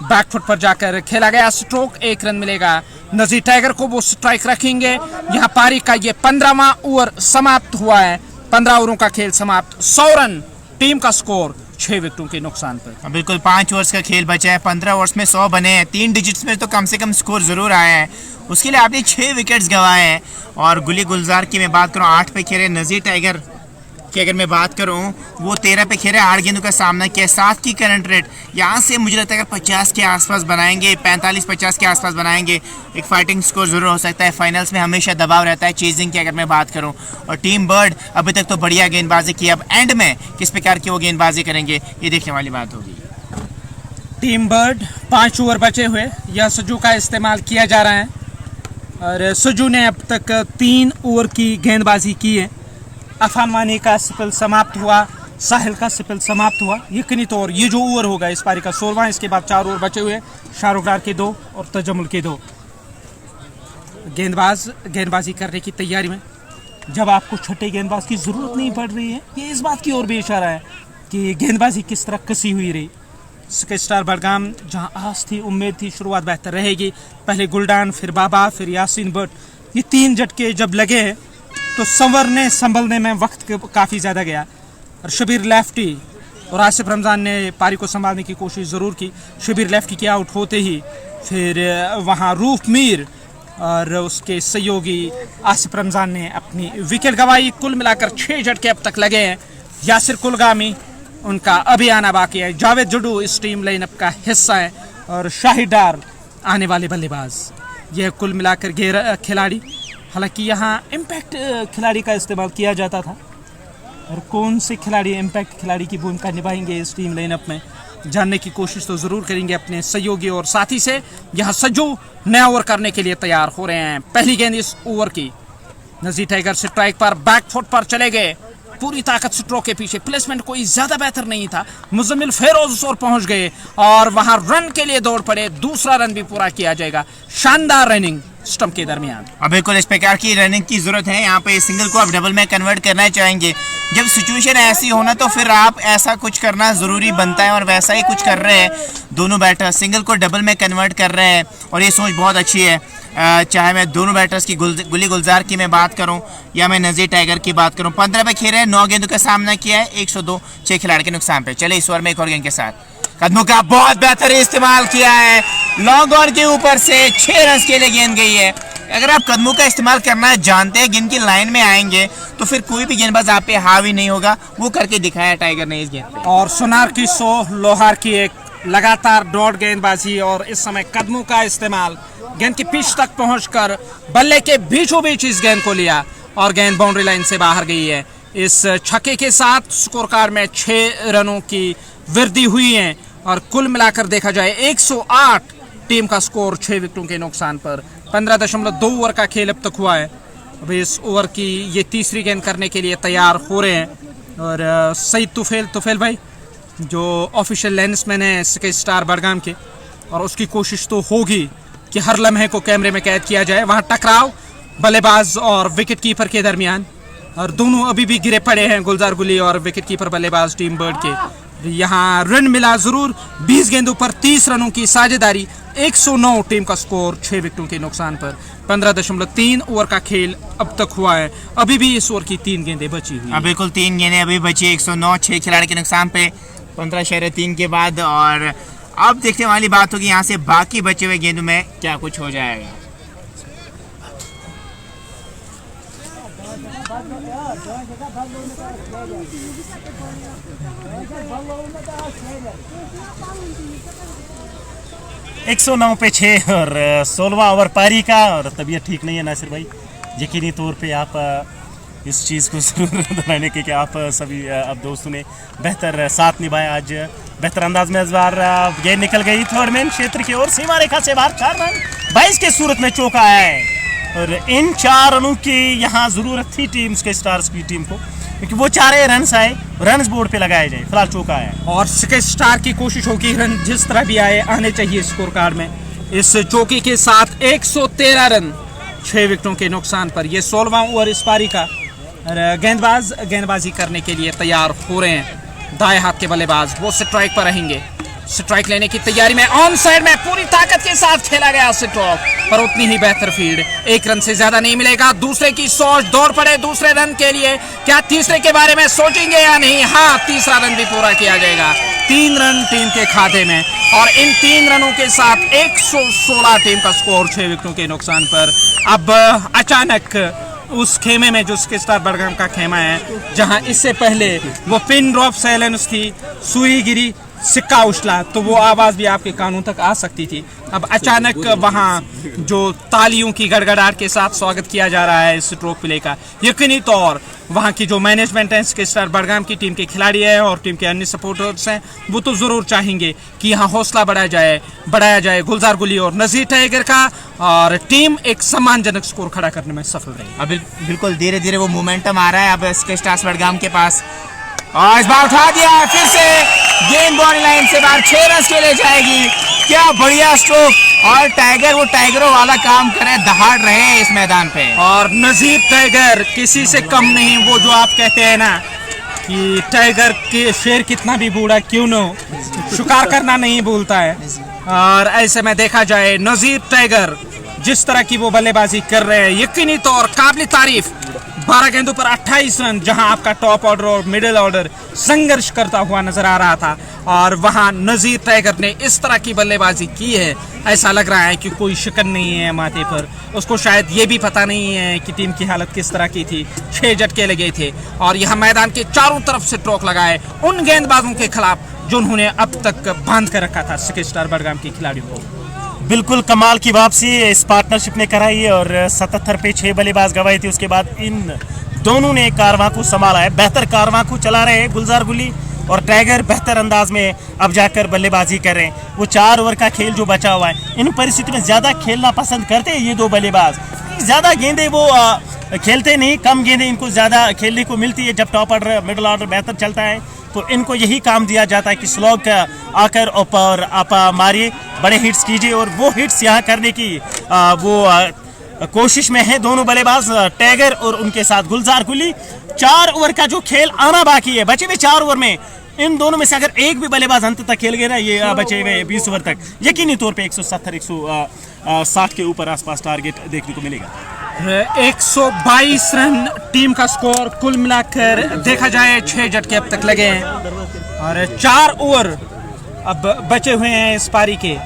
बैकफुट पर जाकर खेला गया स्ट्रोक, 1 रन मिलेगा नज़ीर टाइगर को, वो स्ट्राइक रखेंगे। यहाँ पारी का ये 15वां ओवर समाप्त हुआ है, 15 ओवरों का खेल समाप्त, 100 रन टीम का स्कोर 6 विकेटों के नुकसान पर। बिल्कुल 5 ओवर्स का खेल बचा है, 15 ओवर्स में 100 बने हैं, 3 डिजिट्स में तो कम से कम स्कोर जरूर आया है। उसके लिए आपने 6 विकेट्स गंवाए हैं। और गुली गुलजार की मैं बात करूँ, 8 पे खेले, नज़ीर टाइगर की अगर मैं बात करूं, वो 13 पे खेले, 8 गेंदों का सामना किया, 7 की करंट रेट। यहाँ से मुझे लगता है अगर 50 के आसपास बनाएंगे, 45-50 के आसपास बनाएंगे, एक फाइटिंग स्कोर जरूर हो सकता है। फाइनल्स में हमेशा दबाव रहता है चेजिंग की अगर मैं बात करूँ। और टीम बर्ड अभी तक तो बढ़िया गेंदबाजी की, अब एंड में किस प्रकार की वो गेंदबाजी करेंगे ये देखने वाली बात होगी। टीम बर्ड 5 ओवर बचे हुए, यह सजू का इस्तेमाल किया जा रहा है और सजू ने अब तक 3 ओवर की गेंदबाजी की है। अफान वानी का स्पेल समाप्त हुआ, साहिल का स्पेल समाप्त हुआ। यकीनी तौर ये जो ओवर होगा इस पारी का 16वां, इसके बाद 4 ओवर बचे हुए, शाहरुख डार के 2 और तजमुल के 2। गेंदबाजी करने की तैयारी में, जब आपको छठे गेंदबाज की ज़रूरत नहीं पड़ रही है, ये इस बात की ओर भी इशारा है कि गेंदबाजी किस तरह कसी हुई रही। स्काई स्टार बडगाम जहां आस थी, उम्मीद थी शुरुआत बेहतर रहेगी, पहले गुलडान, फिर बाबा, फिर यासीन बट, ये 3 झटके जब लगे हैं तो संभलने में वक्त काफ़ी ज़्यादा गया। और शबीर लेफ्टी और आसिफ रमज़ान ने पारी को संभालने की कोशिश ज़रूर की। शबीर लेफ्टी के आउट होते ही फिर वहाँ रूफ मीर और उसके सहयोगी आसिफ रमज़ान ने अपनी विकेट गंवाई। कुल मिलाकर 6 झटके अब तक लगे हैं। यासिर कुलगामी, उनका अभी आना बाकी है। जावेद जुडू इस टीम लाइनअप का हिस्सा है और शाहिद डार आने वाले बल्लेबाज। यह कुल मिलाकर खिलाड़ी, हालांकि यहाँ इम्पैक्ट खिलाड़ी का इस्तेमाल किया जाता था और कौन से खिलाड़ी इम्पैक्ट खिलाड़ी की भूमिका निभाएंगे इस टीम लाइनअप में, जानने की कोशिश तो ज़रूर करेंगे अपने सहयोगी और साथी से। यहाँ सज्जू नया ओवर करने के लिए तैयार हो रहे हैं। पहली गेंद इस ओवर की, नज़ीर टाइगर स्ट्राइक पर, बैक फुट पर चले गए, पूरी ताकत स्ट्रोक के पीछे। प्लेसमेंट कोई ज़्यादा बेहतर नहीं था। मुजम्मिल फेरोज उस ओर पहुंच गए और वहां रन के लिए दौड़ पड़े। दूसरा रन भी पूरा किया जाएगा। शानदार रनिंग स्टंप के दरमियान। अब बिल्कुल इस प्रकार की रनिंग की जरूरत है। यहाँ पे सिंगल को आप डबल में कन्वर्ट करना चाहेंगे। जब सिचुएशन ऐसी होना तो फिर आप ऐसा कुछ करना ज़रूरी बनता है और वैसा ही कुछ कर रहे हैं दोनों बैटर। सिंगल को डबल में कन्वर्ट कर रहे हैं और ये सोच बहुत अच्छी है। चाहे मैं दोनों बैटर्स की गुली गुलजार की मैं बात करूं या मैं नज़ीर टाइगर की बात करूं। 15 पे खेले, 9 गेंदों का सामना किया है, 102, 6 खिलाड़ी के नुकसान पे। चले इस ओवर में एक और गेंद के साथ कदमों का बहुत बेहतर इस्तेमाल किया है। लॉन्ग ऑन के ऊपर से 6 रन के लिए गेंद गई है। अगर आप कदमों का इस्तेमाल करना जानते हैं, गेंद की लाइन में आएंगे तो फिर कोई भी गेंदबाज आप पे हावी नहीं होगा। वो करके दिखाया टाइगर ने इस गेंद पे। और सुनार की 100, लोहार की एक लगातार डॉट गेंदबाजी और इस समय कदमों का इस्तेमाल। गेंद की पिच तक पहुंचकर बल्ले के बीचों बीच इस गेंद को लिया और गेंद बाउंड्री लाइन से बाहर गई है। इस छक्के के साथ स्कोर कार्ड में 6 रनों की वृद्धि हुई है और कुल मिलाकर देखा जाए 108 टीम का स्कोर 6 विकेटों के नुकसान पर। 15.2 ओवर का खेल अब तक हुआ है। अब इस ओवर की ये तीसरी गेंद करने के लिए तैयार हो रहे हैं और सईद तुफेल भाई जो ऑफिशियल लाइन्समैन है स्काई स्टार बडगाम के, और उसकी कोशिश तो होगी कि हर लम्हे को कैमरे में कैद किया जाए। वहाँ टकराव बल्लेबाज और विकेट कीपर के दरमियान और दोनों अभी भी गिरे पड़े हैं, गुलजार गुली और विकेट कीपर बल्लेबाज टीम बर्ड के। यहाँ रन मिला जरूर, 20 गेंदों पर 30 रनों की साझेदारी, 109 टीम का स्कोर 6 विकेटों के नुकसान पर। 15.3 ओवर का खेल अब तक हुआ है। अभी भी इस ओवर की 3 गेंदें बची हुई। अब बिल्कुल 3 गेंदें अभी बची, 109, 6 खिलाड़ी के नुकसान पे 15.3 के बाद। और अब देखने वाली बात होगी यहाँ से बाकी बचे हुए गेंदों में क्या कुछ हो जाएगा। एक 109 पे 6 और 16वां ओवर पारी का। और तबीयत ठीक नहीं है नासिर भाई, यकीनी तौर पे आप इस चीज़ को ज़रूर दोहराने के कि आप सभी अब दोस्तों ने बेहतर साथ निभाया। आज बेहतर अंदाज में इस बार गेंद निकल गई थर्डमैन क्षेत्र की ओर, सीमा रेखा से बाहर 4 रन 22 के सूरत में चौका है। और इन 4 रनों की यहाँ ज़रूरत थी टीम के स्टार्स की टीम को, क्योंकि वो 4 रन आए, रन बोर्ड पे लगाए जाए। फिलहाल चौका है और स्काई स्टार की कोशिश होगी रन जिस तरह भी आने चाहिए स्कोर कार्ड में। इस चौके के साथ 113 रन 6 विकेटों के नुकसान पर। यह 16वां ओवर इस पारी का। गेंदबाजी करने के लिए तैयार हो रहे हैं दाएं हाथ के बल्लेबाज, वो स्ट्राइक पर रहेंगे। स्ट्राइक लेने की तैयारी में ऑन साइड में पूरी ताकत के साथ खेला गया स्ट्रोक, पर उतनी ही बेहतर फील्ड, 1 रन से ज्यादा नहीं मिलेगा। दूसरे की सोच, दौड़ पड़े दूसरे रन के लिए। क्या तीसरे के बारे में सोचेंगे या नहीं? हाँ, तीसरा रन भी पूरा किया जाएगा। 3 रन टीम के खाते में और इन 3 रनों के साथ 116 टीम का स्कोर 6 विकेटों के नुकसान पर। अब अचानक उस खेमे में जो स्टार बडगाम का खेमा है, जहां इससे पहले वो पिन ड्रॉप साइलेंस थी, सुई गिरी, सिक्का उछला, तो वो आवाज़ भी आपके कानों तक आ सकती थी। अब अचानक वहाँ जो तालियों की गड़गड़ाहट के साथ स्वागत किया जा रहा है इस स्ट्रोक प्ले का, यकीनी तौर वहाँ की जो मैनेजमेंट है इसके स्टार बडगाम की टीम के खिलाड़ी हैं और टीम के अन्य सपोर्टर्स हैं, वो तो ज़रूर चाहेंगे कि यहाँ हौसला बढ़ाया जाए गुलजार गुली और नज़ीर टाइगर का, और टीम एक सम्मानजनक स्कोर खड़ा करने में सफल रही। अब बिल्कुल धीरे धीरे वो मोमेंटम आ रहा है अब इसके स्टार्स बडगाम के पास, और इस बार उठा दिया है फिर से गेंद बॉडी लाइन से बाहर, 6 रन के लिए जाएगी। क्या बढ़िया स्ट्रोक, और टाइगर वो टाइगरों वाला काम करे, दहाड़ रहे हैं इस मैदान पे। और नज़ीर टाइगर किसी से कम नहीं, वो जो आप कहते हैं ना कि टाइगर के शेर कितना भी बूढ़ा क्यों न हो, शिकार करना नहीं भूलता है। और ऐसे में देखा जाए नज़ीर टाइगर जिस तरह की वो बल्लेबाजी कर रहे हैं, यकीनी तौर काबिल तारीफ, 12 गेंदों पर 28 रन, जहां आपका टॉप ऑर्डर और मिडिल ऑर्डर संघर्ष करता हुआ नजर आ रहा था, और वहां नज़ीर टाइगर ने इस तरह की बल्लेबाजी की है, ऐसा लग रहा है कि कोई शिकन नहीं है माथे पर, उसको शायद ये भी पता नहीं है कि टीम की हालत किस तरह की थी। 6 झटके लगे थे और यह मैदान के चारों तरफ से टोक लगाए उन गेंदबाजों के खिलाफ जो उन्होंने अब तक बांध कर रखा था स्टार बडगाम के खिलाड़ियों को। बिल्कुल कमाल की वापसी इस पार्टनरशिप ने कराई, और 77 पे 6 बल्लेबाज गवाए थे, उसके बाद इन दोनों ने कारवां को संभाला है। बेहतर कारवां को चला रहे हैं गुलजार गुली और टाइगर, बेहतर अंदाज में अब जाकर बल्लेबाजी कर रहे हैं। वो 4 ओवर का खेल जो बचा हुआ है, इन परिस्थितियों में ज़्यादा खेलना पसंद करते हैं ये 2 बल्लेबाज। ज़्यादा गेंदें वो खेलते नहीं, कम गेंदें इनको ज़्यादा खेलने को मिलती है। जब टॉप ऑर्डर मिडिल ऑर्डर बेहतर चलता है तो इनको यही काम दिया जाता है कि स्लॉग आकर ऊपर आप मारिए, बड़े हिट्स कीजिए, और वो हिट्स यहाँ करने की कोशिश में है दोनों बल्लेबाज, टाइगर और उनके साथ गुलजार गुली। 4 ओवर का जो खेल आना बाकी है, बचे हुए 4 ओवर में इन दोनों में से अगर एक भी बल्लेबाज अंत तक खेल गए ना, ये बचे हुए 20 ओवर तक यकीनी तौर पे 170-160 के ऊपर आसपास टारगेट देखने को मिलेगा। 122 रन टीम का स्कोर, कुल मिलाकर देखा जाए 6 झटके अब तक लगे हैं और 4 ओवर अब बचे हुए हैं इस पारी के।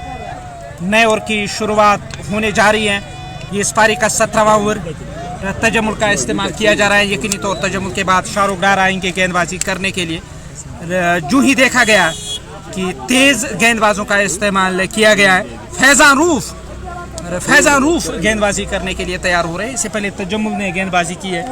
नए ओवर की शुरुआत होने जा रही है। ये इस पारी का 17वां ओवर, तजम्मुल का इस्तेमाल किया जा रहा है। यकीनी तौर तजम्मुल के बाद शाहरुख डार आएंगे गेंदबाजी करने के लिए। जो ही देखा गया कि तेज गेंदबाजों का इस्तेमाल किया गया है, फैजान रूफ गेंदबाजी करने के लिए तैयार हो रहे हैं। इससे पहले तजम्मुल ने गेंदबाजी की है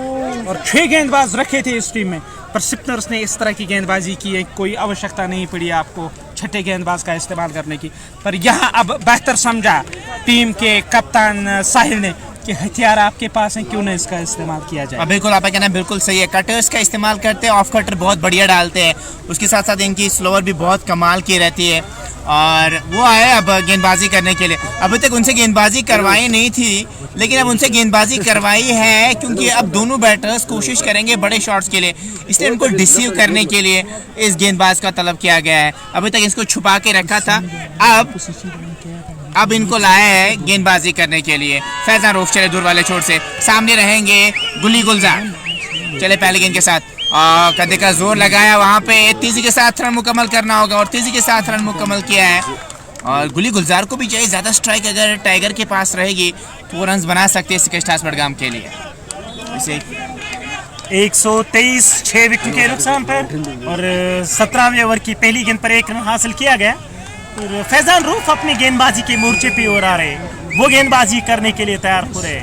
और 6 गेंदबाज रखे थे इस टीम में, पर सिप्नर्स ने इस तरह की गेंदबाजी की है, कोई आवश्यकता नहीं पड़ी आपको 6ठे गेंदबाज का इस्तेमाल करने की। पर यहाँ अब बेहतर समझा टीम के कप्तान साहिल ने कि हथियार आपके पास हैं, क्यों ना इसका इस्तेमाल किया जाए। बिल्कुल, आपका कहना बिल्कुल सही है। कटर्स का इस्तेमाल करते हैं, ऑफ कटर बहुत बढ़िया डालते हैं, उसके साथ साथ इनकी स्लोअर भी बहुत कमाल की रहती है, और वो आए अब गेंदबाजी करने के लिए। अभी तक उनसे गेंदबाजी करवाई नहीं थी, लेकिन अब उनसे गेंदबाजी करवाई है, क्योंकि अब दोनों बैटर्स कोशिश करेंगे बड़े शॉट्स के लिए, इसलिए उनको डिसीव करने के लिए इस गेंदबाज का तलब किया गया है। अभी तक इसको छुपा के रखा था, अब इनको लाया है गेंदबाजी करने के लिए। फैजान रूफ चले दूर वाले छोर से, सामने रहेंगे गुली गुलजार, चले पहले गेंद के साथ, कदे का जोर लगाया वहाँ पे, तेजी के साथ रन मुकम्मल करना होगा और तेजी के साथ रन मुकम्मल किया है। और गुली गुलजार को भी चाहिए ज़्यादा स्ट्राइक, अगर टाइगर के पास रहेगी तो वो रन बना सकते हैं स्टार्स बडगाम के लिए। इसे 123 6 विकेट के नुकसान पर और 17वें ओवर की पहली गेंद पर 1 रन हासिल किया गया। और फैजान रूफ अपनी गेंदबाजी के मोर्चे पे और आ रहे, वो गेंदबाजी करने के लिए तैयार हो रहे।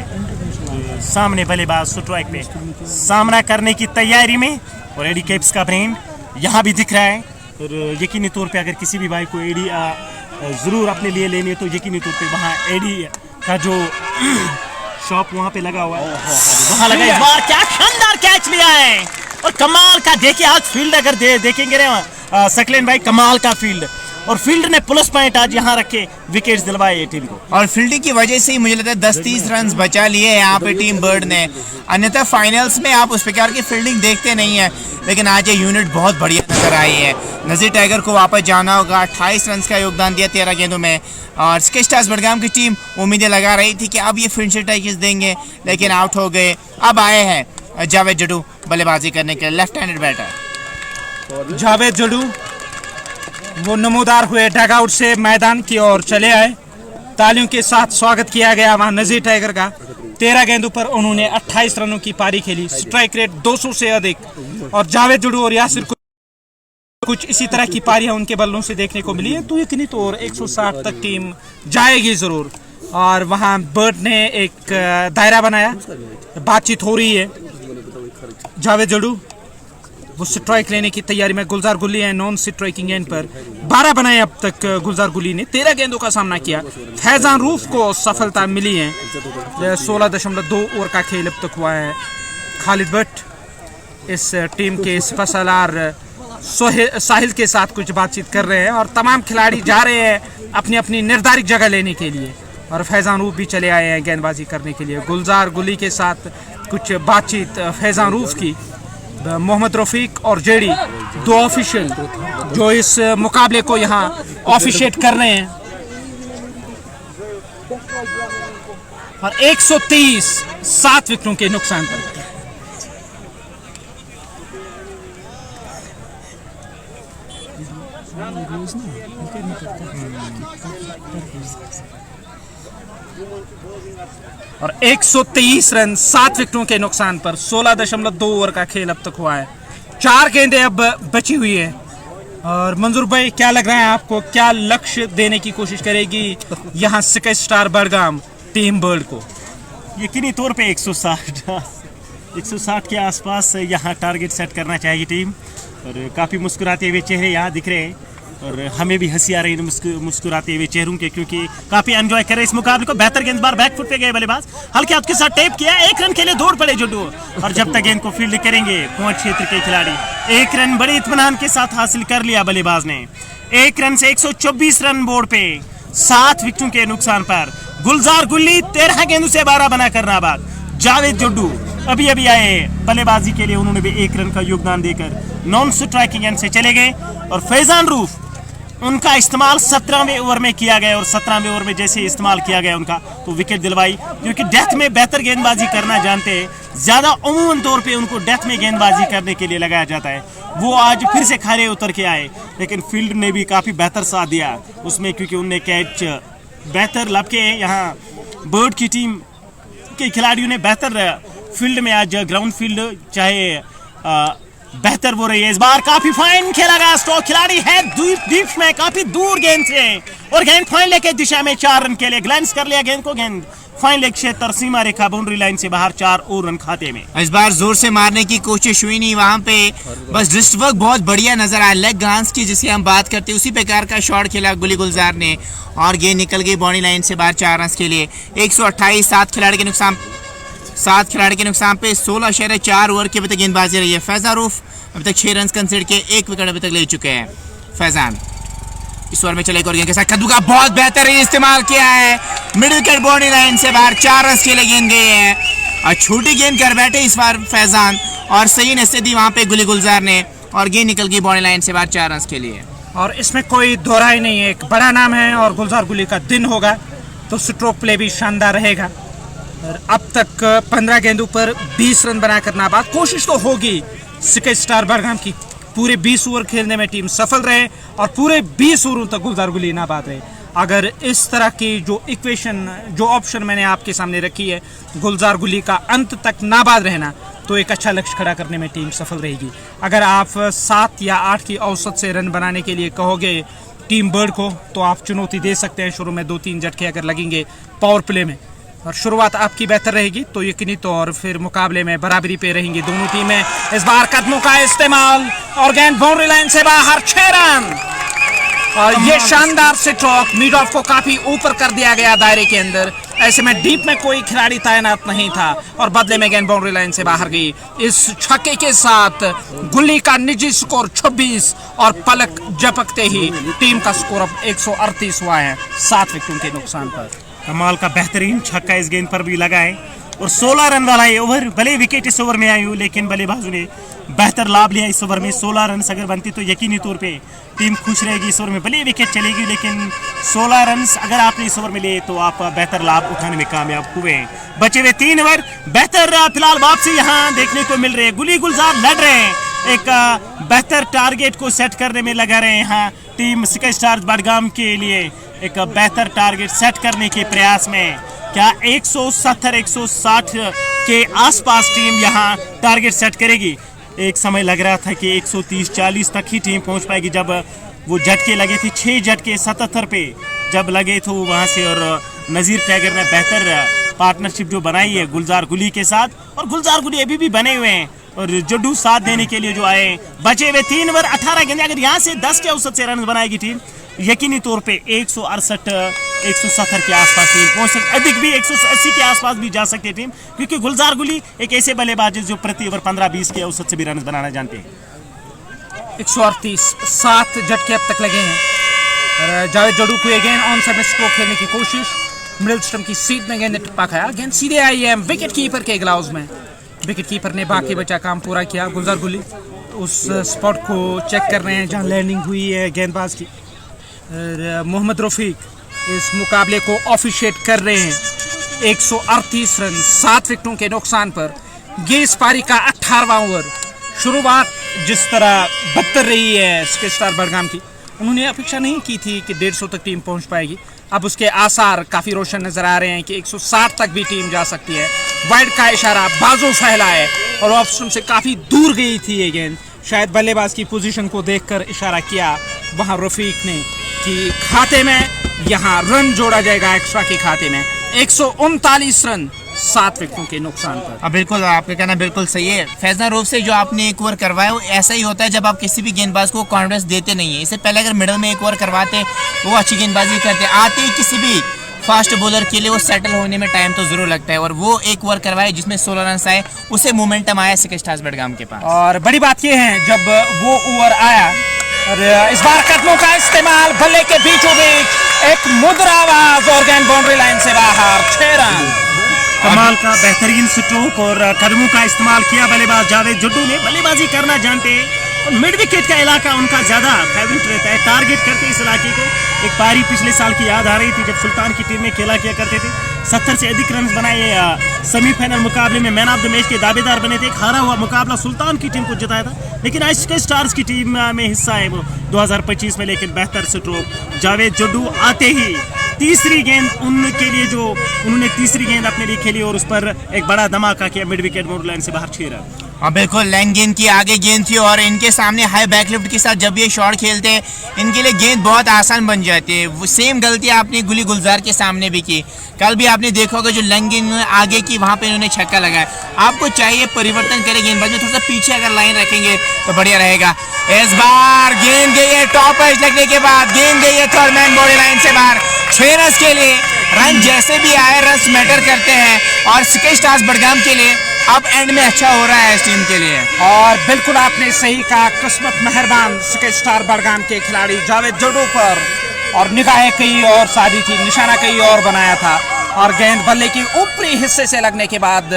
सामने बल्लेबाज स्ट्राइक पे सामना करने की तैयारी में, और एडी कैप्स का ब्रांड यहाँ भी दिख रहा है। और यकीनी तौर पे अगर किसी भी भाई को एडी ज़रूर अपने लिए लेनी है तो यकीनी तौर पे वहाँ एडी का जो शॉप वहाँ पे लगा हुआ है, वहाँ लगा। इस बार क्या शानदार कैच लिया है, और कमाल का देखिए आज फील्ड अगर देखेंगे ना सकलेन भाई, कमाल का फील्ड, और फील्ड ने प्लस पॉइंट आज यहाँ रखे, विकेट्स दिलवाए ये टीम को। और फील्डिंग की वजह से ही मुझे लगता है 10-30 रन बचा लिए यहाँ पे टीम बर्ड ने, अन्यथा फाइनल्स में आप उस प्रकार की फील्डिंग देखते नहीं है। लेकिन आज ये यूनिट बहुत बढ़िया नजर आई है। नज़ीर टाइगर को वापस जाना होगा, 28 रन का योगदान दिया 13 गेंदों में, और स्टार्स बडगाम की टीम उम्मीदें लगा रही थी कि अब ये फिनिशर टाइगर्स देंगे, लेकिन आउट हो गए। अब आए हैं जावेद जडू बल्लेबाजी करने के लिए, लेफ्ट हैंडेड बैटर। जावेद जडू वो नमूदार हुए, डगआउट से मैदान की ओर चले आए, तालियों के साथ स्वागत किया गया वहाँ नज़ीर टाइगर का। 13 गेंदों पर उन्होंने 28 रनों की पारी खेली, स्ट्राइक रेट 200 से अधिक। और जावेद जुडू और यासिर कुछ इसी तरह की पारियां उनके बल्लों से देखने को मिली है। तो यकीनी तौर 160 तक टीम जाएगी ज़रूर। और वहाँ बर्ड ने एक दायरा बनाया, बातचीत हो रही है। जावेद जुडू वो स्ट्राइक लेने की तैयारी में, गुलजार गुली है नॉन स्ट्राइकिंग एंड पर। 12 बनाए अब तक गुलजार गुली ने, 13 गेंदों का सामना किया। फैजान रूफ को सफलता मिली है। 16.2 ओवर का खेल अब तक हुआ है। खालिद भट्ट इस टीम के स्पेशलार साहिल के साथ कुछ बातचीत कर रहे हैं और तमाम खिलाड़ी जा रहे हैं अपनी अपनी निर्धारित जगह लेने के लिए। और फैजान रूफ भी चले आए हैं गेंदबाजी करने के लिए। गुलजार गुली के साथ कुछ बातचीत फैजान रूफ की। मोहम्मद रफीक और जेडी, 2 ऑफिशियल जो इस मुकाबले को यहाँ ऑफिशिएट कर रहे हैं। और 130 7 विकेटों के नुकसान पर। और 123 रन 7 विकेटों के नुकसान पर। 16.2 ओवर का खेल अब तक हुआ है। 4 गेंदें अब बची हुई है। और मंजूर भाई, क्या लग रहा है आपको, क्या लक्ष्य देने की कोशिश करेगी यहाँ sky star Budgam team bird को? यकीनी तौर पे 160 के आसपास यहाँ टारगेट सेट करना चाहिए टीम। और काफ़ी मुस्कुराते हुए चेहरे यहाँ दिख रहे हैं और हमें भी हंसी आ रही है मुस्कुराते हुए चेहरों के, क्योंकि काफ़ी एंजॉय कर रहे इस मुकाबले को। बेहतर गेंदबाज बैकफुट पे गए बल्लेबाज, हल्के हाथ के साथ टेप किया, 1 रन के लिए दौड़ पड़े जुडू। और जब तक गेंद को फील्ड करेंगे पहुंच क्षेत्र के खिलाड़ी, 1 रन बड़े इत्मीनान के साथ हासिल कर लिया बल्लेबाज ने। 1 रन से 124 रन बोर्ड पे, 7 विकेटों के नुकसान पर। गुलजार गुल्ली 13 गेंदों से 12 बनाकर नाबाद। जावेद जुड्डू अभी अभी आए बल्लेबाजी के लिए, उन्होंने भी 1 रन का योगदान देकर नॉन स्ट्राइकिंग एंड से चले गए। और फैजान रूफ, उनका इस्तेमाल 17वें ओवर में किया गया और 17वें ओवर में जैसे इस्तेमाल किया गया उनका तो विकेट दिलवाई, क्योंकि डेथ में बेहतर गेंदबाजी करना जानते हैं। ज़्यादा अमूमन तौर पे उनको डेथ में गेंदबाजी करने के लिए लगाया जाता है। वो आज फिर से खड़े उतर के आए, लेकिन फील्ड ने भी काफ़ी बेहतर साथ दिया उसमें, क्योंकि उनने कैच बेहतर लपके। यहाँ बर्ड की टीम के खिलाड़ियों ने बेहतर फील्ड में आज ग्राउंड फील्ड चाहे बेहतर वो रही है। इस बार काफी फाइन खेला गया, स्ट्रोक खिलाड़ी है दीप में काफी दूर गेंद से और गेंद फाइन लेके दिशा में 4 रन के लिए ग्लैंस कर लिया गेंद को। गेंद फाइन लेग क्षेत्र सीमा रेखा बाउंड्री लाइन से बाहर, 4 और रन खाते में। इस बार जोर से मारने की कोशिश हुई नहीं वहां पे, बस रिस्ट वर्क बहुत बढ़िया नजर आया। लेग ग्रांस की जिसे हम बात करते हैं उसी प्रकार का शॉट खेला गुली गुलजार ने और गेंद निकल गई बाउंड्री लाइन से बाहर 4 रन के लिए। 128 7 खिलाड़ी के नुकसान, 7 खिलाड़ी के नुकसान पे 16.4 ओवर की अभी तक गेंदबाजी रही है। फैजान रूफ अभी तक 6 रन कंसीडर के 1 विकेट अभी तक ले चुके हैं। फैजान इस ओवर में चले और गेंद के साथ कद्दू का बहुत बेहतरीन इस्तेमाल किया है, मिड विकेट बाउंड्री लाइन से बाहर 4 रन के लिए गेंद गई है और छोटी गेंद कर बैठे इस बार फैजान और सही नस्से दी वहां पे गुली गुलजार ने और गेंद निकल गई बाउंड्री लाइन से बाहर 4 रन के लिए। और इसमें कोई दोहराई नहीं है, एक बड़ा नाम है और गुलजार गुली का दिन होगा तो स्ट्रोक प्ले भी शानदार रहेगा। और अब तक 15 गेंदों पर 20 रन बनाकर नाबाद। कोशिश तो होगी स्काई स्टार बडगाम की पूरे 20 ओवर खेलने में टीम सफल रहे और पूरे 20 ओवरों तक गुलजार गुली नाबाद रहे। अगर इस तरह की जो इक्वेशन, जो ऑप्शन मैंने आपके सामने रखी है, गुलजार गुली का अंत तक नाबाद रहना, तो एक अच्छा लक्ष्य खड़ा करने में टीम सफल रहेगी। अगर आप 7 या 8 की औसत से रन बनाने के लिए कहोगे टीम बर्ड को, तो आप चुनौती दे सकते हैं। शुरू में 2-3 झटके अगर लगेंगे पावर प्ले में और शुरुआत आपकी बेहतर रहेगी तो यकीनी तौर फिर मुकाबले में बराबरी पे रहेंगी दोनों टीमें। इस बार कदमों का इस्तेमाल और गेंद बाउंड्री लाइन से बाहर, 6 रन। और ये शानदार स्ट्रोक मिड ऑफ को काफी ऊपर कर दिया गया दायरे के अंदर। ऐसे में डीप में कोई खिलाड़ी तैनात नहीं था और बदले में गेंद बाउंड्री लाइन से बाहर गई। इस छक्के के साथ गुल्ली का निजी स्कोर 26 और पलक झपकते ही टीम का स्कोर अब 138 हुआ है 7 विकेटों के नुकसान पर। कमाल का बेहतरीन छक्का इस गेंद पर भी लगा है और 16 रन वाला ये ओवर, भले विकेट इस ओवर में आई हो लेकिन बल्लेबाजों ने बेहतर लाभ लिया इस ओवर में। 16 रन अगर बनती तो यकीनी तौर पे टीम खुश रहेगी इस ओवर में। भले विकेट चलेगी लेकिन 16 रन अगर आपने इस ओवर में लिए तो आप बेहतर लाभ उठाने में कामयाब हुए। बचे हुए 3 ओवर बेहतर फिलहाल वापसी यहाँ देखने को मिल रही है। गुली गुलजार लड़ रहे हैं, एक बेहतर टारगेट को सेट करने में लगा रहे हैं यहाँ टीम स्काई स्टार बडगाम के लिए, एक बेहतर टारगेट सेट करने के प्रयास में। क्या 170 160 के आसपास टीम यहाँ टारगेट सेट करेगी? एक समय लग रहा था कि 130-40 तक ही टीम पहुंच पाएगी, जब वो झटके लगे थे 6 झटके 77 पे जब लगे थे वहाँ से। और नज़ीर टाइगर ने बेहतर पार्टनरशिप जो बनाई है गुलजार गुली के साथ, और गुलजार गुली अभी भी बने हुए हैं और जड्डू साथ देने के लिए जो आए। बचे हुए 3 ओवर 18 गेंदें, अगर यहाँ से 10 के औसत से रन बनाएगी टीम, यकीनी तौर पे 168 170 के आसपास टीम पहुंच सकती, अधिक भी 180 के आसपास भी जा सकती है टीम, क्योंकि गुलजार गुली एक ऐसे बल्लेबाज है जो प्रति ओवर 15-20 के औसत से भी रन बनाना जानते हैं। 138 7 झटके अब तक लगे हैं और जावेद जडू को अगेन ऑन साइड में स्ट्रोक खेलने की कोशिश, मिडिल स्टंप की सीध में गेंद ने टप्पा खाया, गेंद सीधे आई है विकेट कीपर के ग्लव्स में। विकेट कीपर ने बाकी बचा काम पूरा किया। गुलजार गुली उस स्पॉट को चेक कर रहे हैं जहां लैंडिंग हुई है गेंदबाज की। और मोहम्मद रफीक इस मुकाबले को ऑफिशिएट कर रहे हैं। 138 रन 7 विकेटों के नुकसान पर गेस पारी का 18वां ओवर। शुरुआत जिस तरह बदतर रही है स्केच स्टार बडगाम की, उन्होंने अपेक्षा नहीं की थी कि 150 तक टीम पहुंच पाएगी। अब उसके आसार काफ़ी रोशन नजर आ रहे हैं कि 160 तक भी टीम जा सकती है। वाइड का इशारा, बाजू फैला है और ऑफ स्टंप से काफ़ी दूर गई थी ये गेंद। शायद बल्लेबाज की पोजीशन को देखकर इशारा किया वहां रफीक ने कि खाते में यहाँ रन जोड़ा जाएगा एक्स्ट्रा के खाते में। 139 रन 7 विकेटों के नुकसान पर। अब बिल्कुल आपका कहना बिल्कुल सही है। फैजन रूफ से जो आपने एक ओवर करवाया वो ऐसा ही होता है जब आप किसी भी गेंदबाज को कॉन्फिडेंस देते नहीं है। इससे पहले अगर मिडल में एक ओवर करवाते वो अच्छी गेंदबाजी करते, आते ही किसी भी फास्ट बॉलर के लिए वो सेटल होने में टाइम तो जरूर लगता है, और वो एक ओवर करवाए जिसमें 16 रन आए, उसे मोमेंटम आया स्केच स्टार्स बडगाम के पास। और बड़ी बात यह है जब वो ओवर आया और इस बार कदमों का इस्तेमाल, बल्ले के बीचों बीच एक मुद्रा आवाज और गेंद बाउंड्री लाइन से बाहर। 6 रन। कमाल का बेहतरीन स्ट्रोक और कदमों का इस्तेमाल किया बल्लेबाज जावेद जड्डू ने। बल्लेबाजी करना जानते हैं और मिड विकेट का इलाका उनका ज़्यादा फेवरेट रहता है, टारगेट करते इस इलाके को। एक पारी पिछले साल की याद आ रही थी जब सुल्तान की टीम में खेला किया करते थे, 70 से अधिक रन बनाए। सेमीफाइनल मुकाबले में मैन ऑफ द मैच के दावेदार बने थे। एक हारा हुआ मुकाबला सुल्तान की टीम को जिताया था, लेकिन आज के स्टार्स की टीम में हिस्सा है वो 2025 में। लेकिन बेहतर स्ट्रोक जावेद जड्डू आते ही तीसरी गेंद उनके लिए, जो उन्होंने तीसरी गेंद अपने लिए खेली और उस पर एक बड़ा धमाका किया मिड विकेट बाउंड्री लाइन से बाहर। 6 रन। हाँ बिल्कुल, लैंग गेंद की आगे गेंद थी और इनके सामने हाई बैकलिफ्ट के साथ जब ये शॉट खेलते हैं इनके लिए गेंद बहुत आसान बन जाती है। वो सेम गलती आपने गुली गुलजार के सामने भी की। कल भी आपने देखा होगा जो लैंग गेंद आगे की वहाँ पे इन्होंने छक्का लगाया। आपको चाहिए परिवर्तन करें गेंदबाज में, थोड़ा सा पीछे अगर लाइन रखेंगे तो बढ़िया रहेगा। इस बार गेंद गई है टॉप एज लगने के बाद, गेंद गई है थर्ड मैन बॉडी लाइन से बाहर। 6 रन के लिए रन जैसे भी आए रन मैटर करते हैं और स्केच स्टार्स बडगाम के लिए अब एंड में अच्छा हो रहा है इस टीम के लिए। और बिल्कुल आपने सही कहा, किस्मत मेहरबान स्केच स्टार बडगाम के खिलाड़ी जावेद जड्डू पर, और निगाहें कहीं और साधी थी, निशाना कहीं और बनाया था और गेंद बल्ले की ऊपरी हिस्से से लगने के बाद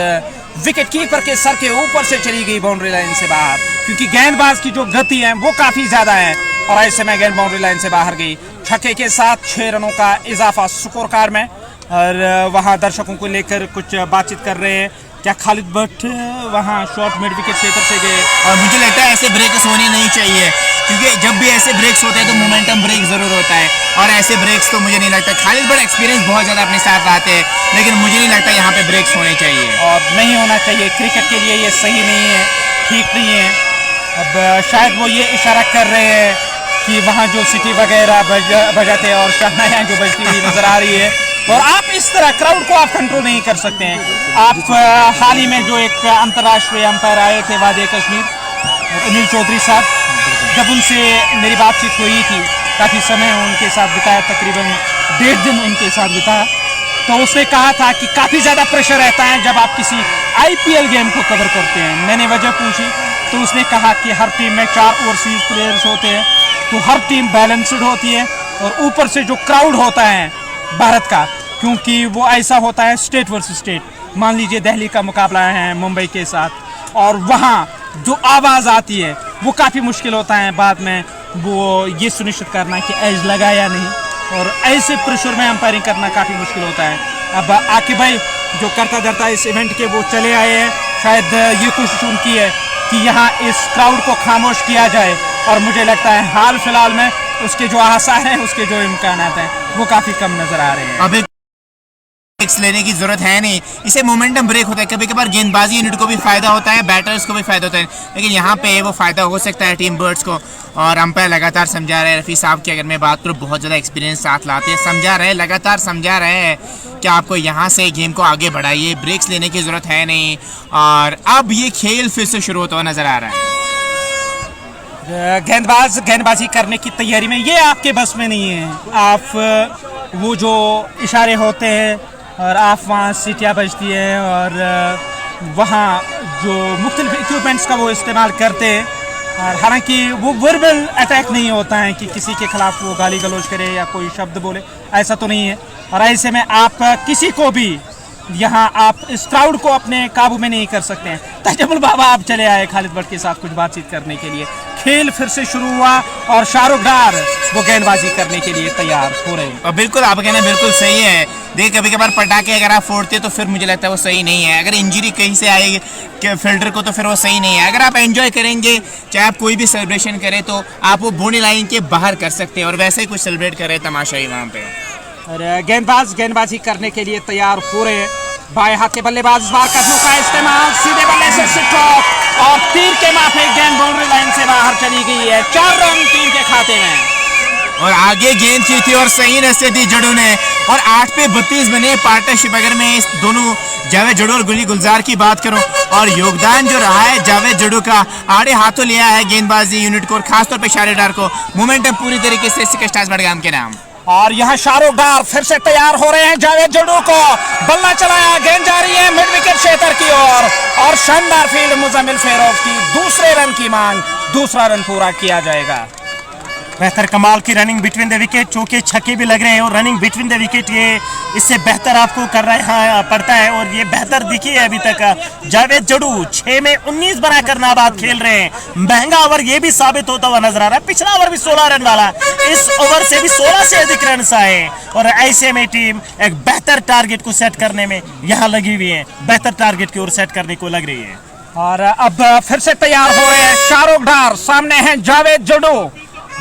विकेट कीपर के सर के ऊपर से चली गई बाउंड्री लाइन से बाहर, क्योंकि गेंदबाज की जो गति है वो काफी ज्यादा है और ऐसे में गेंद बाउंड्री लाइन से बाहर गई। छक्के के साथ 6 रनों का इजाफा स्कोर कार्ड में। और वहाँ दर्शकों को लेकर कुछ बातचीत कर रहे हैं। क्या खालिद भट्ट वहाँ शॉर्ट मिड विकेट क्षेत्र से गए? और मुझे लगता है ऐसे ब्रेक्स होने नहीं चाहिए, क्योंकि जब भी ऐसे ब्रेक्स होते हैं तो मोमेंटम ब्रेक जरूर होता है, और ऐसे ब्रेक्स तो मुझे नहीं लगता। खालिद भट्ट एक्सपीरियंस बहुत ज़्यादा अपने साथ लाते हैं, लेकिन मुझे नहीं लगता यहाँ पे ब्रेक्स होने चाहिए और नहीं होना चाहिए। क्रिकेट के लिए ये सही नहीं है, ठीक नहीं है। अब शायद वो ये इशारा कर रहे हैं कि वहाँ जो सिटी वगैरह बजाते हैं और शहनाइयाँ जो बजती हुई नजर आ रही है, और आप इस तरह क्राउड को आप कंट्रोल नहीं कर सकते हैं। आप हाल ही में जो एक अंतर्राष्ट्रीय अंपायर आए थे वादी कश्मीर, अनिल चौधरी साहब, जब उनसे मेरी बातचीत हुई थी, काफ़ी समय उनके साथ बिताया, तकरीबन 1.5 दिन उनके साथ बिताया, तो उसने कहा था कि काफ़ी ज़्यादा प्रेशर रहता है जब आप किसी IPL गेम को कवर करते हैं। मैंने वजह पूछी तो उसने कहा कि हर टीम में 4 ओवरसीज प्लेयर्स होते हैं, तो हर टीम बैलेंस्ड होती है, और ऊपर से जो क्राउड होता है भारत का, क्योंकि वो ऐसा होता है स्टेट वर्सेस स्टेट। मान लीजिए दिल्ली का मुकाबला है मुंबई के साथ, और वहाँ जो आवाज़ आती है वो काफ़ी मुश्किल होता है बाद में वो ये सुनिश्चित करना कि एज लगा या नहीं, और ऐसे प्रेशर में अंपायरिंग करना काफ़ी मुश्किल होता है। अब आकिब भाई जो करता धरता इस इवेंट के वो चले आए हैं, शायद ये कोशिश उनकी है कि यहाँ इस क्राउड को खामोश किया जाए, और मुझे लगता है हाल फिलहाल में उसके जो आसार हैं, उसके जो इम्कानात हैं वो काफ़ी कम नज़र आ रहे हैं। ब्रेक्स लेने की जरूरत है नहीं, इसे मोमेंटम ब्रेक होता है। कभी कभार गेंदबाजी यूनिट को भी फायदा होता है, बैटर्स को भी फायदा होता है, लेकिन यहाँ पे वो फायदा हो सकता है टीम बर्ड्स को। और अंपायर लगातार समझा रहे हैं रफ़ी साहब की, अगर मैं बात करूँ बहुत ज़्यादा एक्सपीरियंस साथ लाते हैं, समझा रहे हैं, लगातार समझा रहे हैं कि आपको यहाँ से गेम को आगे बढ़ाइए, ब्रेक्स लेने की ज़रूरत है नहीं। और अब ये खेल फिर से शुरू होता हुआ नज़र आ रहा है। गेंदबाज गेंदबाजी करने की तैयारी में, ये आपके बस में नहीं है। आप वो जो इशारे होते हैं और आप वहाँ सीटियाँ बजती हैं और वहाँ जो मुख्तलिफ इक्विपमेंट्स का वो इस्तेमाल करते हैं, और हालांकि वो वर्बल अटैक नहीं होता है कि किसी के खिलाफ वो गाली गलौज करे या कोई शब्द बोले, ऐसा तो नहीं है। और ऐसे में आप किसी को भी यहाँ आप इस क्राउड को अपने काबू में नहीं कर सकते हैं। तजमुल बाबा आप चले आए खालिद भट्ट के साथ कुछ बातचीत करने के लिए। खेल फिर से शुरू हुआ और शाहरुख डार वो गेंदबाजी करने के लिए तैयार हो रहे हैं। और बिल्कुल आप कहना बिल्कुल सही है। देखिए कभी कभार पटाखे अगर आप फोड़ते तो फिर मुझे लगता है वो सही नहीं है। अगर इंजरी कहीं से आएगी फील्डर को तो फिर वो सही नहीं है। अगर आप एंजॉय करेंगे, चाहे आप कोई भी सेलिब्रेशन करें, तो आप वो बोनी लाइन के बाहर कर सकते हैं और वैसे ही कुछ सेलिब्रेट करें तमाशाई वहाँ पे। और गेंदबाज गेंदबाजी करने के लिए तैयार हो रहे हैं। बाएं हाथ के बल्लेबाज इस बार कदमों का इस्तेमाल, सीधे बल्ले से सिट्टो और तीर के माफे गेंद बाउंड्री लाइन से बाहर चली गई है। 4 रन टीम के खाते में। और आगे गेंद की थी और सही रस्ते दी जडू ने, और 8 पे 32 बने पार्टनरशिप। अगर मैं इस दोनों जावेद जडू और गुली गुलजार की बात करूं, और योगदान जो रहा है जावेद जडू का, आड़े हाथों लिया है गेंदबाजी यूनिट को और खासतौर पे शाहरुख डार को। मोमेंटम पूरी तरीके से सिक्का स्टार्स बडगाम के नाम। और यहाँ शाहरुख डार फिर से तैयार हो रहे हैं। जावेद जडू को बल्ला चलाया, गेंद जा रही है मिड विकेट क्षेत्र की ओर और शानदार फील्ड मुजम्मिल फेरोज की। दूसरे रन की मांग, दूसरा रन पूरा किया जाएगा। बेहतर कमाल की रनिंग बिटवीन द विकेट, चौके छक्के भी लग रहे हैं और रनिंग बिटवीन द विकेट ये इससे बेहतर आपको कर रहा है पड़ता है। और ये बेहतर दिखी है अभी तक। जावेद जडू 6 में 19 बनाकर नाबाद खेल रहे हैं। महंगा ओवर ये भी साबित होता हुआ नजर आ रहा है। पिछला ओवर भी 16 रन वाला, इस ओवर से भी 16 से अधिक रन आए। और ऐसे में टीम एक बेहतर टारगेट को सेट करने में यहाँ लगी हुई है, बेहतर टारगेट की ओर सेट करने को लग रही है। और अब फिर से तैयार हो रहे हैं शाहरुख डार, सामने है जावेद जडू।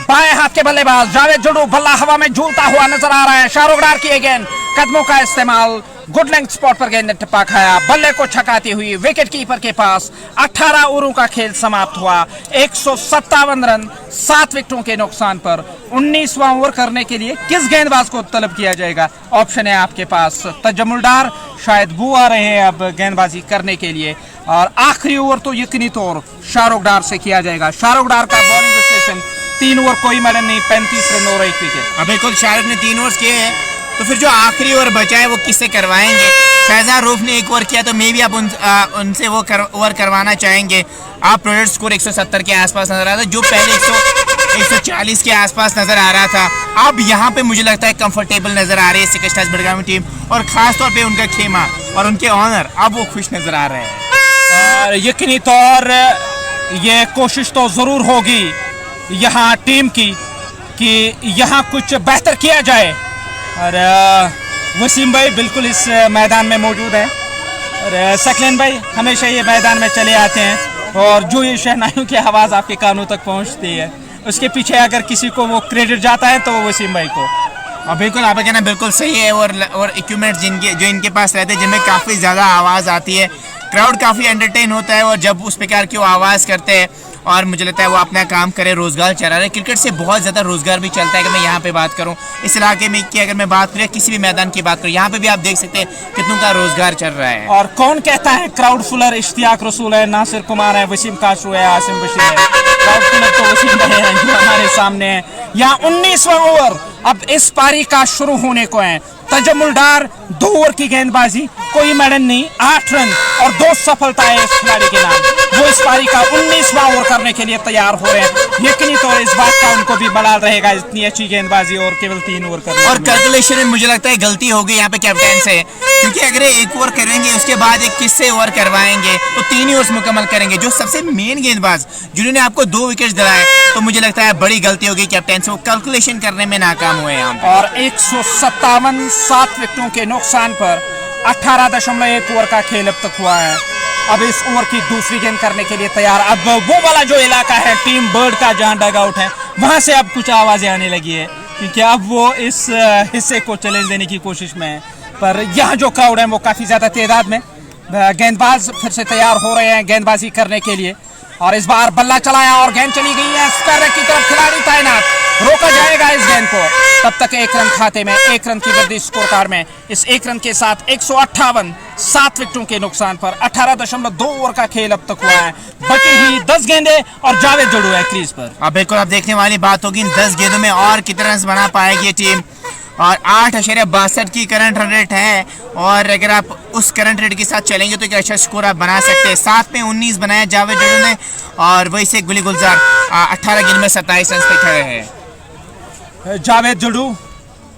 बाएं हाथ के बल्लेबाज जावेद जडू, बल्ला हवा में झूलता हुआ नजर आ रहा है। शाहरुख डार की गेंद, कदमों का इस्तेमाल, गुड लेंथ स्पॉट पर गेंद ने टिप्पा खाया, बल्ले को छकाती हुई विकेट कीपर के पास। 18 ओवरों का खेल समाप्त हुआ। 157 रन 7 विकेटों के नुकसान पर 19वां ओवर करने के लिए किस गेंदबाज को तलब किया जाएगा? ऑप्शन है आपके पास। तजमुल डार शायद वो आ रहे हैं अब गेंदबाजी करने के लिए, और आखिरी ओवर तो यकीनी तौर शाहरुख डार से किया जाएगा। शाहरुख डार का बॉलिंग विश्लेषण, 3 ओवर कोई मदन नहीं, 35 रन और 1 विकेट। अब बिल्कुल शाहरुख ने 3 ओवर्स किए हैं, तो फिर जो आखिरी ओवर बचा है वो किससे करवाएंगे? फैजान रूफ ने 1 ओवर किया, तो मे भी आप उनसे वो ओवर करवाना चाहेंगे। आप प्रोजेक्ट स्कोर 170 के आसपास नजर आ रहा था, जो पहले 140 के आसपास नजर आ रहा था। अब यहाँ पे मुझे लगता है कंफर्टेबल नजर आ रही है सिक्का स्टार्स बडगाम टीम, और खासतौर पे उनका खेमा और उनके ऑनर, अब वो खुश नजर आ रहे हैं। और यकीनी तौर ये कोशिश तो जरूर होगी यहाँ टीम की कि यहाँ कुछ बेहतर किया जाए। और वसीम भाई बिल्कुल इस मैदान में मौजूद है, और सकलेन भाई हमेशा ये मैदान में चले आते हैं, और जो ये शहनाइयों की आवाज़ आपके कानों तक पहुँचती है, उसके पीछे अगर किसी को वो क्रेडिट जाता है तो वो वसीम भाई को। और बिल्कुल आप कहना बिल्कुल सही है। और इक्विपमेंट जो इनके पास रहते हैं, जिनमें काफ़ी ज़्यादा आवाज़ आती है, क्राउड काफ़ी एंटरटेन होता है और जब उस प्रकार की वो आवाज़ करते हैं, और मुझे लगता है वो अपना काम करे, रोजगार चला रहे। क्रिकेट से बहुत ज़्यादा रोजगार भी चलता है। अगर मैं यहाँ पे बात करूँ इस इलाके में की, अगर मैं बात करूँ किसी भी मैदान की बात करूँ, यहाँ पे भी आप देख सकते हैं कितनों का रोजगार चल रहा है। और कौन कहता है क्राउड फुलर? इश्तियाक रसूल है, नासिर कुमार है, वसीम काशरू है, आसिम बशीर है। क्राउड फुलर तो वसीम भाई है जो हमारे सामने है। यहाँ 19वां ओवर अब इस पारी का शुरू होने को है। तजमुल डार 2 ओवर की गेंदबाजी, कोई मेडन नहीं, 8 रन और 2 सफलताएं इस खिलाड़ी के नाम। वो इस पारी का 19वां ओवर करने के लिए तैयार हो रहे हैं। यकीनी तौर इस बात का उनको भी बलाल रहेगा, इतनी अच्छी गेंदबाजी और केवल 3 ओवर करने। और कैलकुलेशन में मुझे लगता है गलती हो गई यहाँ पे कैप्टन से, क्योंकि अगर 1 ओवर करेंगे उसके बाद एक किससे ओवर करवाएंगे, तो 3 ही ओवर्स मुकम्मल करेंगे। जो सबसे मेन गेंदबाज जिन्होंने आपको 2 विकेट दिलाए, तो मुझे लगता है बड़ी गलती होगी कैप्टन से, वो कैलकुलेशन करने में नाकाम हुए यहाँ पे। और 157 7 विकेटों के नुकसान पर 18.1 ओवर का खेल अब तक हुआ है। अब इस ओवर की दूसरी गेंद करने के लिए तैयार। अब वो वाला जो इलाका है टीम बर्ड का, जहां डग आउट है, वहां से अब कुछ आवाजें आने लगी है, क्योंकि अब वो इस हिस्से को चैलेंज देने की कोशिश में है। पर यहाँ जो क्राउड है वो काफ़ी ज़्यादा तादाद में। गेंदबाज फिर से तैयार हो रहे हैं गेंदबाजी करने के लिए, और इस बार बल्ला चलाया और गेंद चली गई है स्क्वायर की तरफ। खिलाड़ी तैनात, रोका जाएगा इस गेंद को। तब तक 1 रन खाते में, 1 रन की वृद्धि स्कोर कार्ड में। इस 1 रन के साथ 158, 7 विकेटों के नुकसान पर 18.2 ओवर का खेल अब तक हुआ है। बची हुई 10 गेंदें और जावेद जड़ू है क्रीज पर। अब बिल्कुल अब देखने वाली बात होगी 10 गेंदों में और कितना रन बना पाएगी ये टीम। और 8.62 की करंट रन रेट है, और अगर आप उस करंट रेट के साथ चलेंगे तो एक अच्छा स्कोर आप बना सकते हैं। 7 में 19 बनाया जावेद जड़ू ने, और वही से गुली गुलजार 18 गेंद में 27 रन पे खड़े हैं। जावेद जड़ू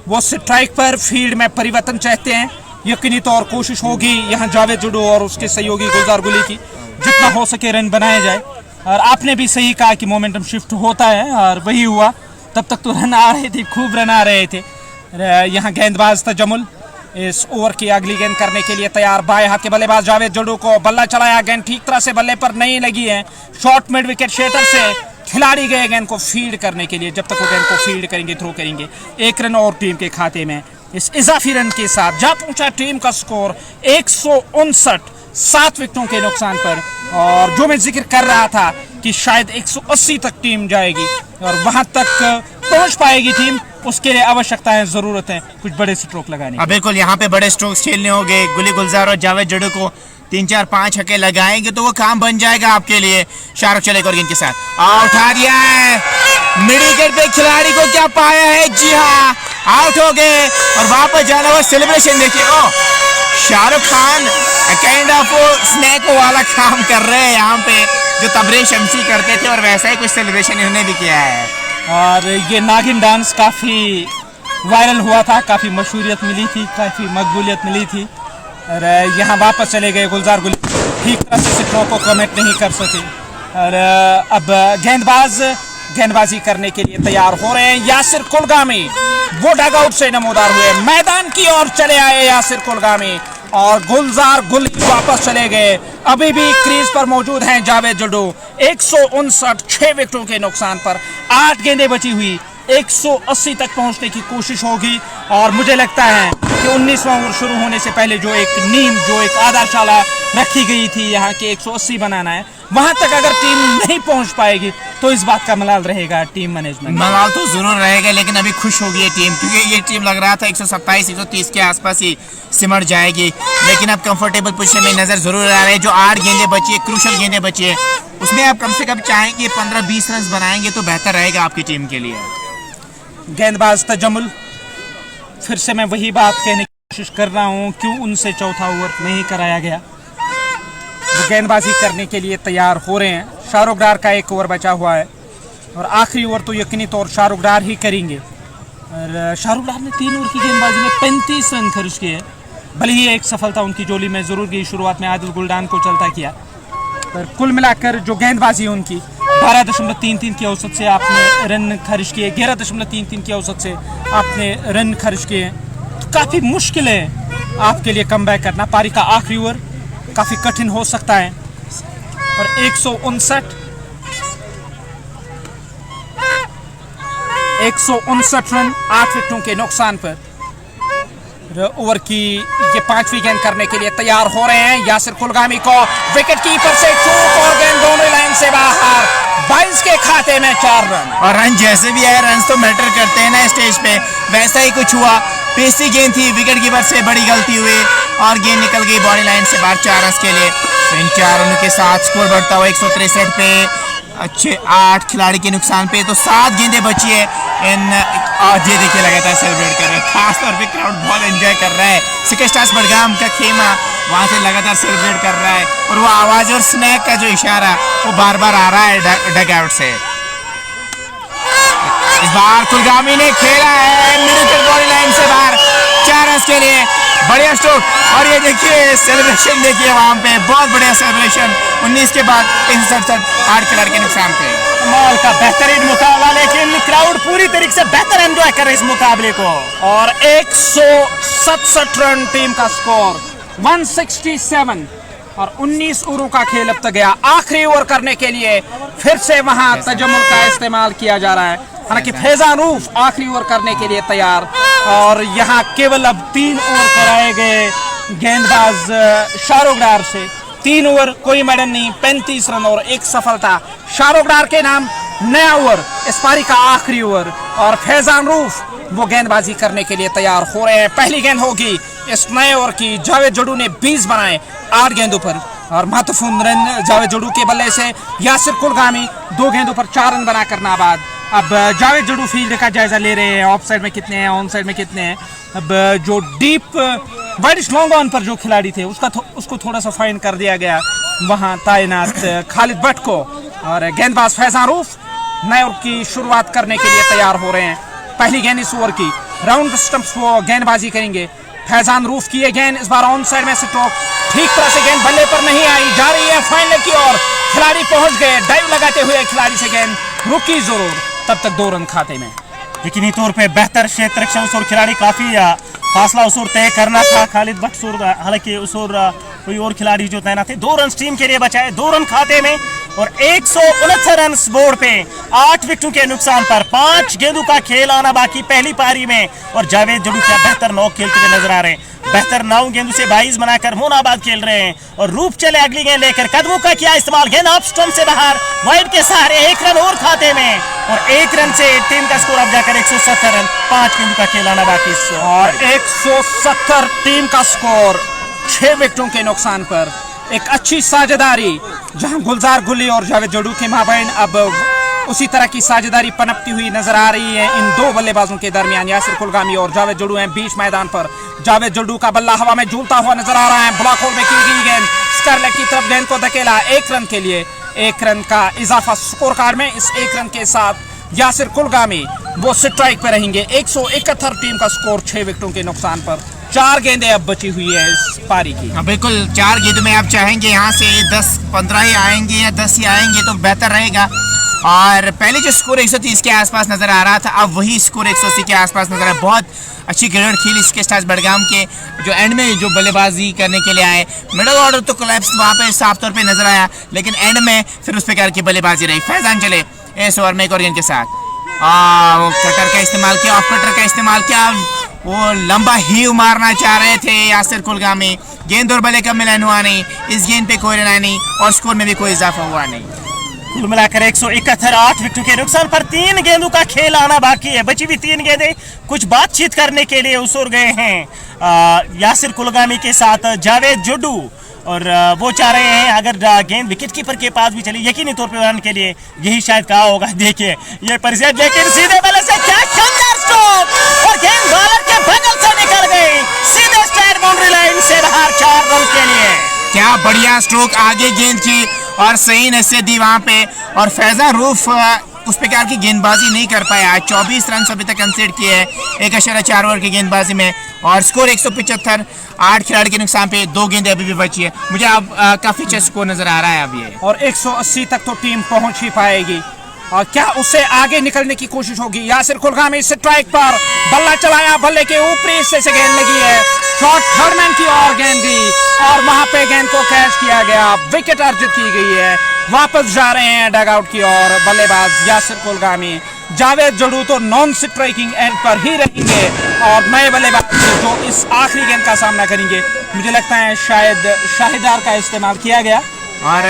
वो स्ट्राइक पर फील्ड में परिवर्तन चाहते हैं। यकीनी तौर कोशिश होगी यहाँ जावेद जड़ू और उसके सहयोगी गुलजार गुली की जितना हो सके रन बनाया जाए। और आपने भी सही कहा कि मोमेंटम शिफ्ट होता है, और वही हुआ। तब तक तो रन आ रहे थे, खूब रन आ रहे थे। यहाँ गेंदबाज तजमुल इस ओवर की अगली गेंद करने के लिए तैयार। बाएं हाथ के बल्लेबाज जावेद जड़ू को बल्ला चलाया, गेंद ठीक तरह से बल्ले पर नहीं लगी है। शॉर्ट मिड विकेट क्षेत्र से खिलाड़ी गए गेंद को फील्ड करने के लिए। जब तक वो गेंद को फील्ड करेंगे, थ्रो करेंगे, 1 रन और टीम के खाते में। इस इजाफी रन के साथ जा पहुंचा टीम का स्कोर 159, 7 विकेटों के नुकसान पर। और जो मैं जिक्र कर रहा था कि शायद 180 तक टीम जाएगी और वहां तक पहुंच पाएगी टीम, उसके लिए आवश्यकताएं, जरूरत है कुछ बड़े स्ट्रोक लगाने। अब बिल्कुल यहाँ पे बड़े स्ट्रोक्स खेलने होंगे। गुली गुलजार और जावेद जड़ू को 3, 4, 5 छक्के लगाएंगे तो वो काम बन जाएगा आपके लिए। शाहरुख चले और गेंद के साथ उठा दिया है मिड विकेट पे। खिलाड़ी को क्या पाया है, जी हाँ आउट हो गए। और वापस जाना हुआ सेलिब्रेशन देखिए। ओ Shahrukh Khan kind of snack वाला काम कर रहे हैं यहाँ पे, जो तबरे शमसी करते थे, और वैसा ही कुछ सेलिब्रेशन इन्होंने भी किया है। और ये नागिन डांस काफ़ी वायरल हुआ था, काफ़ी मशहूरियत मिली थी, काफ़ी मकबूलियत मिली थी। और यहाँ वापस चले गए गुलजार गुली, ठीक तरह से सिक्कों को कमिट नहीं कर सके। और अब गेंदबाजी करने के लिए तैयार हो रहे हैं यासिर कुलगामी। वो डग आउट से नमोदार हुए, मैदान की ओर चले आए यासिर कुलगामी, और गुलजार गुली वापस चले गए। अभी भी क्रीज पर मौजूद हैं जावेद जड़ू। 159, 6 विकेटों के नुकसान पर 8 गेंदें बची हुई। 180 तक पहुंचने की कोशिश होगी, और मुझे लगता है कि 19वां ओवर शुरू होने से पहले जो एक आधारशाला रखी गई थी यहाँ के 180 बनाना है, वहां तक अगर टीम नहीं पहुंच पाएगी तो इस बात का मलाल रहेगा टीम मैनेजमेंट। मलाल तो जरूर रहेगा, लेकिन अभी खुश होगी ये टीम, क्योंकि ये टीम लग रहा था 127, 130 के आसपास ही सिमट जाएगी। लेकिन अब कंफर्टेबल पोजीशन में नजर जरूर आ रहे हैं। जो 8 गेंदें बची है, क्रूशल गेंदें बची है, उसमें आप कम से कम चाहेंगे 15-20 रन बनाएंगे तो बेहतर रहेगा आपकी टीम के लिए। गेंदबाज तजमुल, फिर से मैं वही बात कहने की कोशिश कर रहा हूँ, क्यों उनसे चौथा ओवर नहीं कराया गया। वो गेंदबाजी करने के लिए तैयार हो रहे हैं। शाहरुख डार का 1 ओवर बचा हुआ है, और आखिरी ओवर तो यकीनी तौर शाहरुख डार ही करेंगे। और शाहरुख डार ने 3 ओवर की गेंदबाजी में 35 रन खर्च किए। भले ही एक सफलता उनकी जोली में जरूर गई, शुरुआत में आदिल गुलडान को चलता किया, पर कुल मिलाकर जो गेंदबाजी उनकी 12.33 की औसत से आपने रन खर्च किए, 11.33 की औसत से आपने रन खर्च किए, तो काफ़ी मुश्किल है आपके लिए कमबैक करना। पारी का आखिरी ओवर काफ़ी कठिन हो सकता है। और 159 रन 8 विकेटों के नुकसान पर ओवर की ये 5वीं गेंद करने के लिए तैयार हो रहे हैं यासिर कुलगामी को विकेट कीपर से चूक, और गेंद दोनों लाइन से बाहर। 22 के खाते में 4 रन। और रन जैसे भी आए, रन तो मैटर करते हैं ना स्टेज पे, वैसा ही कुछ हुआ। पेसी गेंद थी, विकेट कीपर से बड़ी गलती हुई और गेंद निकल गई बॉडी लाइन से बाहर 4 रन के लिए। इन 4 रनों के साथ स्कोर बढ़ता हुआ 163 पे, अच्छे 8 खिलाड़ी के नुकसान पे, तो 7 गेंदें बची है। ये देखिए लगातार सेलिब्रेट कर रहे हैं, खासतौर पे क्राउड बहुत एंजॉय कर रहा है। सिटी स्टार्स बडगाम का खेमा वहाँ से लगातार सेलिब्रेट कर रहा है, और वो आवाज़ और स्नैक का जो इशारा वो बार बार आ रहा है डग आउट से। इस बार कुलगामी ने खेला है मिडिल बॉडी लाइन से बाहर 4 रन के लिए, बढ़िया स्ट्रोक। और ये देखिए सेलिब्रेशन, देखिए वहाँ पे बहुत बढ़िया सेलिब्रेशन। 19 के बाद 167, 8 खिलाड़ी के नुकसान पे। कमाल का बेहतरीन मुकाबला, लेकिन क्राउड पूरी तरीके से बेहतर एंजॉय कर रहे इस मुकाबले को। और 167 रन टीम का स्कोर, 167, और 19 ओवरों का खेल अब तक गया। आखिरी ओवर करने के लिए फिर से वहां तजम्मुल का इस्तेमाल किया जा रहा है। हालांकि फैजान रूफ आखिरी ओवर करने के लिए तैयार, और यहाँ केवल अब 3 ओवर कराए गए गेंदबाज शाहरुखडार से। 3 ओवर, कोई मेडन नहीं, 35 रन और 1 सफलता। शाहरुखडार के नाम नया ओवर, इस पारी का आखिरी ओवर, और फैजान रूफ वो गेंदबाजी करने के लिए तैयार हो रहे हैं। पहली गेंद होगी इस नए ओवर की। जावेद जडू ने 20 बनाए 8 गेंदों पर, और महत्वपूर्ण रन जावेद जडू के बल्ले से। यासिर कुलगामी 2 गेंदों पर 4 रन बनाकर नाबाद। अब जावेद जडू फील्ड का जायजा ले रहे हैं, ऑफ साइड में कितने हैं, ऑन साइड में कितने हैं। अब जो डीप वाइड लॉन्ग ऑन पर जो खिलाड़ी थे उसको थोड़ा सा फाइन कर दिया गया, वहां तैनात खालिद भट्ट को। और गेंदबाज फैजान रूफ नए ओवर की शुरुआत करने के लिए तैयार हो रहे हैं। पहली गेंद इस ओवर की, राउंड स्टंप्स वो गेंदबाजी करेंगे। फैजान रूफ की ये गेंद इस बार ऑन साइड में स्ट्रोक, ठीक तरह से गेंद बल्ले पर नहीं आई, जा रही है फाइनल की ओर। खिलाड़ी पहुंच गए, डाइव लगाते हुए खिलाड़ी से गेंद रुकी जरूर, तब तक 2 रन खाते में। यकीनी तौर पे बेहतर क्षेत्र रक्षा उस ओर खिलाड़ी, काफी फासला उस ओर तय करना था खालिद भट्ट से। हालांकि उस ओर कोई और खिलाड़ी जो तैनात थे। 2 रन टीम के लिए बचाए, 2 रन खाते में, और 169 रन बोर्ड पे 8 विकेटों के नुकसान पर। 5 गेंदों का खेल आना बाकी पहली पारी में, और जावेद जडू क्या बेहतर नॉक खेलते हुए नजर आ रहे हैं। बेहतर 9 गेंदों से 22 बनाकर मोनाबाद खेल रहे हैं, और रूप चले अगली गेंद लेकर। कदमों का किया इस्तेमाल, गेंद ऑफ स्टंप से बाहर, वाइड के सहारे 1 रन और खाते में, और 1 रन से टीम का स्कोर अब जाकर 170 रन। 5 गेंदों का खेल आना बाकी, और 170 टीम का स्कोर 6 विकेटों के नुकसान पर। एक अच्छी साझेदारी जहां गुलजार गुल्ली और जावेद जडू के माबैन अब उसी तरह की साझेदारी पनपती हुई नजर आ रही है इन 2 बल्लेबाजों के दरमियान। यासिर कुलगामी और जावेद जडू हैं बीच मैदान पर। जावेद जडू का बल्ला हवा में झूलता हुआ नजर आ रहा है। ब्लॉक होल में की गई गेंद, स्कारलेट की तरफ गेंद को धकेला। 1 रन के लिए 1 रन का इजाफा स्कोर कार्ड में। इस 1 रन के साथ यासिर कुलगामी वो स्ट्राइक पे रहेंगे। 171 टीम का स्कोर 6 विकेटों के नुकसान पर। 4 गेंदें अब बची हुई है इस पारी की। बिल्कुल 4 गेंदों में आप चाहेंगे यहाँ से 10-15 ही आएंगे या 10 ही आएंगे तो बेहतर रहेगा। और पहले जो स्कोर 130 के आसपास नजर आ रहा था, अब वही स्कोर 180 के आसपास नजर आ रहा है। बहुत अच्छी क्रिकेट खेली इसके स्टार्स बडगाम के, जो एंड में जो बल्लेबाजी करने के लिए आए। मिडल ऑर्डर तो कोलैप्स वहाँ पे साफ तौर पे नजर आया, लेकिन एंड में फिर उस प्रकार की बल्लेबाजी रही। फैजान चले इस ओवर में एक और गेंद के साथ, कटर का इस्तेमाल किया, ऑफ कटर का इस्तेमाल किया। वो लंबा हीव मारना चाह रहे थे यासिर कुलगामी। गेंद और बल्ले का मिलन हुआ नहीं, इस गेंद पे कोई रन नहीं, और स्कोर में भी कोई इजाफा हुआ नहीं। कुल मिलाकर 171, 8 विकेटों के नुकसान पर। 3 गेंदों का खेल आना बाकी है। बची हुई 3 गेंदें कुछ बातचीत करने के लिए उस ओर गए हैं यासिर कुलगामी के साथ जावेद जडू, और वो चाह रहे हैं अगर गेंद विकेट कीपर के पास भी चली, यकीनी तौर पर रन के लिए यही शायद कहा होगा। देखिए ये परिचय, लेकिन सीधे बल्ले से क्या शानदार स्ट्रोक, और गेंद बॉलर के बगल से निकल गई, सीधे स्ट्रेट बाउंड्री लाइन से बाहर। 4 रन के लिए क्या बढ़िया स्ट्रोक, आगे गेंद की और सही नसीहत दी वहां पे। और फैजान रूफ उस प्रकार की गेंदबाजी नहीं कर पाया। 24 रन अभी तक कंसीड किए हैं 1.4 ओवर की गेंदबाजी में, और स्कोर 175। 8 खिलाड़ी के नुकसान पे 2 गेंदें अभी भी बची है। मुझे अब काफी अच्छा स्कोर नजर आ रहा है अब ये, और 180 तक तो टीम पहुंच ही पाएगी। और क्या उससे आगे निकलने की कोशिश होगी? यासिर कुलगामी स्ट्राइक पर बल्ला चलाया, बल्ले के ऊपरी हिस्से से गेंद लगी है, शॉट थर्ड मैन की ओर गेंद गई, और वहां पे गेंद को कैच किया गया। विकेट अर्जित की गई है। वापस जा रहे हैं डगआउट की ओर बल्लेबाज यासिर कुलगामी। जावेद जडू तो नॉन स्ट्राइकिंग एंड पर ही रहेंगे, और नए बल्लेबाज जो इस आखिरी गेंद का सामना करेंगे, मुझे लगता है शायद शाहिदार का इस्तेमाल किया गया। और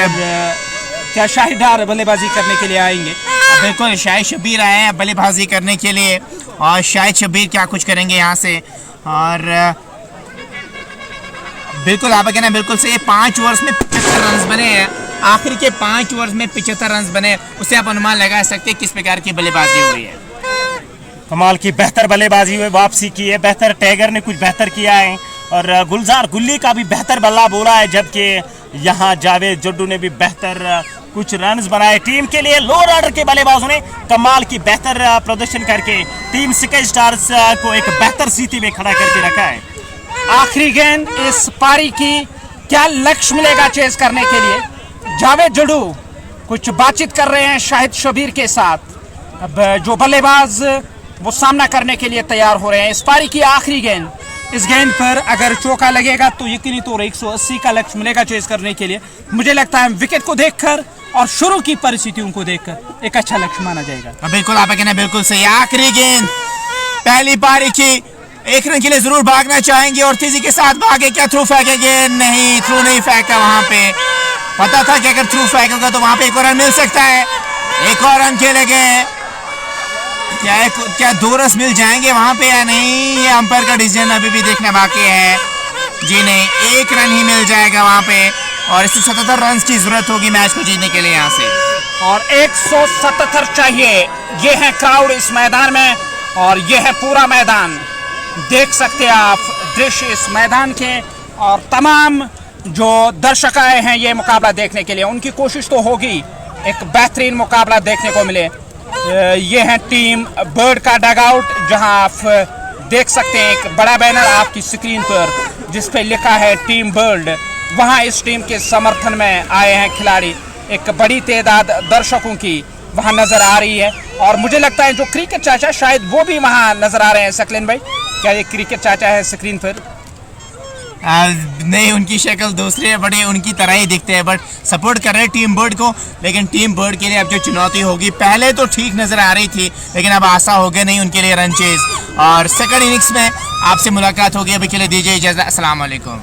क्या शाहिदार बल्लेबाजी करने के लिए आएंगे? बिल्कुल शाहिद शब्बीर आए हैं बल्लेबाजी करने के लिए, और शाहिद शब्बीर क्या कुछ करेंगे यहाँ से। और बिल्कुल आप कहना बिल्कुल सही है। 5 ओवर्स में 75 रन बने हैं। आखिर के 5 ओवर्स में 75 रन बने, उससे आप अनुमान लगा सकते हैं किस प्रकार की बल्लेबाजी हुई है। कमाल की बेहतर बल्लेबाजी हुई, वापसी की है। बेहतर टैगर ने कुछ बेहतर किया है, और गुलजार गुल्ली का भी बेहतर बल्ला बोला है, जबकि यहाँ जावेद जड्डू ने भी बेहतर कुछ रन्स बनाए टीम के लिए। लोअर ऑर्डर के बल्लेबाजों ने कमाल की बेहतर प्रदर्शन करके टीम स्काई स्टार्स को एक बेहतर स्थिति में खड़ा करके रखा है। आखिरी गेंद इस पारी की, क्या लक्ष्य मिलेगा चेस करने के लिए? जावेद जडू कुछ बातचीत कर रहे हैं शाहिद शब्बीर के साथ। अब जो बल्लेबाज वो सामना करने के लिए तैयार हो रहे हैं। इस पारी की आखिरी गेंद इस गेंद पर अगर चौका लगेगा तो यकीनी तौर 180 का लक्ष्य मिलेगा चेस करने के लिए। मुझे लगता है विकेट को देखकर और शुरू की परिस्थितियों को देखकर एक अच्छा लक्ष्य माना जाएगा। बिल्कुल आपका कहना बिल्कुल सही। आखिरी गेंद पहली पारी की, 1 रन के लिए जरूर भागना चाहेंगे और तेजी के साथ भागे। क्या थ्रू फेंकेंगे? नहीं, थ्रू नहीं फेंका। वहां पे पता था कि अगर थ्रू फेंकेगा तो वहां पे 1 और रन मिल सकता है। 1 और रन खेले गए। क्या 2 रन मिल जाएंगे वहां पे या नहीं, ये अंपायर का डिसीजन अभी भी देखना बाकी है। जी नहीं, 1 रन ही मिल जाएगा वहां पे और 177 रन की जरूरत होगी मैच को जीतने के लिए यहाँ से। और 177 चाहिए। ये है क्राउड इस मैदान में और ये है पूरा मैदान। देख सकते हैं आप दृश्य इस मैदान के और तमाम जो दर्शक आए हैं ये मुकाबला देखने के लिए, उनकी कोशिश तो होगी एक बेहतरीन मुकाबला देखने को मिले। ये है टीम बर्ड का डगआउट, जहां आप देख सकते हैं एक बड़ा बैनर आपकी स्क्रीन पर जिस पे लिखा है टीम बर्ड। वहां इस टीम के समर्थन में आए हैं खिलाड़ी। एक बड़ी तादाद दर्शकों की वहां नजर आ रही है और मुझे लगता है जो क्रिकेट चाचा शायद वो भी वहां नजर आ रहे हैं। सकलेन भाई, क्या ये क्रिकेट चाचा है स्क्रीन पर? नहीं, उनकी शक्ल दूसरी है, बड़े उनकी तरह ही दिखते हैं, बट सपोर्ट कर रहे हैं टीम बर्ड को। लेकिन टीम बर्ड के लिए अब जो चुनौती होगी, पहले तो ठीक नजर आ रही थी लेकिन अब आशा हो गया नहीं उनके लिए रन चेज। और सेकंड इनिंग्स में आपसे मुलाकात होगी। अभी के लिए दीजिए इजाजत। अस्सलाम वालेकुम।